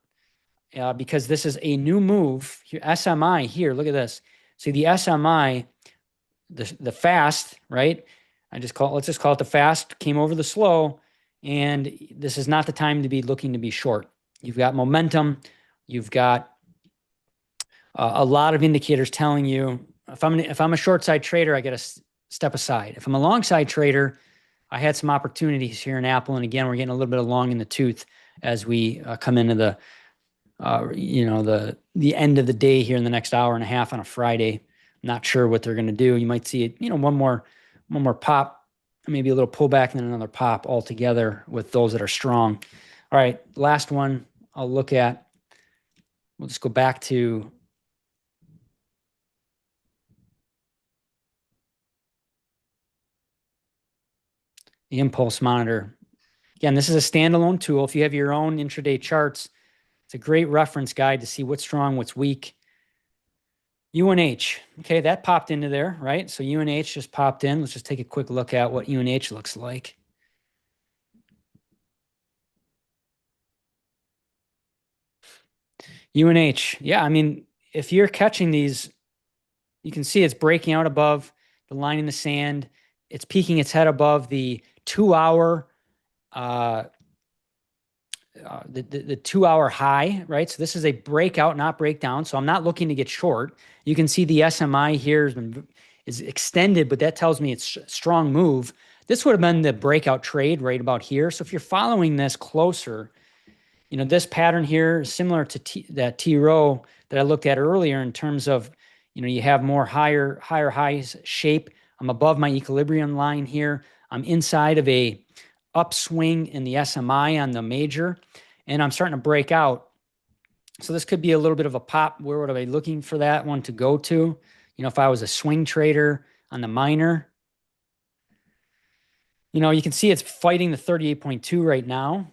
because this is a new move here. SMI here, look at this. See the SMI, the fast, right? Let's just call it the fast, came over the slow, and this is not the time to be looking to be short. You've got momentum. You've got a lot of indicators telling you if I'm a short side trader, I got to step aside. If I'm a long side trader, I had some opportunities here in Apple, and again, we're getting a little bit of long in the tooth as we come into the end of the day here in the next hour and a half on a Friday. Not sure what they're going to do. You might see it, one more pop, maybe a little pullback and then another pop altogether with those that are strong. All right, last one I'll look at. We'll just go back to the impulse monitor. Again, this is a standalone tool. If you have your own intraday charts, it's a great reference guide to see what's strong, what's weak. UNH, okay, that popped into there, right? So UNH just popped in. Let's just take a quick look at what UNH looks like. UNH, yeah, I mean, if you're catching these, you can see it's breaking out above the line in the sand. It's peeking its head above the 2-hour the 2-hour high, right? So this is a breakout, not breakdown. So I'm not looking to get short. You can see the SMI here is extended, but that tells me it's a strong move. This would have been the breakout trade right about here. So if you're following this closer, this pattern here is similar to that T row that I looked at earlier in terms of, you have more higher highs shape. I'm above my equilibrium line here. I'm inside of a upswing in the SMI on the major, and I'm starting to break out. So this could be a little bit of a pop. Where would I be looking for that one to go to? If I was a swing trader on the minor, you can see it's fighting the 38.2 right now,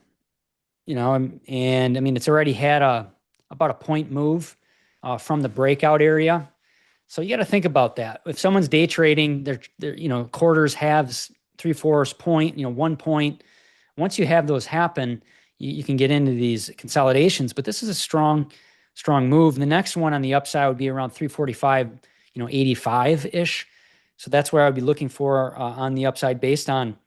and I mean, it's already had about a point move from the breakout area. So you got to think about that. If someone's day trading, they're quarters, halves, 3/4 point, 1 point. Once you have those happen, you can get into these consolidations. But this is a strong move. The next one on the upside would be around 345, 85-ish. So that's where I would be looking for on the upside based on,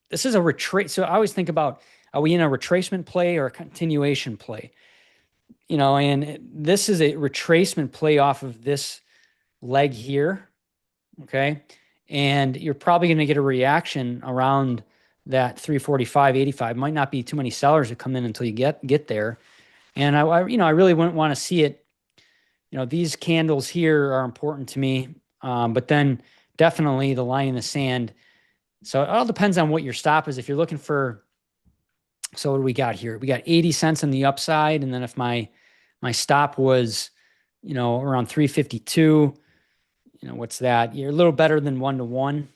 this is a retrace. So I always think about, are we in a retracement play or a continuation play? And this is a retracement play off of this leg here. Okay. And you're probably going to get a reaction around that 345.85. Might not be too many sellers that come in until you get there. And I really wouldn't want to see it. These candles here are important to me. But then definitely the line in the sand. So it all depends on what your stop is. If you're looking for, so what do we got here? We got 80 cents on the upside. And then if my stop was, around 352, what's that? You're a little better than 1-to-1,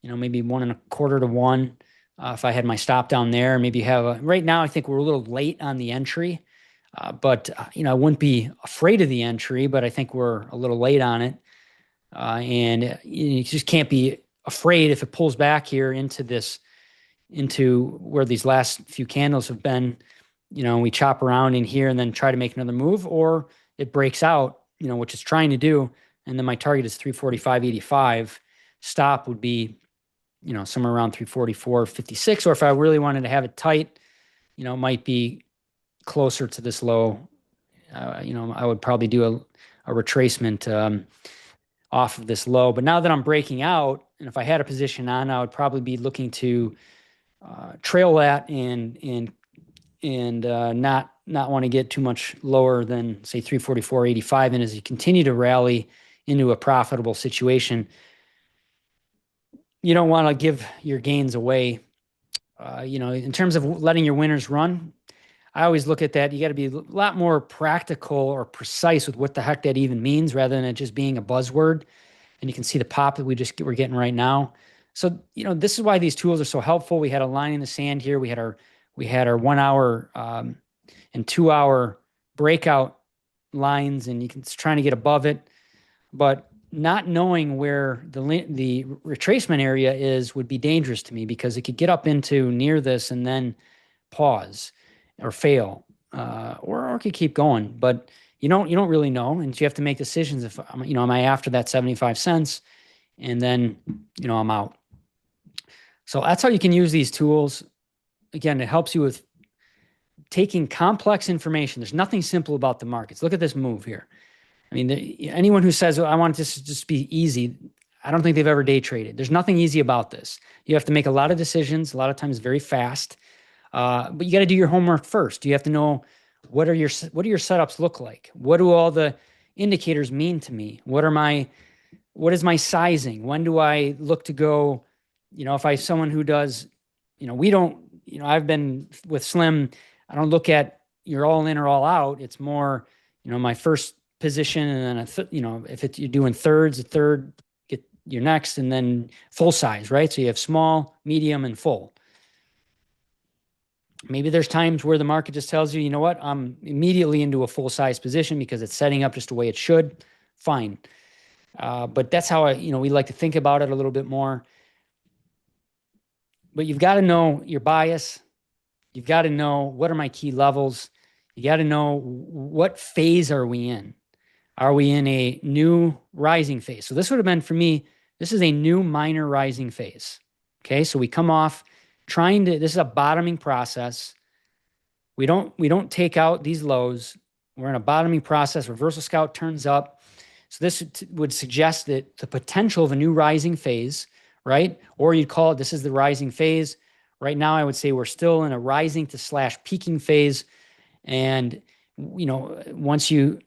maybe 1.25 to 1. If I had my stop down there, maybe right now, I think we're a little late on the entry, but I wouldn't be afraid of the entry, but I think we're a little late on it. And you just can't be afraid if it pulls back here into where these last few candles have been, we chop around in here and then try to make another move, or it breaks out, which it's trying to do. And then my target is 345.85. Stop would be, somewhere around 344.56. Or if I really wanted to have it tight, it might be closer to this low. I would probably do a retracement off of this low. But now that I'm breaking out, and if I had a position on, I would probably be looking to trail that and not want to get too much lower than, say, 344.85. And as you continue to rally into a profitable situation, you don't want to give your gains away. In terms of letting your winners run, I always look at that. You got to be a lot more practical or precise with what the heck that even means, rather than it just being a buzzword. And you can see the pop that we're getting right now. So, this is why these tools are so helpful. We had a line in the sand here. We had our 1 hour and 2 hour breakout lines, and it's trying to get above it. But not knowing where the retracement area is would be dangerous to me, because it could get up into near this and then pause or fail, or it could keep going. But you don't really know, and you have to make decisions. If am I after that 75 cents, and then I'm out. So that's how you can use these tools. Again, it helps you with taking complex information. There's nothing simple about the markets. Look at this move here. I mean, anyone who says, I want this to just be easy, I don't think they've ever day traded. There's nothing easy about this. You have to make a lot of decisions, a lot of times very fast. But you got to do your homework first. You have to know what do your setups look like? What do all the indicators mean to me? What is my sizing? When do I look to go, if I someone who does, we don't, I've been with Slim, I don't look at you're all in or all out. It's more, my first position, and then if you're doing thirds, a third, get your next, and then full size, right? So you have small, medium, and full. Maybe there's times where the market just tells you, you know what, I'm immediately into a full size position because it's setting up just the way it should. Fine. But that's how we like to think about it a little bit more. But you've got to know your bias. You've got to know what are my key levels. You got to know what phase are we in. Are we in a new rising phase? So this would have been for me, this is a new minor rising phase. Okay, so we come off this is a bottoming process. We don't take out these lows. We're in a bottoming process. Reversal scout turns up. So this would suggest that the potential of a new rising phase, right? Or you'd call it, this is the rising phase. Right now, I would say we're still in a rising to / peaking phase. And, once you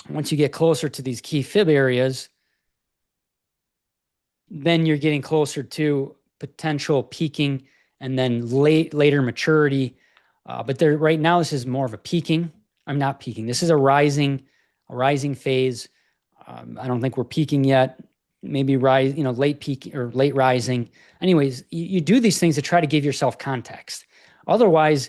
get closer to these key fib areas, then you're getting closer to potential peaking and then later maturity. But right now, this is more of a peaking. I'm not peaking. This is a rising phase. I don't think we're peaking yet. Maybe late peak or late rising. Anyways, you do these things to try to give yourself context. Otherwise,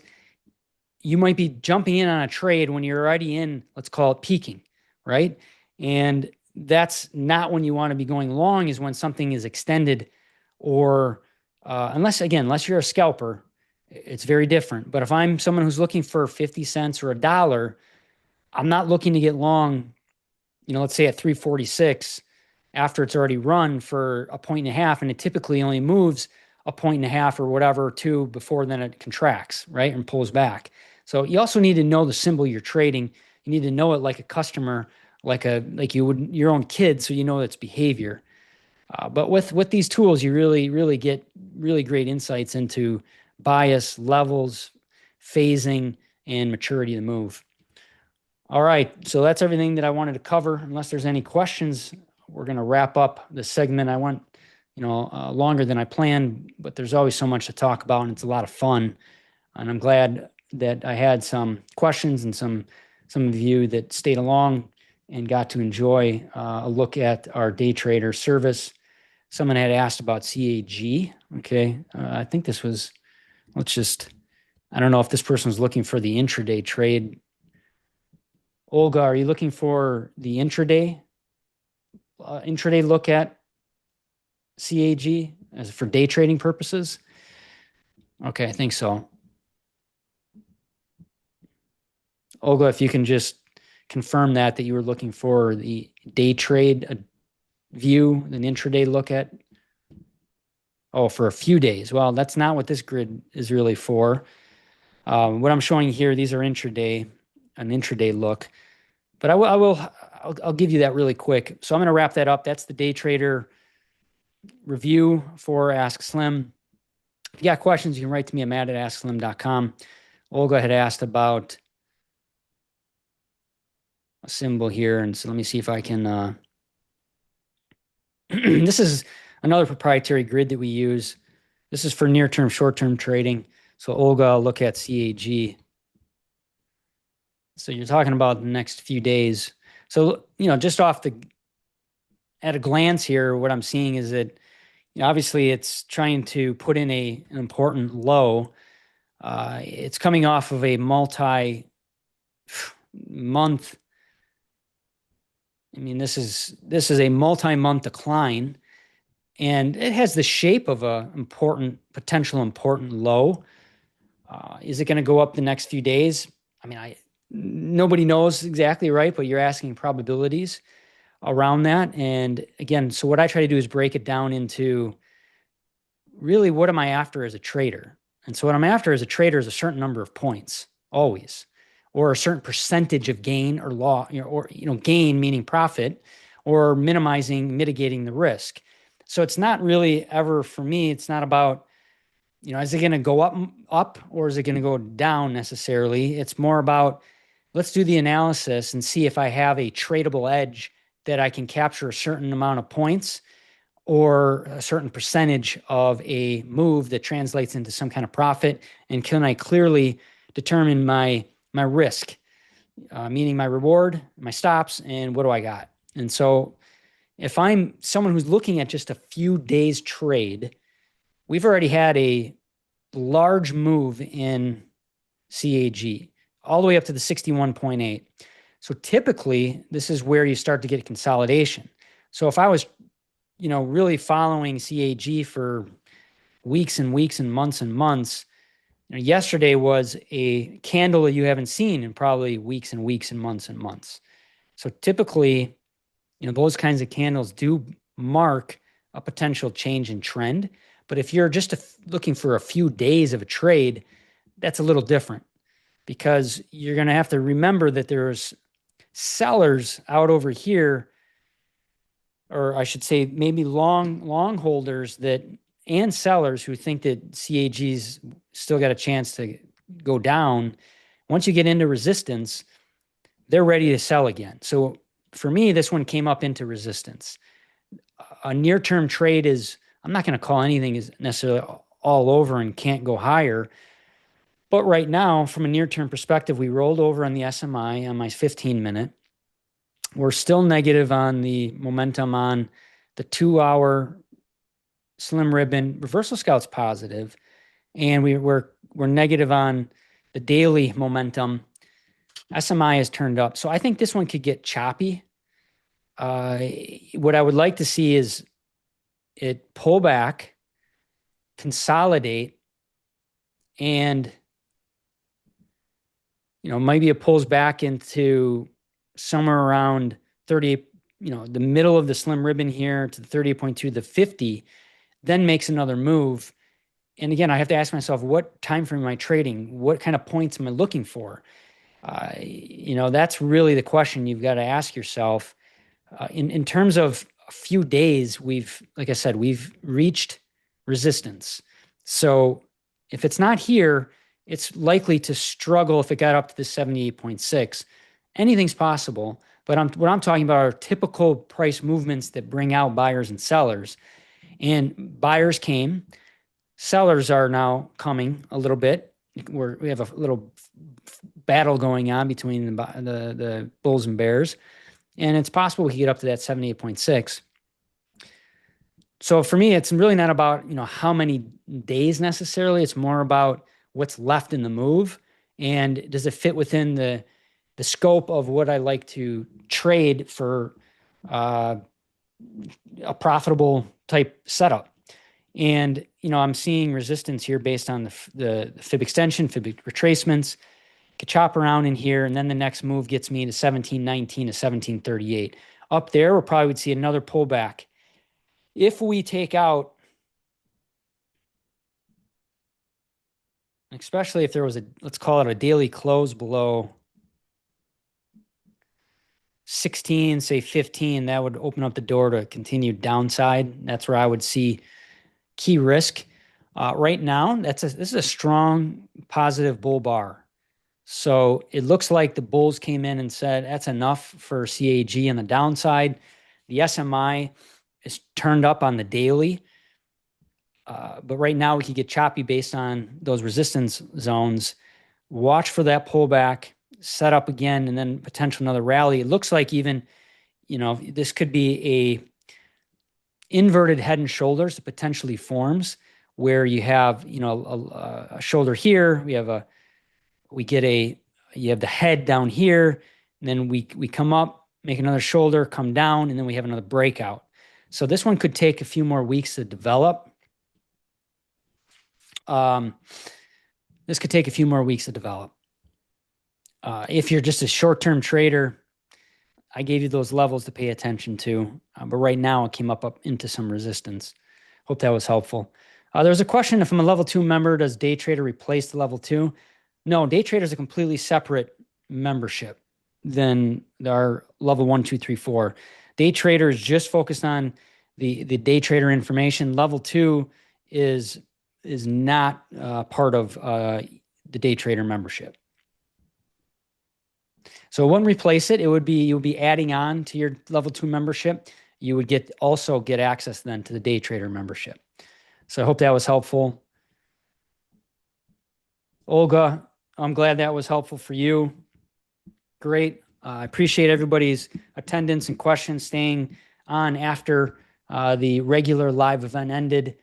you might be jumping in on a trade when you're already in, let's call it peaking, right? And that's not when you want to be going long, is when something is extended, or unless you're a scalper, it's very different. But if I'm someone who's looking for 50 cents or $1, I'm not looking to get long, let's say at 346 after it's already run for a 1.5, and it typically only moves a 1.5 or whatever, 2 before then it contracts, right? And pulls back. So you also need to know the symbol you're trading. You need to know it like a customer, like you would your own kid, so you know its behavior. But with these tools, you really get really great insights into bias, levels, phasing, and maturity of the move. All right, so that's everything that I wanted to cover. Unless there's any questions, we're going to wrap up the segment. I went, longer than I planned, but there's always so much to talk about, and it's a lot of fun. And I'm glad that I had some questions and some of you that stayed along and got to enjoy a look at our day trader service. Someone had asked about CAG. Okay, I think this was. I don't know if this person was looking for the intraday trade. Olga, are you looking for the intraday look at CAG as for day trading purposes? Okay, I think so. Olga, if you can just confirm that you were looking for the day trade view, an intraday look at. Oh, for a few days. Well, that's not what this grid is really for. What I'm showing here, these are an intraday look. But I'll give you that really quick. So I'm going to wrap that up. That's the day trader review for askSlim. If you got questions, you can write to me at matt@askslim.com. Olga had asked about a symbol here, and so let me see if I can. This is another proprietary grid that we use. This is for near-term, short-term trading. So Olga, I'll look at CAG. So you're talking about the next few days. So, just at a glance here, what I'm seeing is that, obviously it's trying to put in an important low. It's coming off of a multi-month. I mean, this is a multi-month decline, and it has the shape of a potential important low. Is it going to go up the next few days? I mean, nobody knows exactly, right? But you're asking probabilities around that. And again, so what I try to do is break it down into really what am I after as a trader? And so what I'm after as a trader is a certain number of points, always, or a certain percentage of gain or loss, or gain meaning profit, or mitigating the risk. So it's not really ever, for me, it's not about, is it going to go up or is it going to go down necessarily? It's more about, let's do the analysis and see if I have a tradable edge that I can capture a certain amount of points or a certain percentage of a move that translates into some kind of profit. And can I clearly determine my risk, meaning my reward, my stops, and what do I got? And so if I'm someone who's looking at just a few days trade, we've already had a large move in CAG all the way up to the 61.8. So typically, this is where you start to get consolidation. So if I was, really following CAG for weeks and weeks and months, yesterday was a candle that you haven't seen in probably weeks and weeks and months. So typically, those kinds of candles do mark a potential change in trend. But if you're just looking for a few days of a trade, that's a little different, because you're going to have to remember that there's sellers out over here, or I should say maybe long holders and sellers who think that CAG's still got a chance to go down. Once you get into resistance, they're ready to sell again. So for me, this one came up into resistance. A near-term trade is, I'm not going to call anything is necessarily all over and can't go higher. But right now, from a near-term perspective, we rolled over on the SMI on my 15-minute. We're still negative on the momentum on the 2-hour slim ribbon. Reversal Scout's positive, and we're negative on the daily momentum. SMI has turned up. So I think this one could get choppy. What I would like to see is it pull back, consolidate, and maybe it pulls back into somewhere around 38, the middle of the slim ribbon here to the 38.2, the 50, then makes another move. And again, I have to ask myself, what time frame am I trading? What kind of points am I looking for? That's really the question you've got to ask yourself. In terms of a few days, like I said, we've reached resistance. So if it's not here, it's likely to struggle if it got up to the 78.6. Anything's possible, but what I'm talking about are typical price movements that bring out buyers and sellers. And buyers came, sellers are now coming a little bit. We have a little battle going on between the bulls and bears, and it's possible we could get up to that 78.6. So for me, it's really not about how many days necessarily. It's more about what's left in the move, and does it fit within the scope of what I like to trade for a profitable type setup. And I'm seeing resistance here based on the fib extension, fib retracements. Could chop around in here, and then the next move gets me to 17.19 to 17.38. Up there, we'll probably would see another pullback. If we take out, especially if there was let's call it a daily close below 16, say 15, that would open up the door to continued downside. That's where I would see key risk. Right now, this is a strong positive bull bar. So it looks like the bulls came in and said, that's enough for CAG on the downside. The SMI is turned up on the daily. But right now we could get choppy based on those resistance zones. Watch for that pullback, set up again, and then potential another rally. It looks like even, this could be a inverted head and shoulders that potentially forms, where you have, a shoulder here. You have the head down here, and then we come up, make another shoulder, come down, and then we have another breakout. So this one could take a few more weeks to develop. This could take a few more weeks to develop. If you're just a short-term trader, I gave you those levels to pay attention to. But right now, it came up into some resistance. Hope that was helpful. There's a question, if I'm a level 2 member, does day trader replace the level 2? No, day trader is a completely separate membership than our level 1, 2, 3, 4. Day trader is just focused on the day trader information. Level 2 is not part of the day trader membership. So it wouldn't replace it. It would be, you would be adding on to your level 2 membership. You would also get access then to the day trader membership. So I hope that was helpful. Olga, I'm glad that was helpful for you. Great. I appreciate everybody's attendance and questions, staying on after the regular live event ended.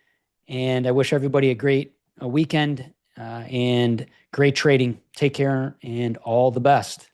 And I wish everybody a great weekend and great trading. Take care and all the best.